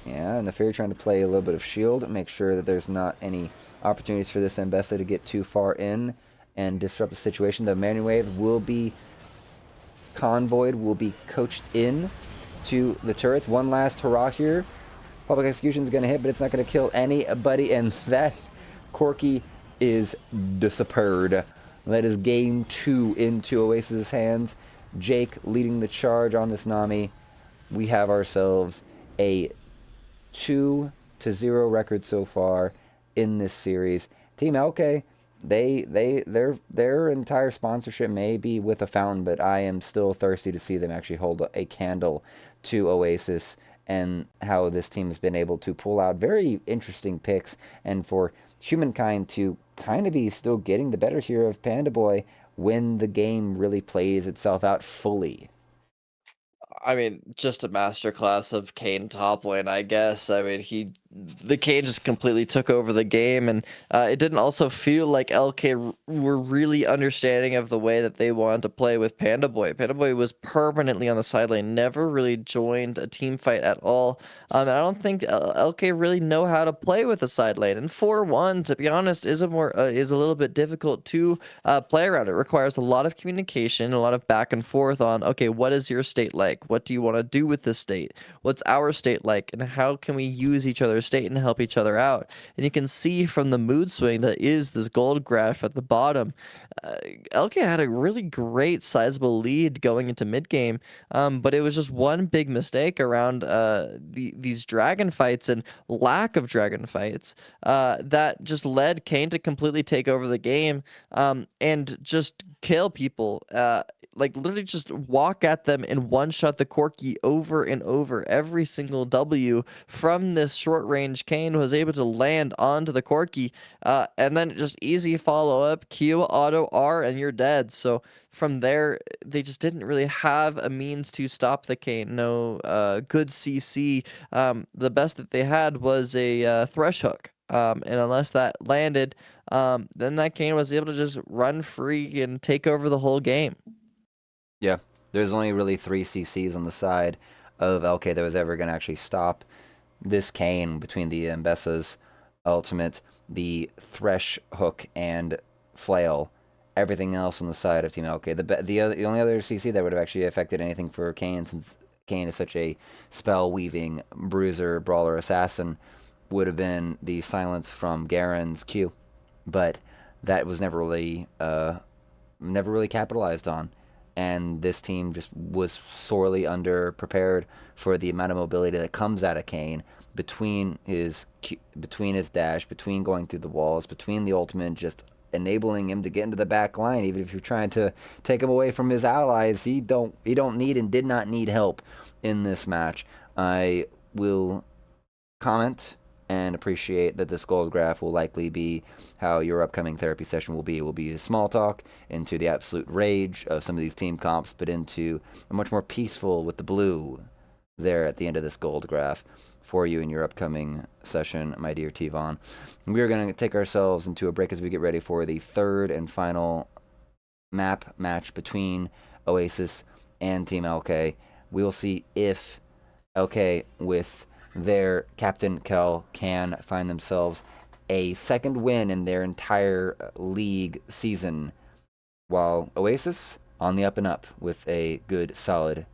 Yeah, and the Fairy trying to play a little bit of shield, make sure that there's not any opportunities for this Mbessa to get too far in and disrupt the situation. The Manu Wave will be convoyed, will be coached in to the turrets. One last hurrah here. Public Execution is going to hit, but it's not going to kill anybody, and that Corki is disappeared. That is game 2 into Oasis' hands. Jake leading the charge on this Nami. We have ourselves a 2-0 record so far in this series. Team Elkay, their entire sponsorship may be with a fountain, but I am still thirsty to see them actually hold a candle to Oasis and how this team has been able to pull out very interesting picks, and for Humankind to kind of be still getting the better here of Panda Boy when the game really plays itself out fully. I mean, just a masterclass of Kane top lane, I guess. I mean, the Kane just completely took over the game, and it didn't also feel like LK were really understanding of the way that they wanted to play with Panda Boy. Panda Boy was permanently on the side lane, never really joined a team fight at all. And I don't think LK really know how to play with a side lane. And 4-1, to be honest, is a little bit difficult to play around. It requires a lot of communication, a lot of back and forth on, okay, what is your state like? What do you want to do with this state? What's our state like? And how can we use each other's state and help each other out? And you can see from the mood swing that is this gold graph at the bottom, Elkay had a really great sizable lead going into mid game, but it was just one big mistake around these dragon fights and lack of dragon fights that just led Kane to completely take over the game and just kill people. Like literally just walk at them and one-shot the Corki over and over. Every single W from this short-range Kane was able to land onto the Corki, and then just easy follow-up, Q, auto, R, and you're dead. So from there, they just didn't really have a means to stop the Kane. No good CC. The best that they had was a Thresh hook. And unless that landed, then that Kane was able to just run free and take over the whole game. Yeah, there's only really 3 CCs on the side of Elkay that was ever going to actually stop this Kane between the Mbessa's ultimate, the Thresh hook, and flail. Everything else on the side of Team Elkay. The only other CC that would have actually affected anything for Kane, since Kane is such a spell-weaving bruiser, brawler, assassin, would have been the silence from Garen's Q. But that was never really capitalized on. And this team just was sorely underprepared for the amount of mobility that comes out of Kane between his dash, between going through the walls, between the ultimate, just enabling him to get into the back line. Even if you're trying to take him away from his allies, he don't need and did not need help in this match. I will comment and appreciate that this gold graph will likely be how your upcoming therapy session will be. It will be a small talk into the absolute rage of some of these team comps, but into a much more peaceful with the blue there at the end of this gold graph for you in your upcoming session, my dear Tvan. We are going to take ourselves into a break as we get ready for the third and final map match between Oasis and Team Elkay. We will see if Elkay with their Captain Kel can find themselves a second win in their entire league season. while Oasis on the up and up with a good, solid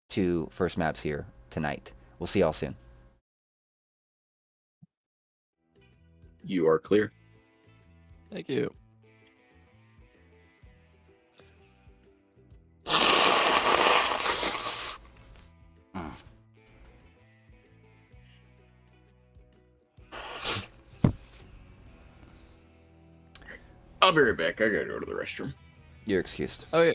2 first maps here tonight. We'll see y'all soon. You are clear. Thank you. I'll be right back. I gotta go to the restroom. You're excused. Oh yeah.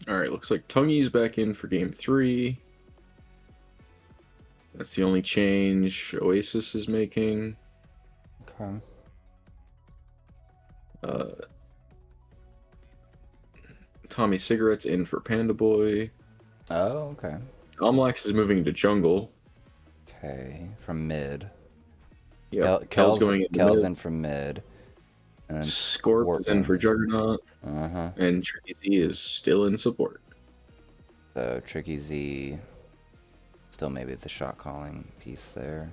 All right, looks like Tungy's back in for game 3. That's the only change Oasis is making. Okay. Tommy Cigarette's in for Panda Boy. Oh, okay. Omlax is moving to jungle. Okay, from mid. Yeah, Kel's going in Kel's mid. in from mid. And then Scorp is in for Juggernaut. Uh-huh. And Tricky Z is still in support. So Tricky Z, still maybe the shot calling piece there.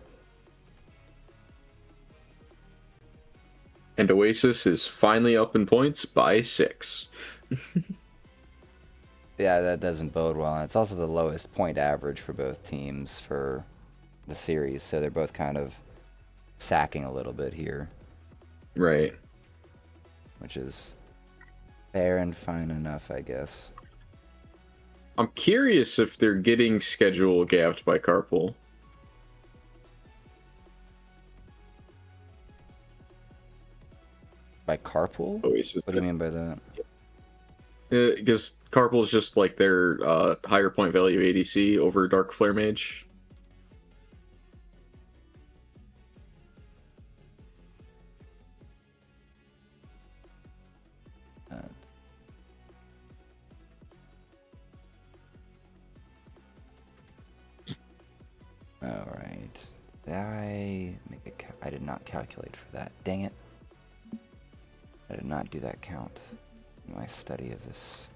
And Oasis is finally up in points by 6. Yeah, that doesn't bode well. And it's also the lowest point average for both teams for the series, so they're both kind of sacking a little bit here, Right. which is fair and fine enough, I guess. I'm curious if they're getting schedule gapped by Carpool. By carpool? Oasis. What do you mean by that? Because Carpool is just like their higher point value ADC over Dark Flare Mage. All right. Did I make a I did not calculate for that. Dang it. I did not do that count in my study of this.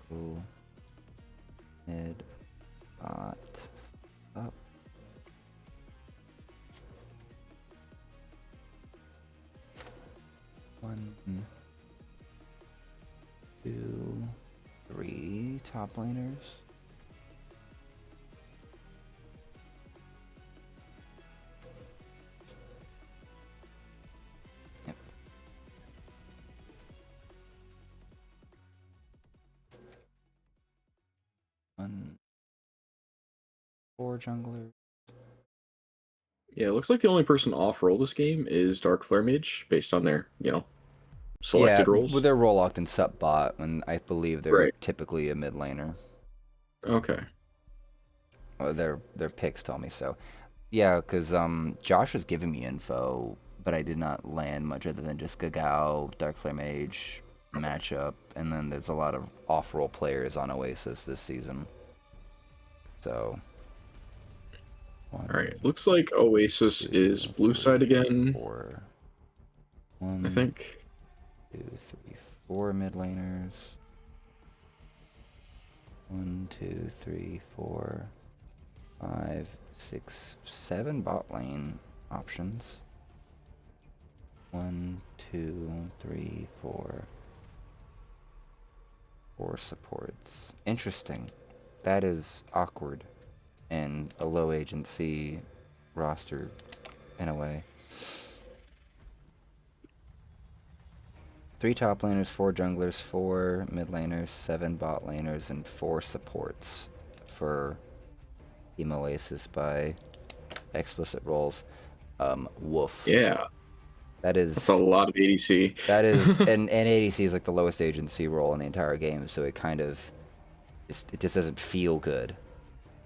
Jungle, mid, up. One, two, three top laners. Yep. One, four junglers. Yeah, it looks like the only person off role this game is Dark Flare Mage, based on their, selected roles. Well, they're role locked in sub bot, and I believe they're Right. typically a mid laner. Okay. Well, their picks tell me so. Yeah, because Josh was giving me info, but I did not land much other than just Gagao, Dark Flare Mage matchup, and then there's a lot of off-role players on Oasis this season. So. Alright, looks like Oasis is blue side again. Four. One, I think. 2, 3, 4 mid laners. 1, 2, 3, 4, 5, 6, 7 bot lane options. 1, 2, 3, 4. 4 supports. Interesting. That is awkward. And a low agency roster in a way. 3 top laners, 4 junglers, 4 mid laners, 7 bot laners, and 4 supports for Team Oasis by explicit roles. Woof. Yeah. That's a lot of ADC. That is, and ADC is like the lowest agency role in the entire game, so it kind of, it just doesn't feel good.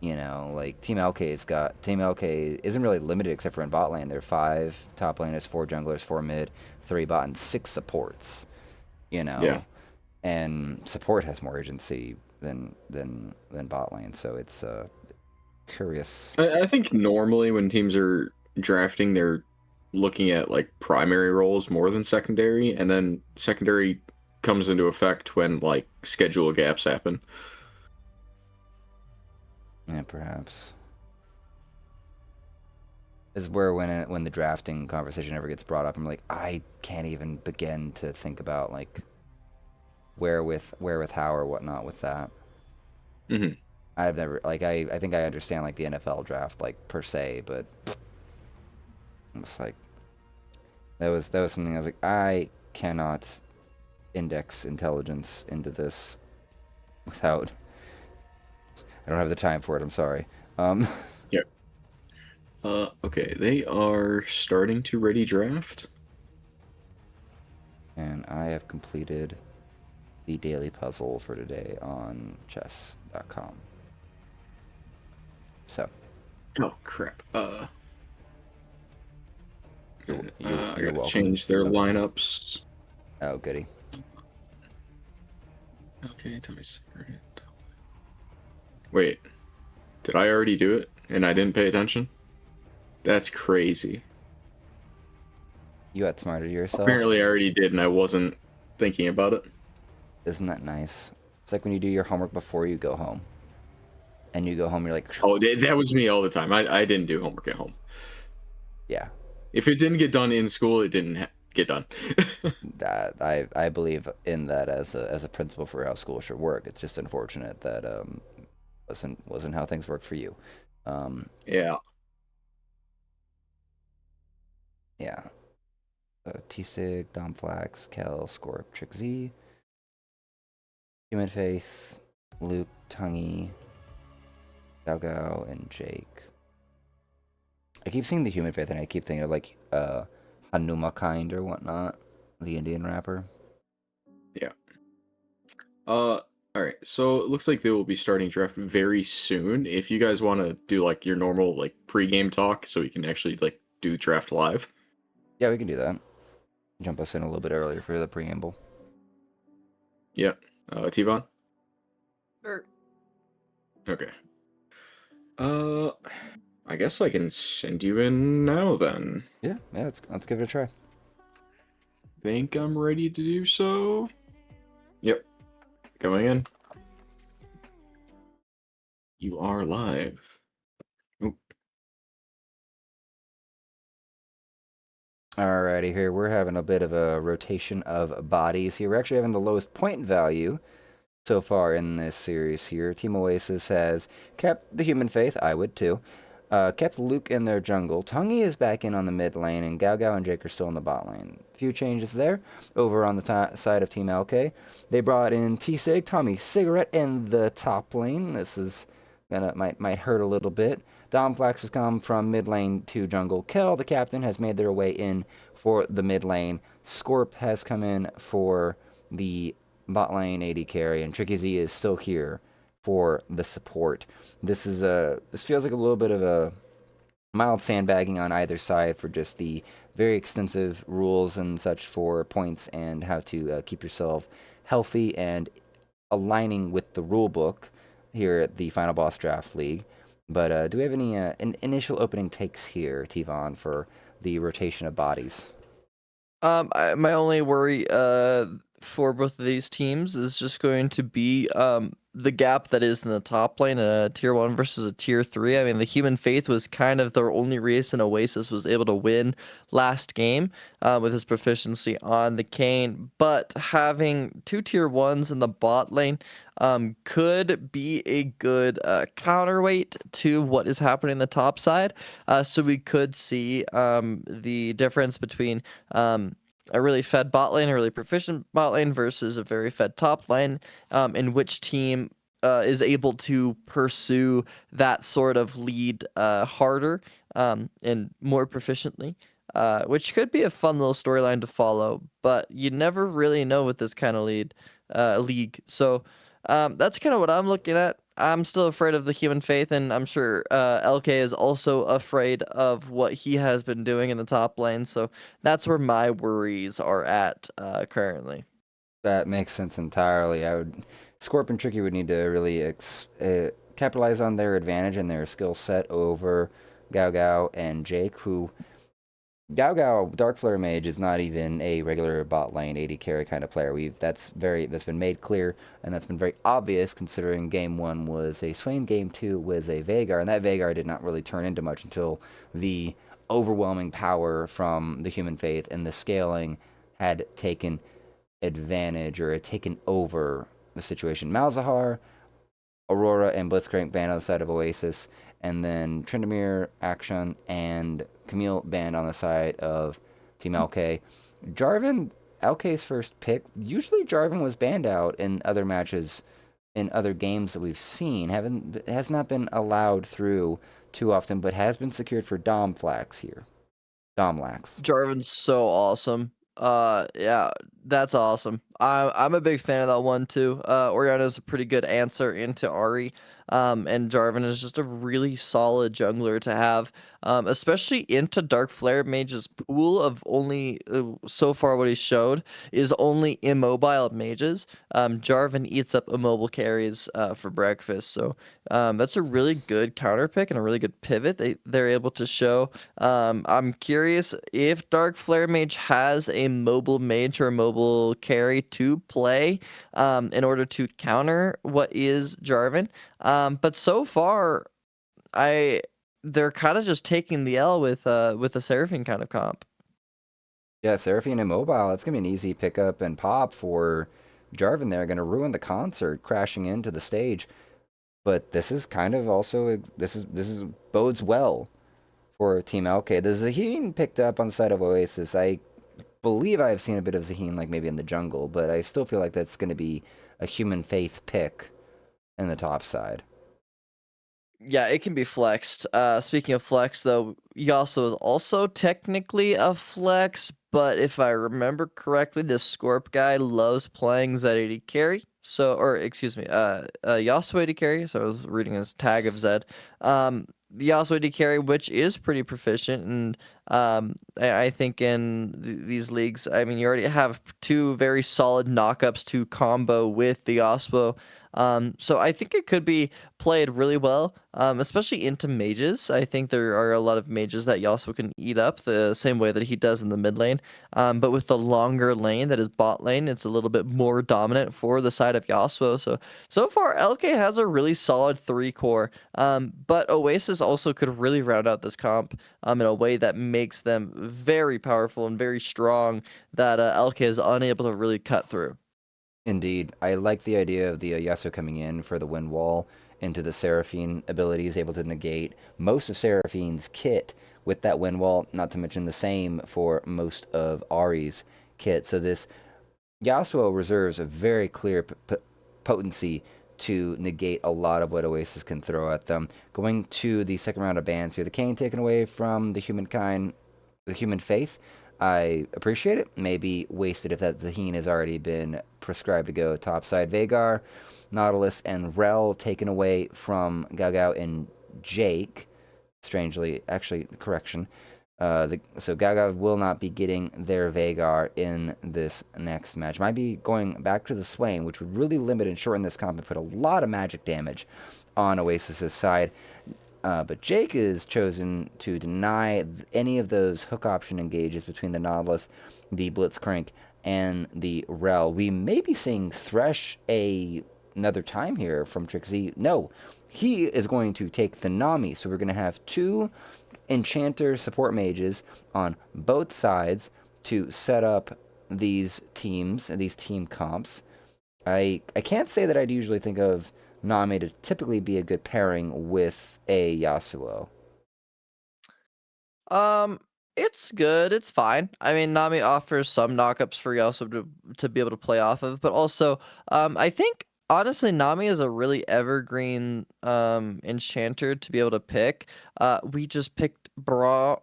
You know, like Team Elkay isn't really limited except for in bot lane. There are 5 top laners, 4 junglers, 4 mid, 3 bot, and 6 supports. You know, yeah. And support has more agency than bot lane, so it's curious. I think normally when teams are drafting, they're looking at like primary roles more than secondary, and then secondary comes into effect when like schedule gaps happen. Yeah, perhaps. This is where when the drafting conversation ever gets brought up, I'm like, I can't even begin to think about like where with how or whatnot with that. Mm-hmm. I've never like I think I understand like the NFL draft like per se, but I'm just like that was something I was like, I cannot index intelligence into this without. I don't have the time for it. I'm sorry. Yeah. Okay, they are starting to ready draft. And I have completed the daily puzzle for today on chess.com. So. Oh crap. I You're gotta change their lineups. Oh, goody. Okay, tell me secret. Wait, did I already do it and I didn't pay attention? That's crazy. You outsmarted yourself. Apparently I already did and I wasn't thinking about it. Isn't that nice? It's like when you do your homework before you go home. And you go home, you're like... Oh, that was me all the time. I didn't do homework at home. Yeah. If it didn't get done in school, it didn't get done. That I believe in that as a principle for how school should work. It's just unfortunate that wasn't how things worked for you. Yeah. Yeah. T-Sig, Domflax, Kel, Scorp, Trick Z, Human Faith, Luke, Tungy, Gao Gao, and Jake. I keep seeing the Human Faith and I keep thinking of like Hanuma Kind or whatnot, the Indian rapper. Yeah. All right. So it looks like they will be starting draft very soon. If you guys want to do like your normal like pregame talk, so we can actually like do draft live. Yeah, we can do that. Jump us in a little bit earlier for the preamble. Yeah. Tvan? Sure. Okay. I guess I can send you in now then. Yeah, let's give it a try. Think I'm ready to do so? Yep. Going in. You are live. Alrighty, here we're having a bit of a rotation of bodies here. We're actually having the lowest point value so far in this series here. Team Oasis has kept the Human Faith, I would too. Kept Luke in their jungle. Tongi is back in on the mid lane, and Gao and Jake are still in the bot lane. Few changes there. Over on the side of Team Elkay, they brought in T-Sig, Tommy Cigarette in the top lane. This is might hurt a little bit. Domflax has come from mid lane to jungle. Kel, the captain, has made their way in for the mid lane. Scorp has come in for the bot lane AD carry, and Tricky Z is still here for the support. This feels like a little bit of a mild sandbagging on either side for just the very extensive rules and such for points and how to keep yourself healthy and aligning with the rule book here at the Final Boss Draft League. But do we have any initial opening takes here, Tvan, for the rotation of bodies? My only worry for both of these teams is just going to be the gap that is in the top lane, a tier 1 versus a tier 3. I mean, the Human Faith was kind of their only reason Oasis was able to win last game with his proficiency on the Kayn, but having 2 tier 1s in the bot lane could be a good counterweight to what is happening in the top side. So we could see the difference between a really fed bot lane, a really proficient bot lane versus a very fed top lane, in which team is able to pursue that sort of lead harder and more proficiently, which could be a fun little storyline to follow, but you never really know with this kind of league. So that's kind of what I'm looking at. I'm still afraid of the Human Faith, and I'm sure Elkay is also afraid of what he has been doing in the top lane. So that's where my worries are at currently. That makes sense entirely. Scorp and Tricky would need to really capitalize on their advantage and their skill set over Gao and Jake, who Gao Dark Flare Mage is not even a regular bot lane AD carry kind of player. That's been made clear, and that's been very obvious considering game 1 was a Swain, game 2 was a Veigar, and that Veigar did not really turn into much until the overwhelming power from the Human Faith and the scaling had taken advantage or had taken over the situation. Malzahar, Aurora, and Blitzcrank banned on the side of Oasis, and then Tryndamere, Action, and Camille banned on the side of Team Elkay. Jarvan, Elkay's first pick. Usually Jarvan was banned out in other matches, in other games that we've seen. Has not been allowed through too often, but has been secured for Domflax here. Domlax. Jarvan's so awesome. Yeah, that's awesome. I'm a big fan of that one too. Orianna's a pretty good answer into Ahri. And Jarvan is just a really solid jungler to have, especially into Dark Flare Mage's pool of only, so far what he showed is only immobile mages. Jarvan eats up immobile carries for breakfast, so that's a really good counter pick and a really good pivot they're able to show. I'm curious if Dark Flare Mage has a mobile mage or a mobile carry to play in order to counter what is Jarvan. But so far, they're kind of just taking the L with the Seraphine kind of comp. Yeah, Seraphine Immobile, that's going to be an easy pickup and pop for Jarvan there. Going to ruin the concert, crashing into the stage. But this is kind of also, this is bodes well for Team Elkay. The Zaheen picked up on the side of Oasis. I believe I've seen a bit of Zaheen, like maybe in the jungle, but I still feel like that's going to be a Human Faith pick in the top side. Yeah, it can be flexed. Speaking of flex, though, Yasuo is also technically a flex, but if I remember correctly, the Scorp guy loves playing Zed AD carry. So, or excuse me, Yasuo AD carry. So I was reading his tag of Zed. The Yasuo AD carry, which is pretty proficient, and I think in these leagues, I mean, you already have 2 very solid knockups to combo with the Yasuo. So I think it could be played really well, especially into mages. I think there are a lot of mages that Yasuo can eat up the same way that he does in the mid lane. But with the longer lane that is bot lane, it's a little bit more dominant for the side of Yasuo. So far, Elkay has a really solid 3 core. But Oasis also could really round out this comp in a way that may makes them very powerful and very strong that Elkay is unable to really cut through. Indeed. I like the idea of the Yasuo coming in for the wind wall into the Seraphine abilities, able to negate most of Seraphine's kit with that wind wall, not to mention the same for most of Ahri's kit. So this Yasuo reserves a very clear potency to negate a lot of what Oasis can throw at them. Going to the second round of bans here, the Kayn taken away from the humankind, the human faith. I appreciate it. Maybe wasted if that Zaheen has already been prescribed to go topside. Veigar, Nautilus, and Rel taken away from Gaogao and Jake. Strangely, actually, correction. So Gaga will not be getting their Veigar in this next match. Might be going back to the Swain, which would really limit and shorten this comp and put a lot of magic damage on Oasis's side. But Jake is chosen to deny any of those hook option engages between the Nautilus, the Blitzcrank, and the Rel. We may be seeing Thresh another time here from Trixie. No, he is going to take the Nami. So we're going to have two Enchanter support mages on both sides to set up these teams, these team comps. I can't say that I'd usually think of Nami to typically be a good pairing with a Yasuo. It's good. It's fine. I mean, Nami offers some knockups for Yasuo to be able to play off of, but also, I think honestly, Nami is a really evergreen enchanter to be able to pick. We just picked Braum.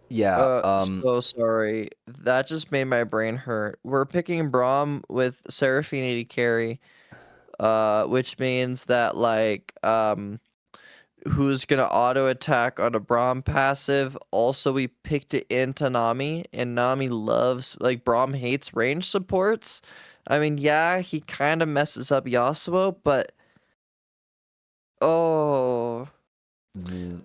Yeah. So sorry. That just made my brain hurt. We're picking Braum with Seraphine 80 carry, which means that like who's gonna auto attack on a Braum passive. Also, we picked it into Nami, and Nami loves, like, Braum hates range supports. I mean, yeah, he kind of messes up Yasuo, but oh,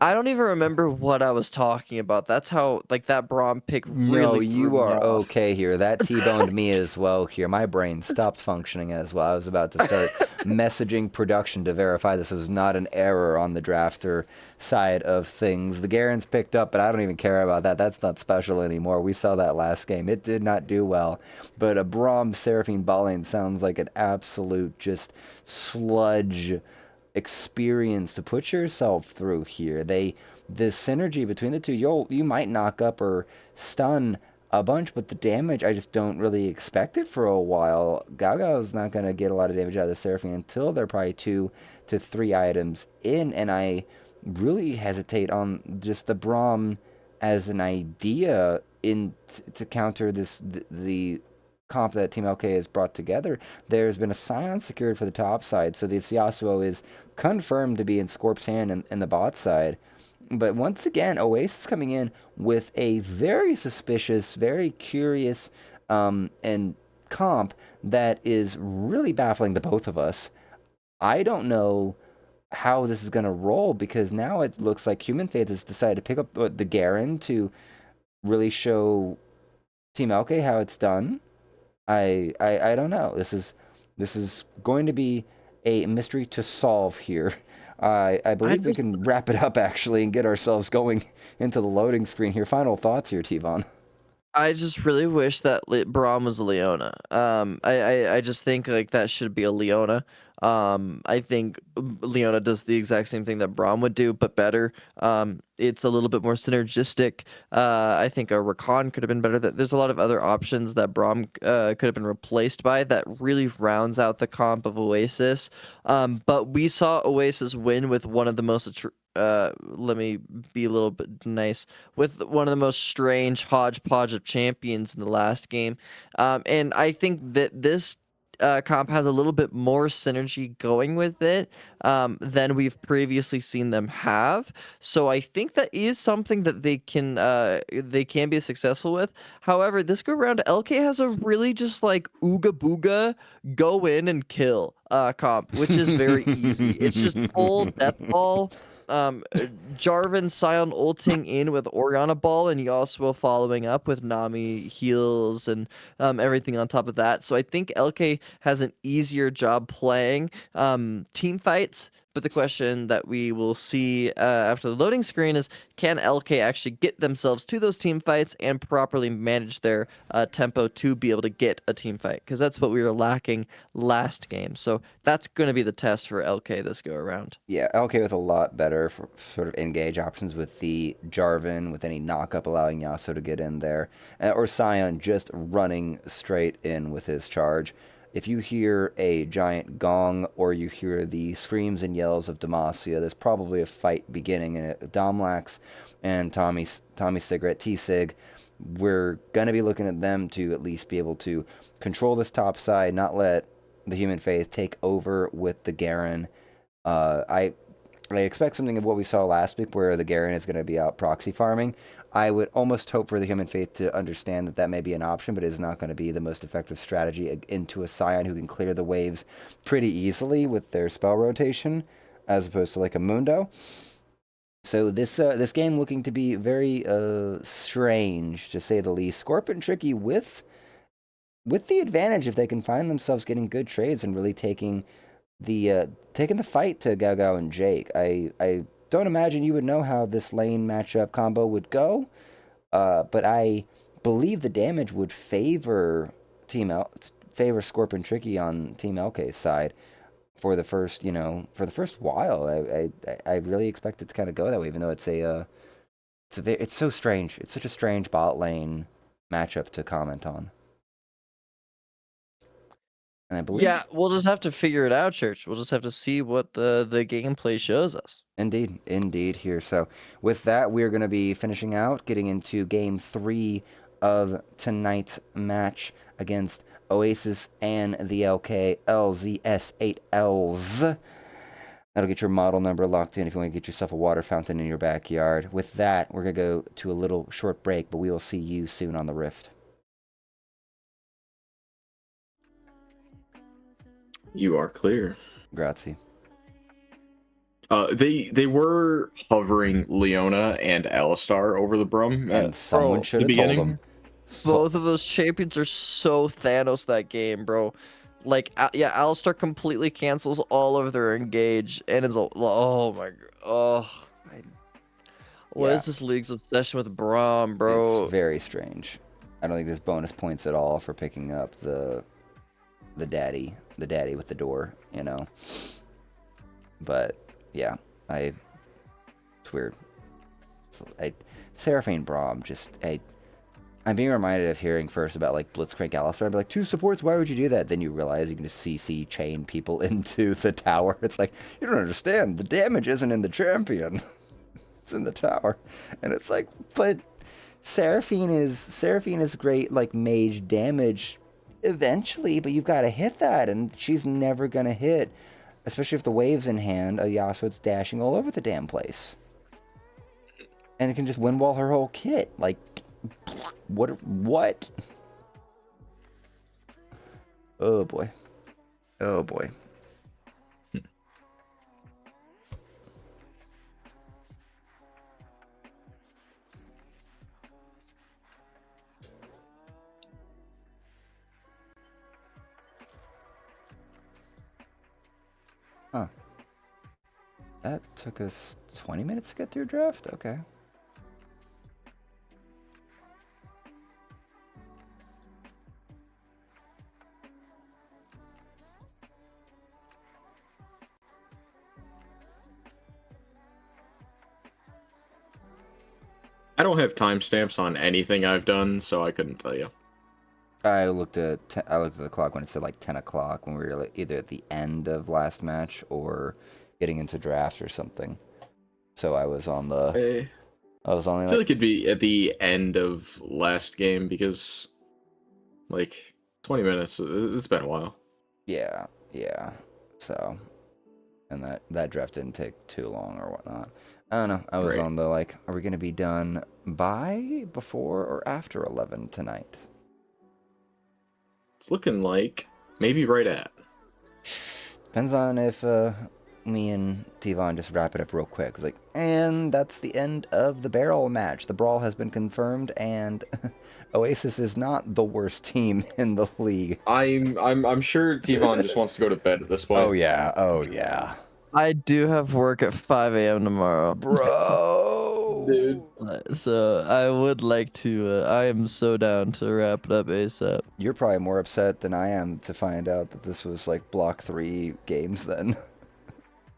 I don't even remember what I was talking about. That's how, like, that Braum pick really No, threw you me are off. okay here. That T-boned me as well here. My brain stopped functioning as well. I was about to start messaging production to verify this was not an error on the drafter side of things. The Garen's picked up, but I don't even care about that. That's not special anymore. We saw that last game. It did not do well. But a Braum Seraphine ball lane sounds like an absolute just sludge experience to put yourself through here. The synergy between the two, you might knock up or stun a bunch, but the damage, I just don't really expect it for a while. Gaga's not going to get a lot of damage out of the Seraphine until they're probably 2 to 3 items in, and I really hesitate on just the Braum as an idea to counter the comp that Team Elkay has brought together. There's been a Scion secured for the top side, so the Yasuo is confirmed to be in Scorp's hand in the bot side. But once again, Oasis coming in with a very suspicious, very curious and comp that is really baffling the both of us. I don't know how this is going to roll, because now it looks like Human Faith has decided to pick up the Garen to really show Team Elkay how it's done. I don't know. This is going to be a mystery to solve here. I believe we can wrap it up actually and get ourselves going into the loading screen here. Final thoughts here, Tvan. I just really wish that Braum was a Leona. I just think like that should be a Leona. I think Leona does the exact same thing that Braum would do, but better. It's a little bit more synergistic. I think a Rakan could have been better. There's a lot of other options that Braum could have been replaced by that really rounds out the comp of Oasis. But we saw Oasis win with one of the most let me be a little bit nice, with one of the most strange hodgepodge of champions in the last game. And I think that this comp has a little bit more synergy going with it than we've previously seen them have. So I think that is something that they can be successful with. However, this go round, Elkay has a really just like ooga booga go in and kill comp, which is very easy. It's just full death ball. Jarvan Sion ulting in with Orianna Ball, and Yasuo following up with Nami heals and everything on top of that. So I think Elkay has an easier job playing team fights But the question that we will see after the loading screen is, can Elkay actually get themselves to those team fights and properly manage their tempo to be able to get a team fight? Because that's what we were lacking last game. So that's going to be the test for Elkay this go around. Yeah, Elkay with a lot better for sort of engage options with the Jarvan, with any knock-up allowing Yasuo to get in there, or Sion just running straight in with his charge. If you hear a giant gong or you hear the screams and yells of Demacia, there's probably a fight beginning. And Domlax and Tommy Cigarette, T-Sig, we're going to be looking at them to at least be able to control this top side, not let the Human Faith take over with the Garen. I expect something of what we saw last week where the Garen is going to be out proxy farming. I would almost hope for the Human Faith to understand that that may be an option, but it is not going to be the most effective strategy into a Sion who can clear the waves pretty easily with their spell rotation, as opposed to like a Mundo. So this game looking to be very strange, to say the least. Scorpion Tricky with the advantage if they can find themselves getting good trades and really taking the fight to Gao and Jake. I don't imagine you would know how this lane matchup combo would go, but I believe the damage would favor Scorpion Tricky on Team Elkay's side for the first while. I really expect it to kind of go that way, even though it's so strange. It's such a strange bot lane matchup to comment on. And I believe, yeah, we'll just have to figure it out, Church. We'll just have to see what the gameplay shows us. Indeed here. So with that, we're going to be finishing out, getting into game 3 of tonight's match against Oasis and the Elkay LZS8Ls. That'll get your model number locked in if you want to get yourself a water fountain in your backyard. With that, we're going to go to a little short break, but we will see you soon on the Rift. You are clear. Grazie. They were hovering Leona and Alistar over the Brum. And someone should have told them. Both of those champions are so Thanos that game, bro. Like, yeah, Alistar completely cancels all of their engage, and it's oh my god, what is this league's obsession with Braum, bro? It's very strange. I don't think there's bonus points at all for picking up the daddy with the door, you know. But yeah, it's weird. Seraphine Braum, I'm being reminded of hearing first about like Blitzcrank Alistar. I'd be like, 2 supports, why would you do that? Then you realize you can just CC chain people into the tower. It's like, you don't understand. The damage isn't in the champion. It's in the tower. And it's like, but Seraphine is great like mage damage eventually, but you've got to hit that, and she's never going to hit. Especially if the wave's in hand, Yasuo's dashing all over the damn place. And it can just win wall her whole kit. Like, what? Oh boy. Oh boy. Huh. That took us 20 minutes to get through draft? Okay. I don't have timestamps on anything I've done, so I couldn't tell you. I looked at the clock when it said like 10 o'clock when we were like either at the end of last match or getting into draft or something. So I was on the. I was only. I feel like it'd be at the end of last game because, like, 20 minutes. It's been a while. Yeah. So, and that draft didn't take too long or whatnot. I don't know. I was on the like, are we gonna be done by, before, or after 11 tonight? It's looking like maybe right at. Depends on if me and Tvan just wrap it up real quick. Like, and that's the end of the barrel match. The brawl has been confirmed, and Oasis is not the worst team in the league. I'm sure Tvan just wants to go to bed at this point. Oh yeah. I do have work at 5 a.m. tomorrow. Bro. Dude. So I would like to. I am so down to wrap it up ASAP. You're probably more upset than I am to find out that this was like block 3 games then.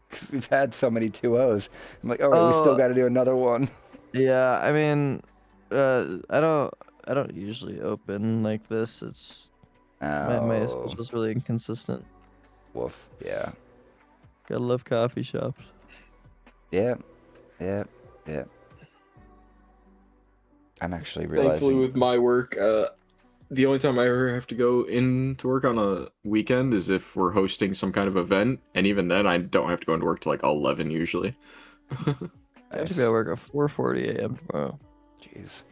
Because we've had so many 2-0s. I'm like, all right, we still got to do another one. Yeah, I mean, I don't usually open like this. It's my schedule's really inconsistent. Woof. Yeah. Gotta love coffee shops. Yep. Yep. Yep. I'm actually realizing. Thankfully, with my work, the only time I ever have to go into work on a weekend is if we're hosting some kind of event, and even then, I don't have to go into work till like 11 usually. I have to be at work at 4:40 a.m. tomorrow. Jeez.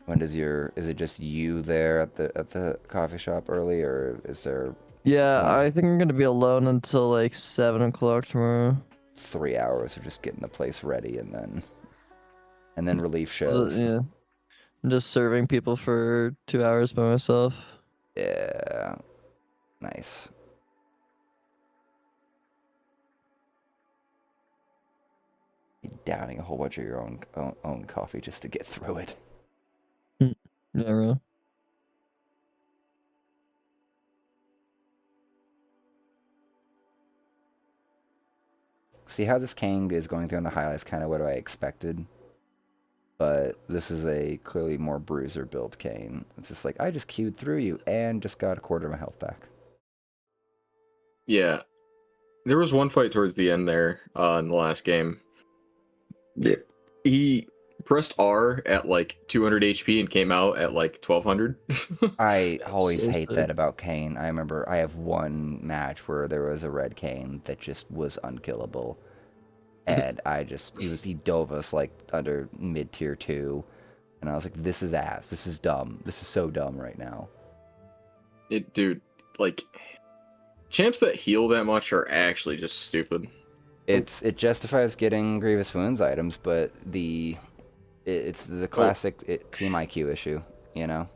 When does is it just you there at the coffee shop early, or is there? Yeah, I think I'm gonna be alone until like 7 o'clock tomorrow. 3 hours of just getting the place ready, and then relief shows. Yeah, I'm just serving people for 2 hours by myself. Yeah. Nice. You're downing a whole bunch of your own coffee just to get through it. Yeah, really. See how this King is going through on the highlights, kind of what I expected. But this is a clearly more bruiser build Kane. It's just like, I just queued through you and just got a quarter of my health back. Yeah. There was one fight towards the end there in the last game. He pressed R at like 200 HP and came out at like 1200. I always So hate sick. that about Kane. I remember I have one match where there was a red Kane that just was unkillable. And he dove us like under mid tier 2. And I was like, this is ass. This is dumb. This is so dumb right now. Dude, like, champs that heal that much are actually just stupid. It justifies getting Grievous Wounds items, but it's the classic team IQ issue, you know?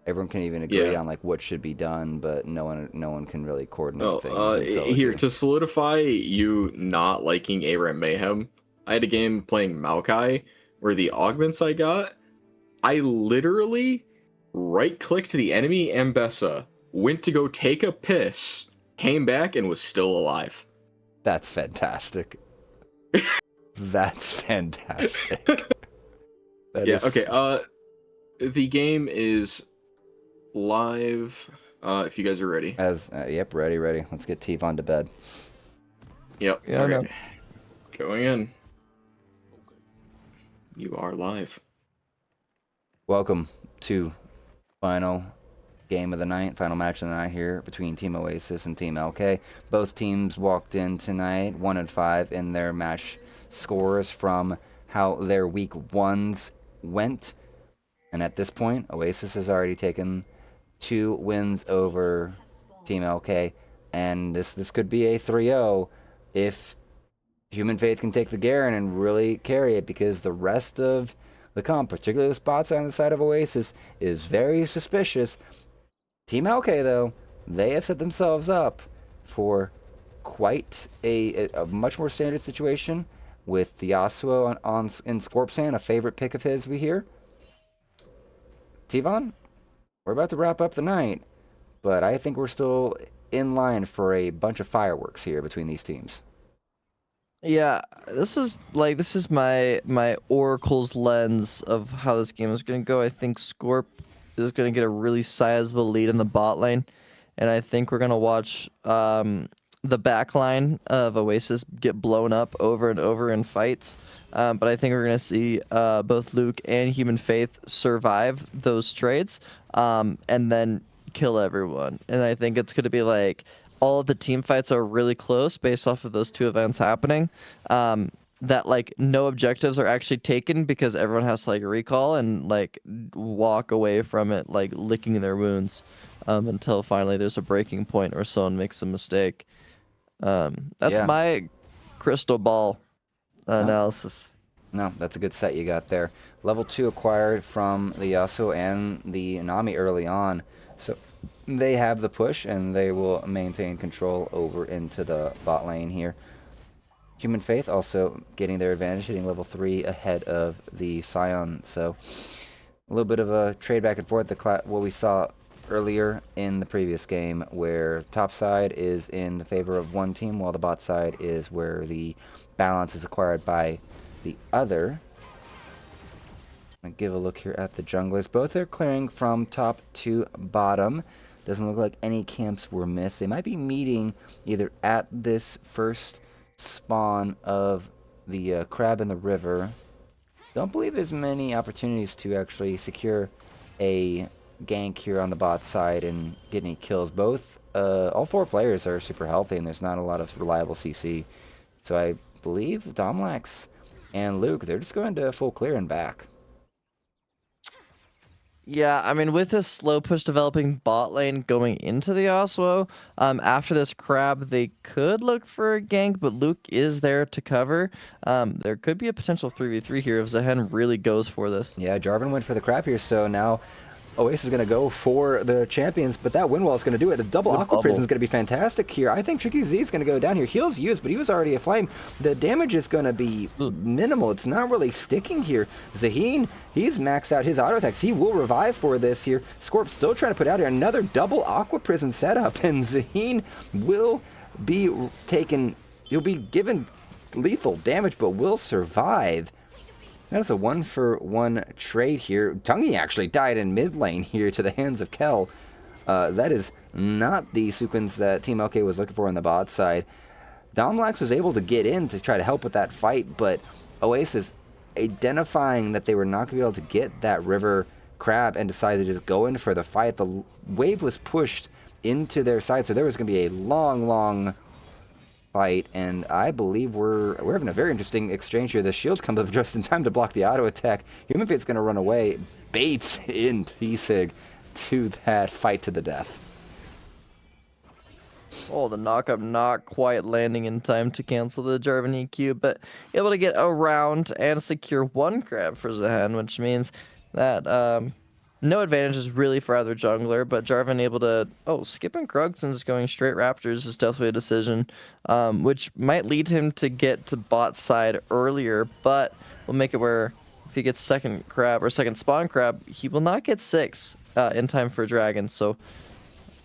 Everyone can even agree on like what should be done, but no one can really coordinate things. Here, to solidify you not liking ARAM Mayhem, I had a game playing Maokai where the augments I got, I literally right-clicked the enemy Ambessa, went to go take a piss, came back, and was still alive. That's fantastic. That's fantastic. Okay, the game is live, if you guys are ready. Yep, ready. Let's get Tvan to bed. Yep, Yeah, okay. Going in. You are live. Welcome to final game of the night, final match of the night here between Team Oasis and Team Elkay. Both teams walked in tonight 1-5 in their match scores from how their week 1s went. And at this point, Oasis has already taken 2 wins over Team Elkay, and this could be a 3-0 if Human Faith can take the Garen and really carry it, because the rest of the comp, particularly the spots on the side of Oasis, is very suspicious. Team Elkay, though, they have set themselves up for quite a much more standard situation with the Yasuo in Scorpsan, a favorite pick of his we hear. Tvan, we're about to wrap up the night, but I think we're still in line for a bunch of fireworks here between these teams. Yeah, this is my Oracle's lens of how this game is going to go. I think Scorp is going to get a really sizable lead in the bot lane, and I think we're going to watch the back line of Oasis get blown up over and over in fights. But I think we're going to see both Luke and Human Faith survive those trades and then kill everyone. And I think it's going to be like all of the team fights are really close based off of those 2 events happening. That like no objectives are actually taken because everyone has to like recall and like walk away from it like licking their wounds until finally there's a breaking point or someone makes a mistake. That's my crystal ball analysis. No, that's a good set you got there. Level 2 acquired from the Yasuo and the Nami early on. So they have the push, and they will maintain control over into the bot lane here. Human Faith also getting their advantage, hitting level 3 ahead of the Scion. So a little bit of a trade back and forth. What we saw earlier in the previous game, where top side is in the favor of one team, while the bot side is where the balance is acquired by the other. I'll give a look here at the junglers. Both are clearing from top to bottom. Doesn't look like any camps were missed. They might be meeting either at this first spawn of the crab in the river. Don't believe there's many opportunities to actually secure a gank here on the bot side and get any kills. All 4 players are super healthy, and there's not a lot of reliable CC. So I believe Domlax and Luke, they're just going to full clear and back. Yeah, I mean, with this slow push developing bot lane going into the Oswo, after this crab, they could look for a gank, but Luke is there to cover. There could be a potential 3v3 here if Zehen really goes for this. Yeah, Jarvan went for the crab here, so now Oasis is going to go for the champions, but that wind wall is going to do it. A double Aqua Prison is going to be fantastic here. I think Tricky Z is going to go down here. Heals used, but he was already aflame. The damage is going to be minimal. It's not really sticking here. Zaheen, he's maxed out his auto attacks. He will revive for this here. Scorp still trying to put out here another double Aqua Prison setup, and Zaheen will be taken, he'll be given lethal damage, but will survive. That is a 1-for-1 trade here. Tungi actually died in mid lane here to the hands of Kel. That is not the sequence that Team Elkay was looking for on the bot side. Domlax was able to get in to try to help with that fight, but Oasis, identifying that they were not going to be able to get that river crab and decided to just go in for the fight. The wave was pushed into their side, so there was going to be a long fight, and I believe we're having a very interesting exchange here. The shield comes up just in time to block the auto attack. Human Fate's going to run away, baits in T-Sig to that fight to the death. Oh, the knock-up not quite landing in time to cancel the Jarvan EQ, but able to get around and secure 1 crab for Zehen, which means that no advantages really for either jungler, but Jarvan able to... Oh, skipping Krugson's going straight Raptors is definitely a decision, which might lead him to get to bot side earlier, but will make it where if he gets second crab or second spawn crab, he will not get 6 in time for Dragon, so...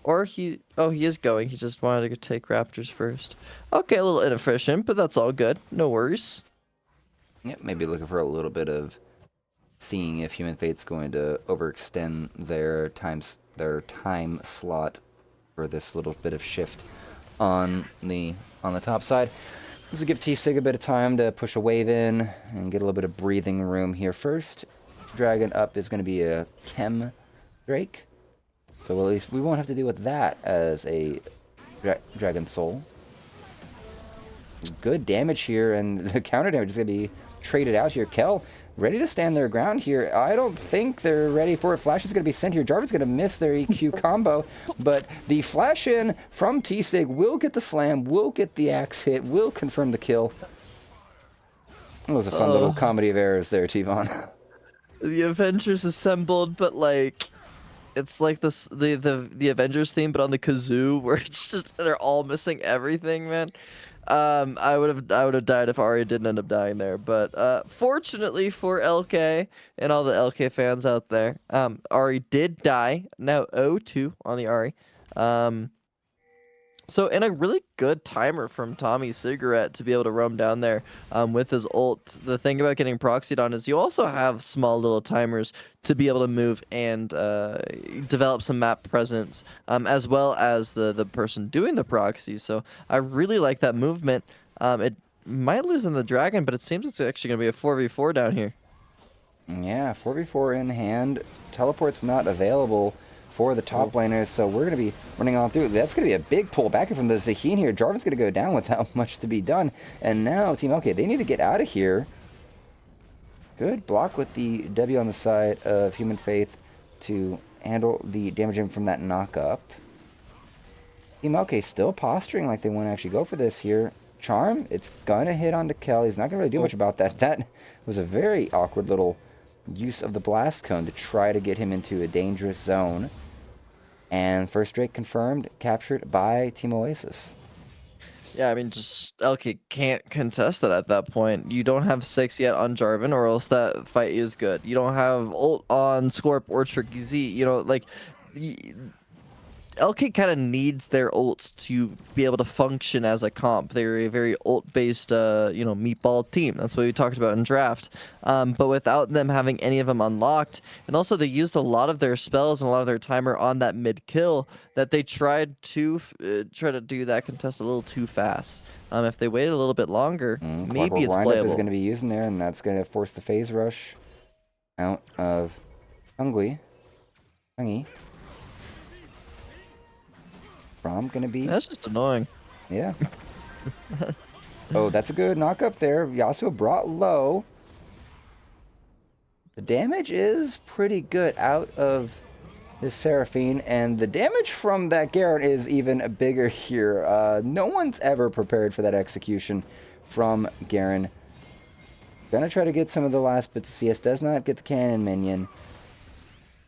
Or he... Oh, he is going. He just wanted to take Raptors first. Okay, a little inefficient, but that's all good. No worries. Yep, maybe looking for a little bit of... seeing if Human Fate's going to overextend their time slot for this little bit of shift on the top side. This will give T-Sig a bit of time to push a wave in and get a little bit of breathing room here. First dragon up is going to be a Chem Drake, so at least we won't have to deal with that as a Dragon Soul. Good damage here, and the counter damage is going to be traded out here. Kel ready to stand their ground here. I don't think they're ready for it. Flash is going to be sent here. Jarvan's going to miss their EQ combo, but the flash in from T-Sig will get the slam, will get the axe hit, will confirm the kill. It was a fun little comedy of errors there, Tvan. The Avengers assembled, but like... It's like this the Avengers theme, but on the kazoo, where it's just they're all missing everything, man. I would have died if Ari didn't end up dying there, but fortunately for Elkay and all the Elkay fans out there, Ari did die. Now 0-2 on the Ari. So in a really good timer from Tommy Cigarette to be able to roam down there with his ult. The thing about getting proxied on is you also have small little timers to be able to move and develop some map presence, as well as the person doing the proxy. So I really like that movement. It might lose in the dragon, but it seems it's actually going to be a 4v4 down here. Yeah, 4v4 in hand. Teleport's not available for the top laners, so we're going to be running on through. That's going to be a big pull back from the Zaheen here. Jarvan's going to go down without much to be done. And now Team Elkay, they need to get out of here. Good block with the W on the side of Human Faith to handle the damage in from that knock-up. Team Elkay still posturing like they want to actually go for this here. Charm, it's going to hit onto Kel. He's not going to really do much about that. That was a very awkward little use of the blast cone to try to get him into a dangerous zone. And first Drake confirmed, captured by Team Oasis. Yeah, I mean, just Elkay can't contest it at that point. You don't have 6 yet on Jarvan, or else that fight is good. You don't have ult on Scorp or Tricky Z. You know, like, Elkay kind of needs their ults to be able to function as a comp. They're a very ult-based, meatball team. That's what we talked about in draft. But without them having any of them unlocked, and also they used a lot of their spells and a lot of their timer on that mid kill, that they tried to try to do that contest a little too fast. If they waited a little bit longer, maybe it's Windup playable. is going to be using there, and that's going to force the phase rush out of Hungui. Braum gonna be. That's just annoying. Yeah. Oh, that's a good knock up there. Yasuo brought low. The damage is pretty good out of this Seraphine, and the damage from that Garen is even bigger here. No one's ever prepared for that execution from Garen. Gonna try to get some of the last bits of CS. Does not get the cannon minion.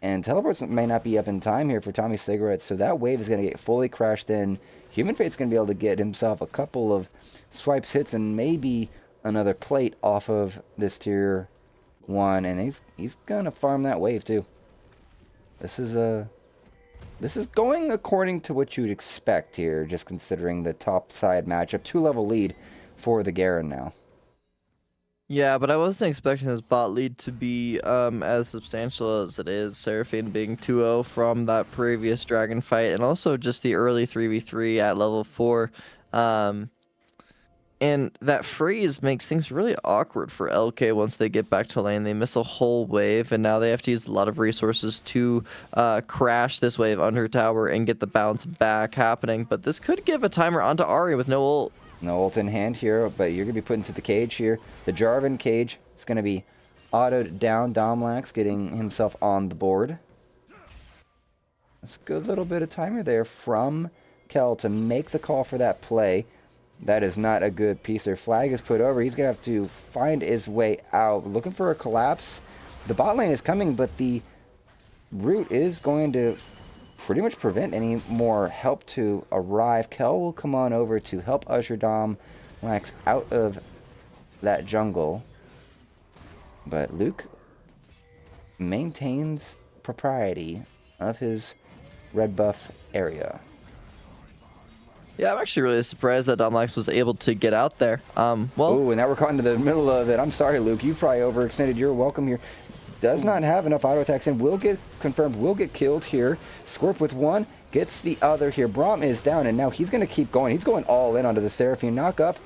And teleports may not be up in time here for Tommy Cigarettes, so that wave is going to get fully crashed in. Human Fate's going to be able to get himself a couple of swipes hits and maybe another plate off of this tier 1, and he's going to farm that wave too. This is going according to what you'd expect here, just considering the top side matchup. 2-level lead for the Garen now. Yeah, but I wasn't expecting this bot lead to be as substantial as it is. Seraphine being 2-0 from that previous dragon fight, and also just the early 3v3 at level 4. And that freeze makes things really awkward for Elkay once they get back to lane. They miss a whole wave, and now they have to use a lot of resources to crash this wave under tower and get the bounce back happening. But this could give a timer onto Ahri with no ult. No ult in hand here, but you're going to be put into the cage here. The Jarvan cage is going to be autoed down. Domlax getting himself on the board. That's a good little bit of timer there from Kel to make the call for that play. That is not a good piece. Their flag is put over. He's going to have to find his way out. Looking for a collapse. The bot lane is coming, but the root is going to pretty much prevent any more help to arrive. Kel will come on over to help usher Domlax out of that jungle. But Luke maintains propriety of his red buff area. Yeah, I'm actually really surprised that Domlax was able to get out there. Well, oh, and now we're caught into the middle of it. I'm sorry, Luke. You probably overextended. You're welcome here. Does not have enough auto attacks and will get confirmed, will get killed here. Scorp with one, gets the other here. Braum is down, and now he's going to keep going. He's going all in onto the Seraphine. Knock up,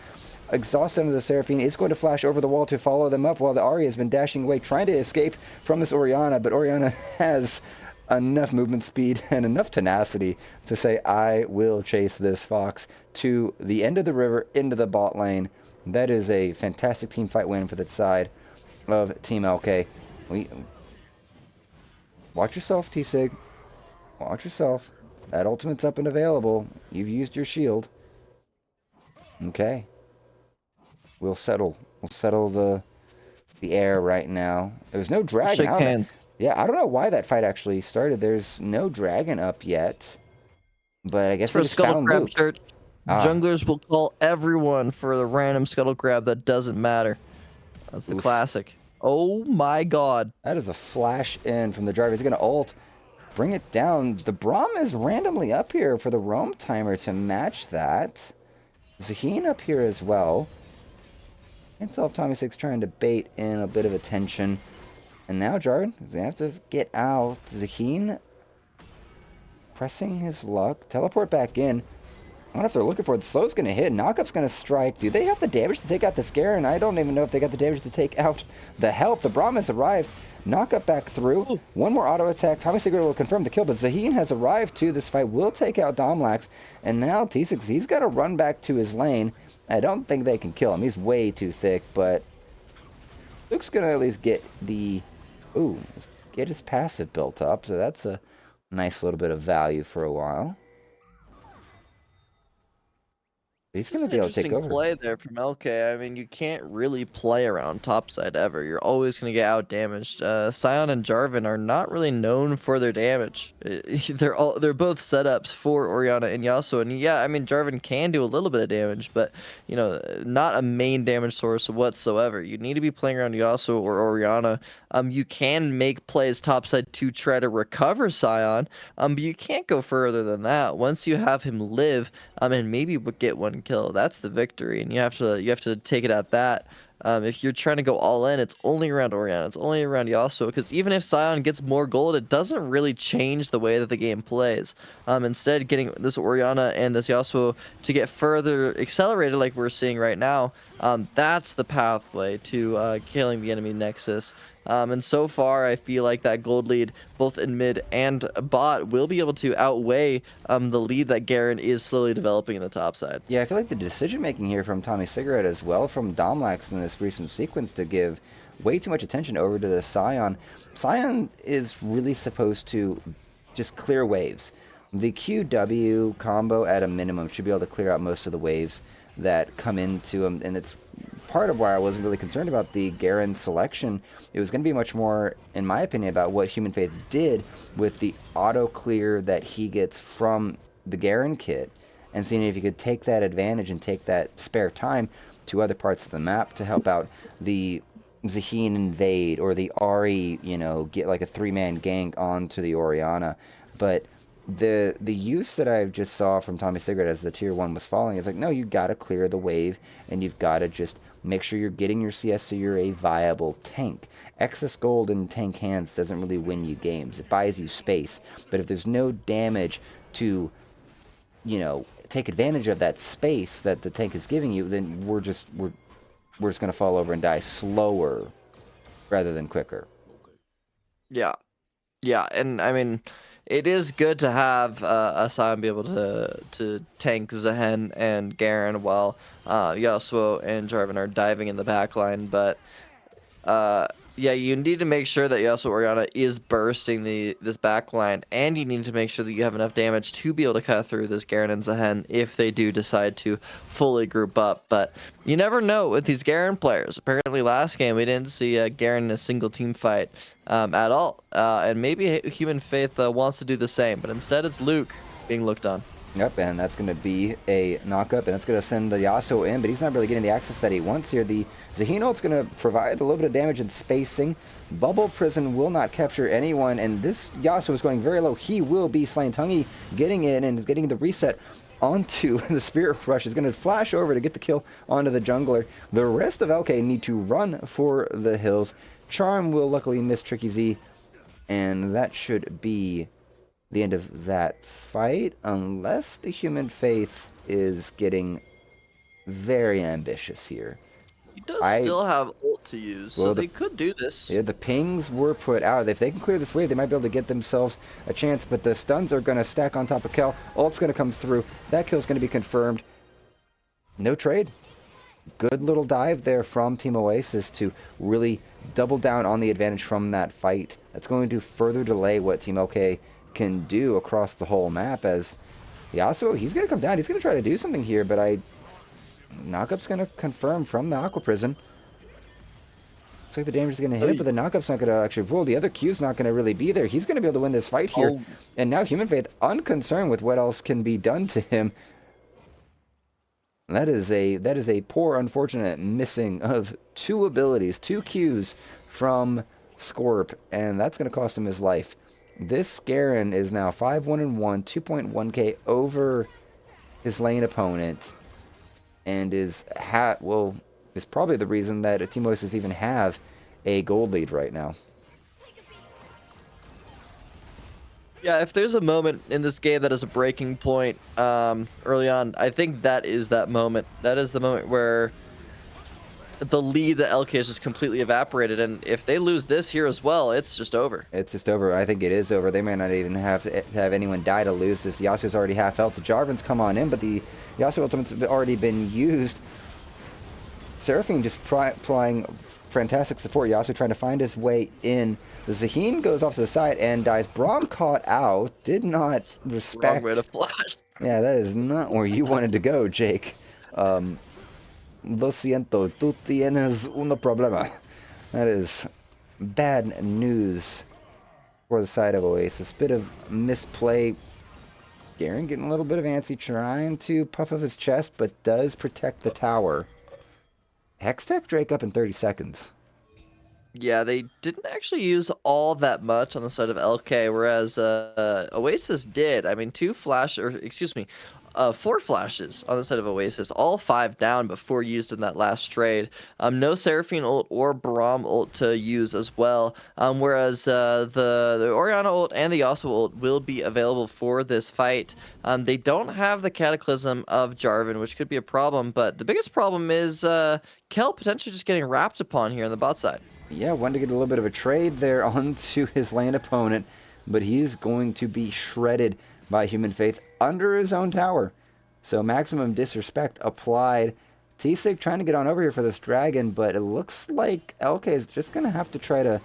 exhaust onto the Seraphine. Is going to flash over the wall to follow them up while the Ahri has been dashing away, trying to escape from this Orianna, but Orianna has enough movement speed and enough tenacity to say, I will chase this fox to the end of the river, into the bot lane. That is a fantastic team fight win for the side of Team Elkay. Watch yourself, T-Sig. Watch yourself. That ultimate's up and available. You've used your shield. Okay. We'll settle the air right now. There's no dragon. shake hands. Yeah, I don't know why that fight actually started. There's no dragon up yet. But I guess For they just Scuttle found Crab Luke. Church, junglers will call everyone for the random Scuttle Crab that doesn't matter. That's the classic. Oh my god. That is a flash in from the driver. He's going to ult. Bring it down. The Braum is randomly up here for the roam timer to match that. Zaheen up here as well. Can't tell if Tommy Six trying to bait in a bit of attention. And now Jarvan is going to have to get out. Zaheen pressing his luck. Teleport back in. I don't know if they're looking for it. The slow's going to hit. Knockup's going to strike. Do they have the damage to take out the Scare? And I don't even know if they got the damage to take out the help. The Braum has arrived. Knockup back through. Ooh. One more auto attack. Tommy Sigurd will confirm the kill, but Zaheen has arrived too. This fight will take out Domlax. And now T6, he's got to run back to his lane. I don't think they can kill him. He's way too thick, but Luke's going to at least get the... Ooh, get his passive built up. So that's a nice little bit of value for a while. He's This going is to be an able to take interesting over. play there from Elkay. I mean, you can't really play around topside ever. You're always going to get out damaged. Sion and Jarvan are not really known for their damage. They're both setups for Orianna and Yasuo. And yeah, I mean, Jarvan can do a little bit of damage, but you know, not a main damage source whatsoever. You need to be playing around Yasuo or Orianna. You can make plays topside to try to recover Sion, but you can't go further than that. Once you have him live, and maybe get one kill, that's the victory, and you have to take it at that. If you're trying to go all in, it's only around Orianna, it's only around Yasuo, because even if Sion gets more gold, it doesn't really change the way that the game plays. Instead, getting this Orianna and this Yasuo to get further accelerated, like we're seeing right now, that's the pathway to killing the enemy Nexus. And so far, I feel like that gold lead, both in mid and bot, will be able to outweigh the lead that Garen is slowly developing in the top side. Yeah, I feel like the decision making here from Tommy Cigarette as well from Domlax in this recent sequence to give way too much attention over to the Sion. Sion is really supposed to just clear waves. The QW combo at a minimum should be able to clear out most of the waves that come into him, and it's part of why I wasn't really concerned about the Garen selection. It was going to be much more, in my opinion, about what Human Faith did with the auto clear that he gets from the Garen kit, and seeing if you could take that advantage and take that spare time to other parts of the map to help out the Zaheen invade or the Ahri, you know, get like a 3-man gank onto the Orianna. But the use that I just saw from Tommy Cigarette as the tier 1 was falling is like, no, you got to clear the wave, and you've got to just make sure you're getting your CS so you're a viable tank. Excess gold in tank hands doesn't really win you games. It buys you space. But if there's no damage to, you know, take advantage of that space that the tank is giving you, then we're just going to fall over and die slower rather than quicker. Yeah, and I mean, it is good to have a Sion be able to tank Zaheen and Garen while Yasuo and Jarvan are diving in the backline, but yeah, you need to make sure that Yasuo Orianna is bursting this backline, and you need to make sure that you have enough damage to be able to cut through this Garen and Zaheen if they do decide to fully group up. But you never know with these Garen players. Apparently last game we didn't see Garen in a single team fight at all, and maybe Human Faith wants to do the same, but instead it's Luke being looked on. Yep, and that's going to be a knockup, and that's going to send the Yasuo in, but he's not really getting the access that he wants here. The Zaheen ult's going to provide a little bit of damage and spacing. Bubble Prison will not capture anyone, and this Yasuo is going very low. He will be slain. Tungy getting in and is getting the reset onto the Spirit Rush. Is going to flash over to get the kill onto the jungler. The rest of Elkay need to run for the hills. Charm will luckily miss Tricky Z, and that should be the end of that fight, unless the Human Faith is getting very ambitious here. He does still have ult to use, so they could do this. Yeah, the pings were put out. If they can clear this wave, they might be able to get themselves a chance, but the stuns are going to stack on top of Kel. Ult's going to come through. That kill's going to be confirmed. No trade. Good little dive there from Team Oasis to really double down on the advantage from that fight. That's going to further delay what Team Elkay can do across the whole map, as Yasuo, he's going to come down. He's going to try to do something here, but knockup's going to confirm from the Aqua Prison. Looks like the damage is going to hit, but the knockup's not going to actually pull. The other Q's not going to really be there. He's going to be able to win this fight here. And now Human Faith, unconcerned with what else can be done to him. That is a poor, unfortunate missing of 2 abilities, 2 Qs from Scorp, and that's going to cost him his life. This Garen is now 5-1-1, 2.1k over his lane opponent, and is probably the reason that Team Oasis even have a gold lead right now. Yeah, if there's a moment in this game that is a breaking point early on, I think that is that moment. That is the moment where the lead that Elkay has just completely evaporated, and if they lose this here as well, it's just over. It's just over. I think it is over. They may not even have to have anyone die to lose this. Yasuo's already half health. The Jarvan's come on in, but the Yasuo ultimate's already been used. Seraphine just applying fantastic support. Yasuo trying to find his way in. The Zaheen goes off to the side and dies. Braum caught out. Did not respect. Wrong way to flash. Yeah, that is not where you wanted to go, Jake. Lo siento, tú tienes un problema. That is bad news for the side of Oasis. Bit of misplay. Garen getting a little bit of antsy, trying to puff up his chest, but does protect the tower. Hextech Drake up in 30 seconds. Yeah, they didn't actually use all that much on the side of Elkay, whereas Oasis did. I mean, 4 flashes on the side of Oasis, all 5 down, but 4 used in that last trade. No Seraphine ult or Braum ult to use as well, whereas the Orianna ult and the Yasuo ult will be available for this fight. They don't have the Cataclysm of Jarvan, which could be a problem, but the biggest problem is Kel potentially just getting wrapped upon here on the bot side. Yeah, wanted to get a little bit of a trade there onto his lane opponent, but he's going to be shredded by Human Faith under his own tower. So maximum disrespect applied. T-Sig trying to get on over here for this dragon, but it looks like Elkay is just going to have to try to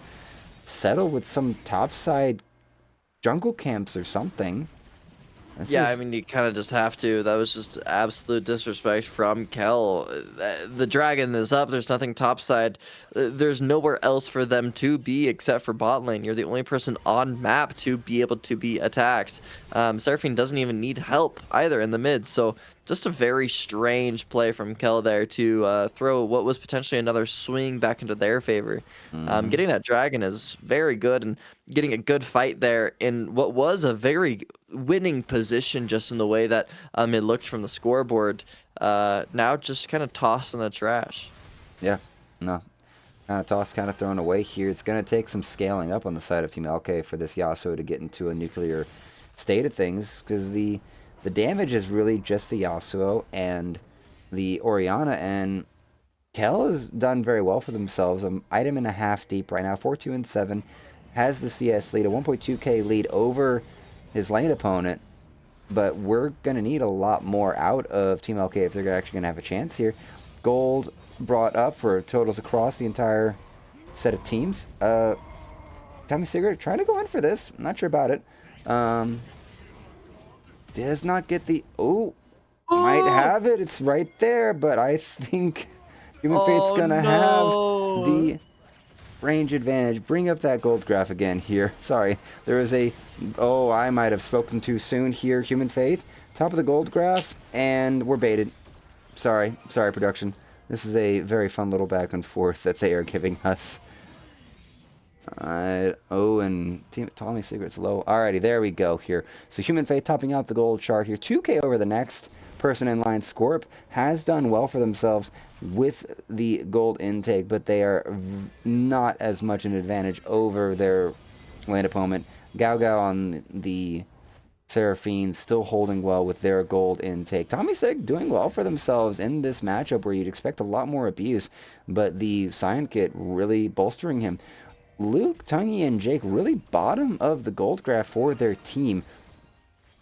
settle with some topside jungle camps or something. I mean, you kind of just have to. That was just absolute disrespect from Kel. The dragon is up. There's nothing topside. There's nowhere else for them to be except for bot lane. You're the only person on map to be able to be attacked. Seraphine doesn't even need help either in the mid. So just a very strange play from Kel there to throw what was potentially another swing back into their favor. Getting that dragon is very good, and getting a good fight there in what was a very winning position just in the way that it looked from the scoreboard. Now just kind of tossed in the trash. Yeah, no. Kind of tossed, kind of thrown away here. It's going to take some scaling up on the side of Team Elkay for this Yasuo to get into a nuclear state of things, because the damage is really just the Yasuo and the Orianna, and Kel has done very well for themselves. Item and a half deep right now, 4-2 and 7, has the CS lead, a 1.2k lead over his lane opponent, but we're going to need a lot more out of Team Elkay if they're actually going to have a chance here. Gold brought up for totals across the entire set of teams. Tommy Cigarette trying to go in for this. I'm not sure about it. Does not get the... Might have it. It's right there, but I think Human Fate's going to have the range advantage. Bring up that gold graph again here. Sorry. There is a... I might have spoken too soon here. Human Faith. Top of the gold graph, and we're baited. Sorry, production. This is a very fun little back and forth that they are giving us. And Tommy Secret's low. Alrighty, there we go here. So Human Faith topping out the gold chart here. 2k over the next person in line. Scorp has done well for themselves with the gold intake, but they are not as much an advantage over their lane opponent. Gao on the Seraphine still holding well with their gold intake. Tommy Sig doing well for themselves in this matchup where you'd expect a lot more abuse, but the Scion Kit really bolstering him. Luke, Tungy, and Jake really bottom of the gold graph for their team.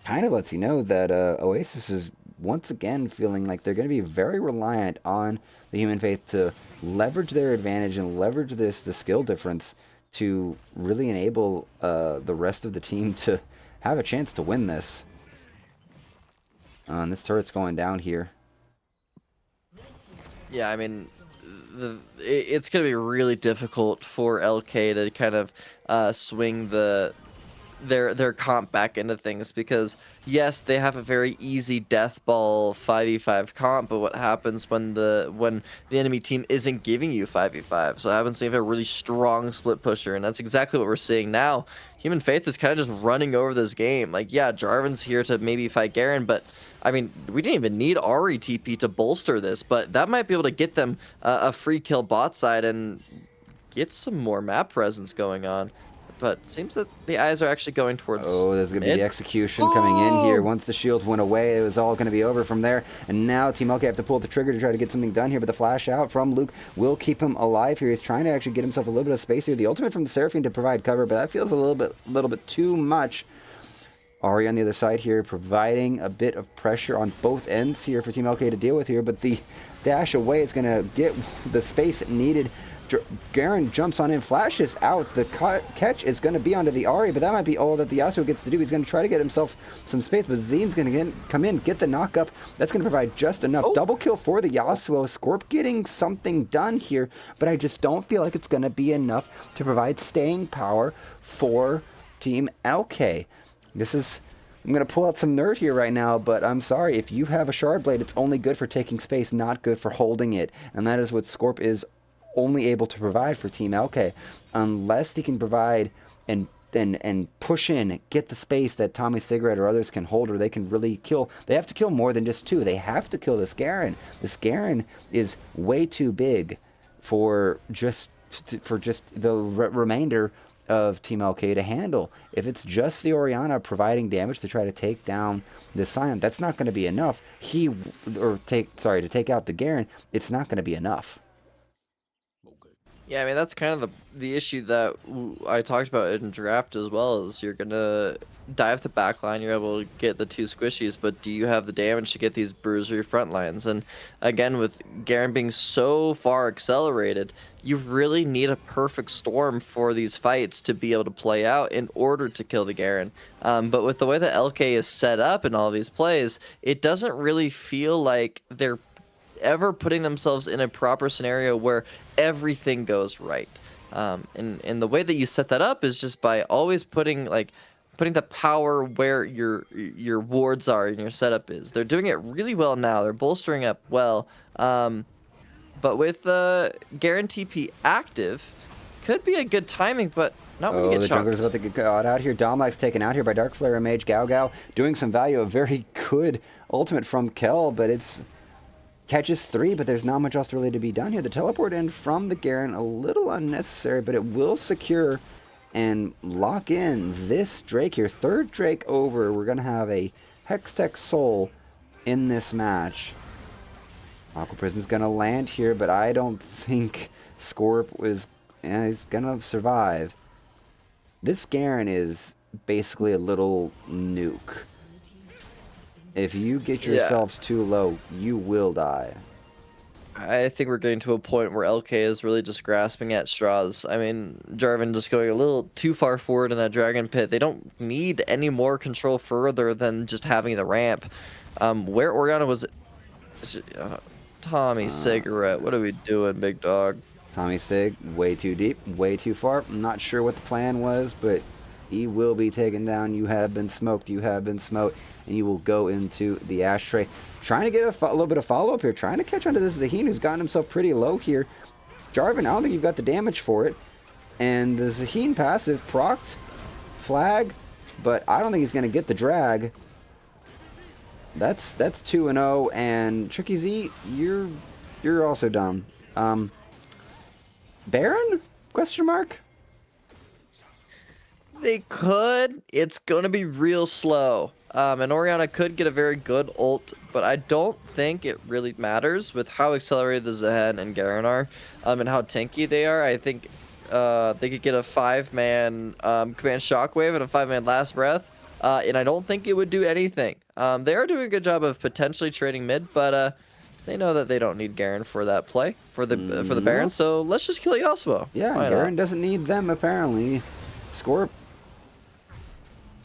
Kind of lets you know that Oasis is once again feeling like they're going to be very reliant on the Human Faith to leverage their advantage and leverage the skill difference to really enable the rest of the team to have a chance to win this. And this turret's going down here. Yeah, I mean, it's going to be really difficult for Elkay to kind of swing their comp back into things, because yes, they have a very easy death ball 5v5 comp, but what happens when the enemy team isn't giving you 5v5? So what happens when you have a really strong split pusher? And that's exactly what we're seeing now. Human Faith is kind of just running over this game. Like, yeah, Jarvan's here to maybe fight Garen, but I mean, we didn't even need Ahri TP to bolster this, but that might be able to get them a free kill bot side and get some more map presence going on. But it seems that the eyes are actually going towards there's going to be the execution coming in here. Once the shield went away, it was all going to be over from there. And now Team Elkay have to pull the trigger to try to get something done here. But the flash out from Luke will keep him alive here. He's trying to actually get himself a little bit of space here. The ultimate from the Seraphine to provide cover, but that feels a little bit too much. Ahri on the other side here, providing a bit of pressure on both ends here for Team Elkay to deal with here. But the dash away is going to get the space needed Garen jumps on in, flashes out. The catch is going to be onto the Ahri, but that might be all that the Yasuo gets to do. He's going to try to get himself some space, but Zion's going to come in, get the knock up. That's going to provide just enough. Double kill for the Yasuo. Scorp getting something done here, but I just don't feel like it's going to be enough to provide staying power for Team Elkay. I'm going to pull out some nerd here right now, but I'm sorry. If you have a Shard Blade, it's only good for taking space, not good for holding it. And that is what Scorp is only able to provide for Team Elkay. Unless he can provide and push in, get the space that Tommy Cigarette or others can hold, or they can really kill. They have to kill more than just 2. They have to kill this Garen. This Garen is way too big for just the remainder of Team Elkay to handle. If it's just the Orianna providing damage to try to take down the Sion, that's not going to be enough. To take out the Garen, it's not going to be enough. Yeah, I mean, that's kind of the issue that I talked about in draft as well, is you're going to dive the back line, you're able to get the 2 squishies, but do you have the damage to get these bruisery front lines? And again, with Garen being so far accelerated, you really need a perfect storm for these fights to be able to play out in order to kill the Garen. But with the way that Elkay is set up in all these plays, it doesn't really feel like they're ever putting themselves in a proper scenario where everything goes right. And the way that you set that up is just by always putting the power where your wards are and your setup is. They're doing it really well now. They're bolstering up well. But with Garen TP active, could be a good timing, but not when you get the shocked. jungler's about to get caught out here. Domlike's taken out here by Dark Flare Mage. Gao doing some value. A very good ultimate from Kel, but it's catches 3, but there's not much else really to be done here. The teleport in from the Garen, a little unnecessary, but it will secure and lock in this Drake here. 3rd Drake over. We're going to have a Hextech Soul in this match. Aqua Prison's going to land here, but I don't think Scorp is going to survive. This Garen is basically a little nuke. If you get yourselves too low, you will die. I think we're getting to a point where LK is really just grasping at straws. I mean, Jarvan just going a little too far forward in that Dragon Pit. They don't need any more control further than just having the ramp. Where Orianna was... Tommy Cigarette, what are we doing, big dog? Tommy Sig, way too deep, way too far. I'm not sure what the plan was, but he will be taken down. You have been smoked. You have been smoked. And you will go into the ashtray. Trying to get a little bit of follow-up here. Trying to catch onto this Zaheen, who's gotten himself pretty low here. Jarvan, I don't think you've got the damage for it. And the Zaheen passive procced flag, but I don't think he's going to get the drag. That's 2-0, and Tricky Z, you're also dumb. Baron? Question mark? They could. It's going to be real slow. And Orianna could get a very good ult, but I don't think it really matters with how accelerated the Zehen and Garen are, and how tanky they are. I think they could get a 5-man command shockwave and a 5-man last breath, and I don't think it would do anything. They are doing a good job of potentially trading mid, but they know that they don't need Garen for that play for the Baron. So let's just kill Yasuo. Yeah, Garen doesn't need them apparently. Scorp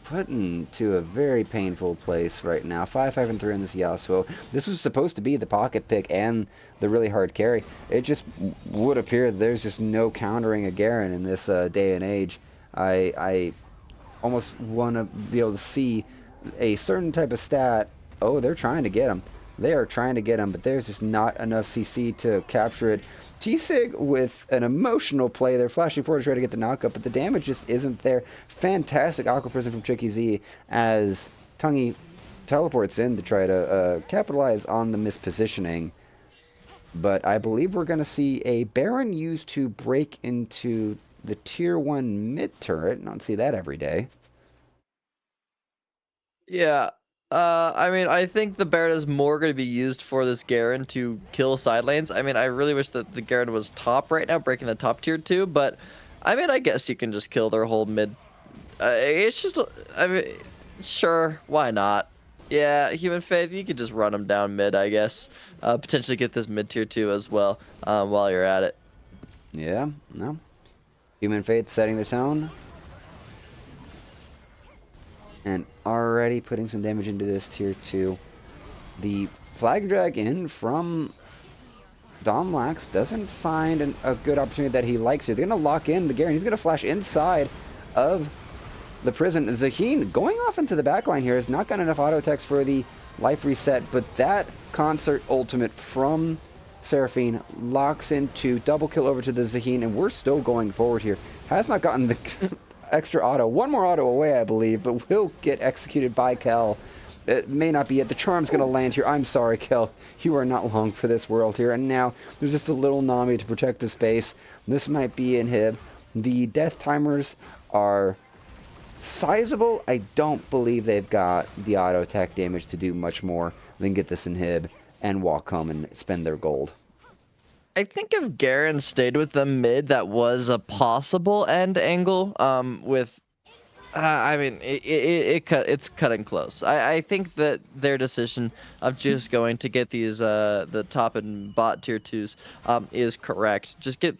put into a very painful place right now. 5-5-3 on this Yasuo. This was supposed to be the pocket pick and the really hard carry. It just would appear that there's just no countering a Garen in this day and age. I almost want to be able to see a certain type of stat. Oh, they're trying to get him. They are trying to get him, but there's just not enough CC to capture it. T-Sig with an emotional play. They're flashing forward to try to get the knockup, but the damage just isn't there. Fantastic Aqua Prison from Tricky Z as Tungy teleports in to try to capitalize on the mispositioning. But I believe we're going to see a Baron used to break into the Tier 1 mid turret. I don't see that every day. Yeah. I mean, I think the Baron is more going to be used for this Garen to kill side lanes. I mean, I really wish that the Garen was top right now, breaking the top tier 2, but I mean, I guess you can just kill their whole mid. It's just, I mean, sure, why not? Yeah, Human Faith, you could just run them down mid, I guess. Potentially get this mid tier 2 as well while you're at it. Yeah, no. Human Faith setting the tone. And already putting some damage into this tier 2. The flag drag in from Domlax doesn't find a good opportunity that he likes here. They're going to lock in the Garen. He's going to flash inside of the prison. Zaheen going off into the backline here has not got enough auto attacks for the life reset, but that concert ultimate from Seraphine locks into double kill over to the Zaheen, and we're still going forward here. Has not gotten the extra auto. One more auto away, I believe, but will get executed by Kel. It may not be it. The charm's going to land here. I'm sorry, Kel. You are not long for this world here. And now there's just a little Nami to protect the space. This might be inhib. The death timers are sizable. I don't believe they've got the auto attack damage to do much more than get this inhib and walk home and spend their gold. I think if Garen stayed with them mid, that was a possible end angle. I mean, it's cutting close. I think that their decision of just going to get these the top and bot tier 2s is correct. Just get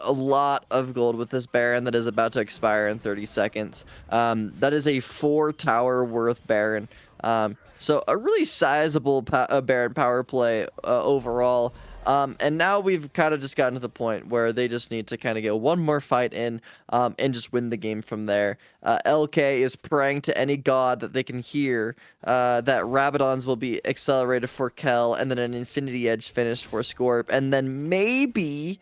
a lot of gold with this Baron that is about to expire in 30 seconds. That is a 4 tower worth Baron. So a really sizable Baron power play overall. And now we've kind of just gotten to the point where they just need to kind of get one more fight in and just win the game from there. Elkay is praying to any god that they can hear that Rabadons will be accelerated for Kel and then an Infinity Edge finished for Scorp. And then maybe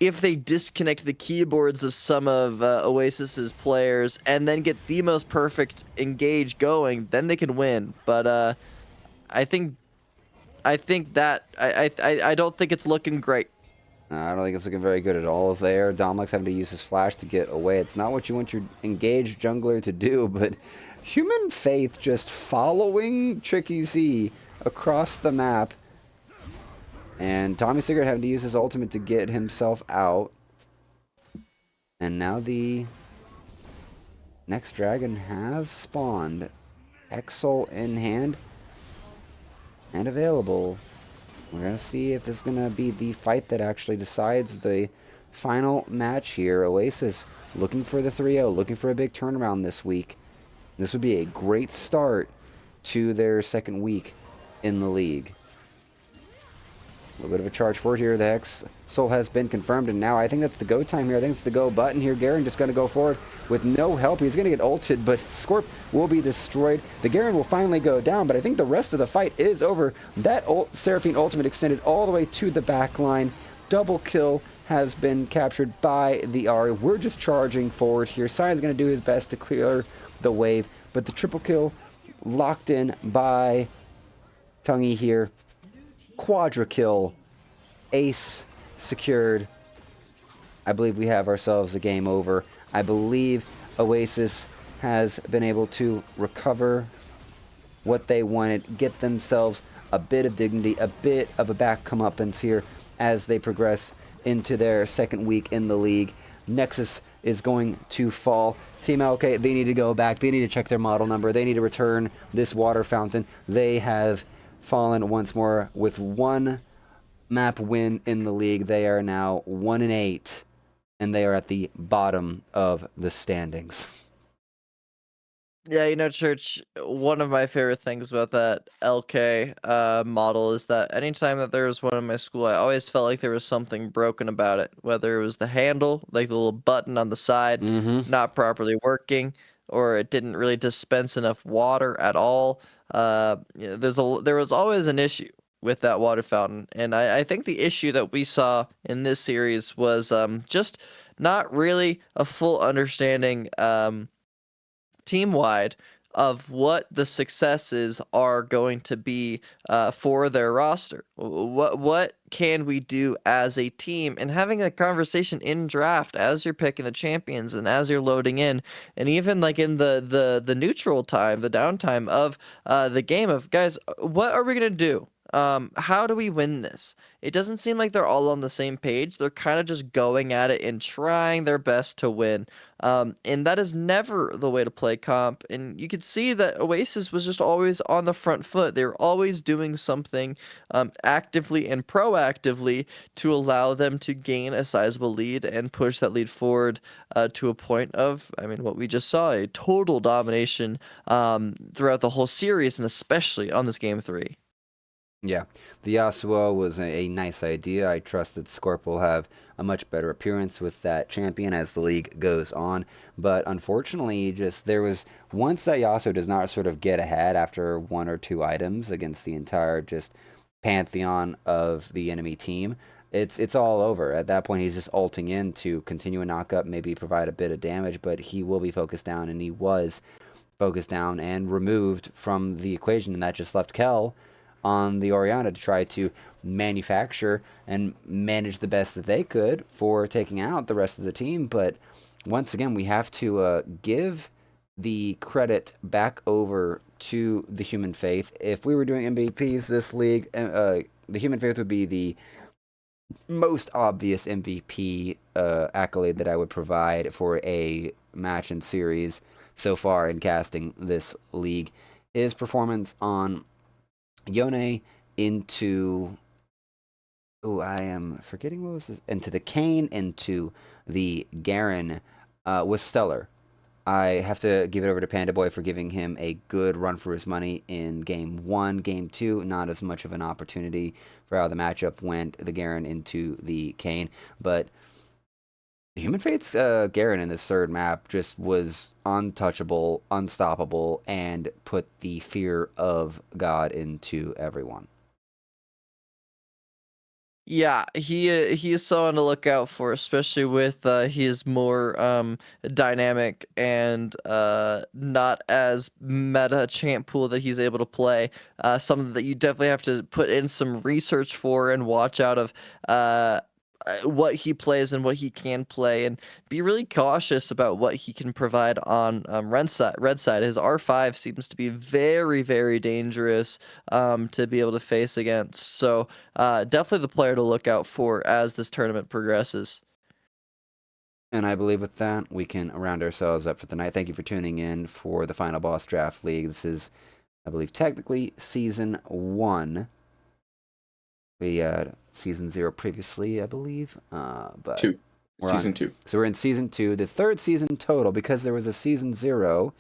if they disconnect the keyboards of some of Oasis's players and then get the most perfect engage going, then they can win. But I don't think it's looking great. I don't think it's looking very good at all there. Domlax having to use his flash to get away. It's not what you want your engaged jungler to do, but Human Faith just following Tricky Z across the map. And Tommy Sigurd having to use his ultimate to get himself out. And now the next dragon has spawned. Exol in hand and available. We're going to see if this is going to be the fight that actually decides the final match here. Oasis looking for the 3-0, looking for a big turnaround this week. This would be a great start to their second week in the league. A little bit of a charge forward here. The Hex Soul has been confirmed, and now I think that's the go time here. I think it's the go button here. Garen just going to go forward with no help. He's going to get ulted, but Scorp will be destroyed. The Garen will finally go down, but I think the rest of the fight is over. That Seraphine ultimate extended all the way to the back line. Double kill has been captured by the Ahri. We're just charging forward here. Sai's going to do his best to clear the wave, but the triple kill locked in by Tungy here. Quadra kill. Ace secured. I believe we have ourselves a game over. I believe Oasis has been able to recover what they wanted, get themselves a bit of dignity, a bit of a back comeuppance here as they progress into their second week in the league. Nexus is going to fall. Team Elkay, they need to go back. They need to check their model number. They need to return this water fountain. They have fallen once more with one map win in the league. They are now 1-8, and they are at the bottom of the standings. Yeah, you know, Church, one of my favorite things about that LK model is that anytime that there was one in my school, I always felt like there was something broken about it. Whether it was the handle, like the little button on the side, not properly working, or it didn't really dispense enough water at all. You know, there was always an issue with that water fountain. And I think the issue that we saw in this series was just not really a full understanding team-wide of what the successes are going to be for their roster. What can we do as a team? And having a conversation in draft as you're picking the champions and as you're loading in, and even like in the neutral time, the downtime of the game of, guys, what are we going to do? How do we win this? It doesn't seem like they're all on the same page. They're kind of just going at it and trying their best to win. And that is never the way to play comp. And you could see that Oasis was just always on the front foot. They were always doing something actively and proactively to allow them to gain a sizable lead and push that lead forward to a point of, I mean, what we just saw, a total domination throughout the whole series, and especially on this game 3. Yeah, the Yasuo was a nice idea. I trust that Scorp will have a much better appearance with that champion as the league goes on. But unfortunately, just there was once that Yasuo does not sort of get ahead after 1 or 2 items against the entire just pantheon of the enemy team, it's all over. At that point, he's just ulting in to continue a knockup, maybe provide a bit of damage, but he will be focused down, and he was focused down and removed from the equation, and that just left Kel on the Orianna to try to manufacture and manage the best that they could for taking out the rest of the team. But once again, we have to give the credit back over to the Human Faith. If we were doing MVPs this league, the Human Faith would be the most obvious MVP accolade that I would provide for a match and series so far in casting this league. His performance on Yone into, I am forgetting what was this, into the Kayn, into the Garen was stellar. I have to give it over to Panda Boy for giving him a good run for his money in game 1. Game 2, not as much of an opportunity for how the matchup went, the Garen into the Kayn, but the Human Faith's Garen in this third map just was untouchable, unstoppable, and put the fear of God into everyone. Yeah, he is someone to look out for, especially with his more dynamic and not as meta champ pool that he's able to play. Something that you definitely have to put in some research for and watch out of what he plays and what he can play, and be really cautious about what he can provide on red side. His R5 seems to be very, very dangerous to be able to face against. So definitely the player to look out for as this tournament progresses. And I believe with that, we can round ourselves up for the night. Thank you for tuning in for the Final Boss Draft League. This is, I believe, technically Season 1. We had Season 0 previously, I believe. But 2. Season 2. So we're in Season 2, the 3rd season total, because there was a Season 0,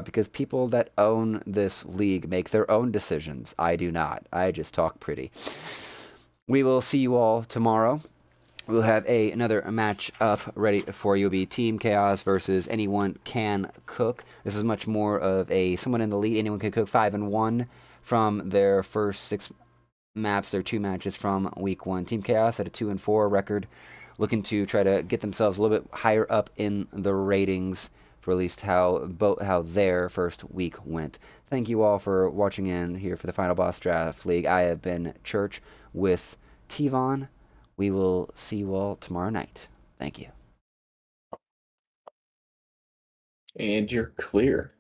because people that own this league make their own decisions. I do not. I just talk pretty. We will see you all tomorrow. We'll have another match up ready for you. It'll be Team Chaos versus Anyone Can Cook. This is much more of a someone in the lead. Anyone Can Cook 5-1 from their first 6 maps, their 2 matches from week 1. Team Chaos at a 2-4 record, looking to try to get themselves a little bit higher up in the ratings for at least how their first week went. Thank you all for watching in here for the Final Boss Draft League. I have been Church with Tvan. We will see you all tomorrow night. Thank you. And you're clear.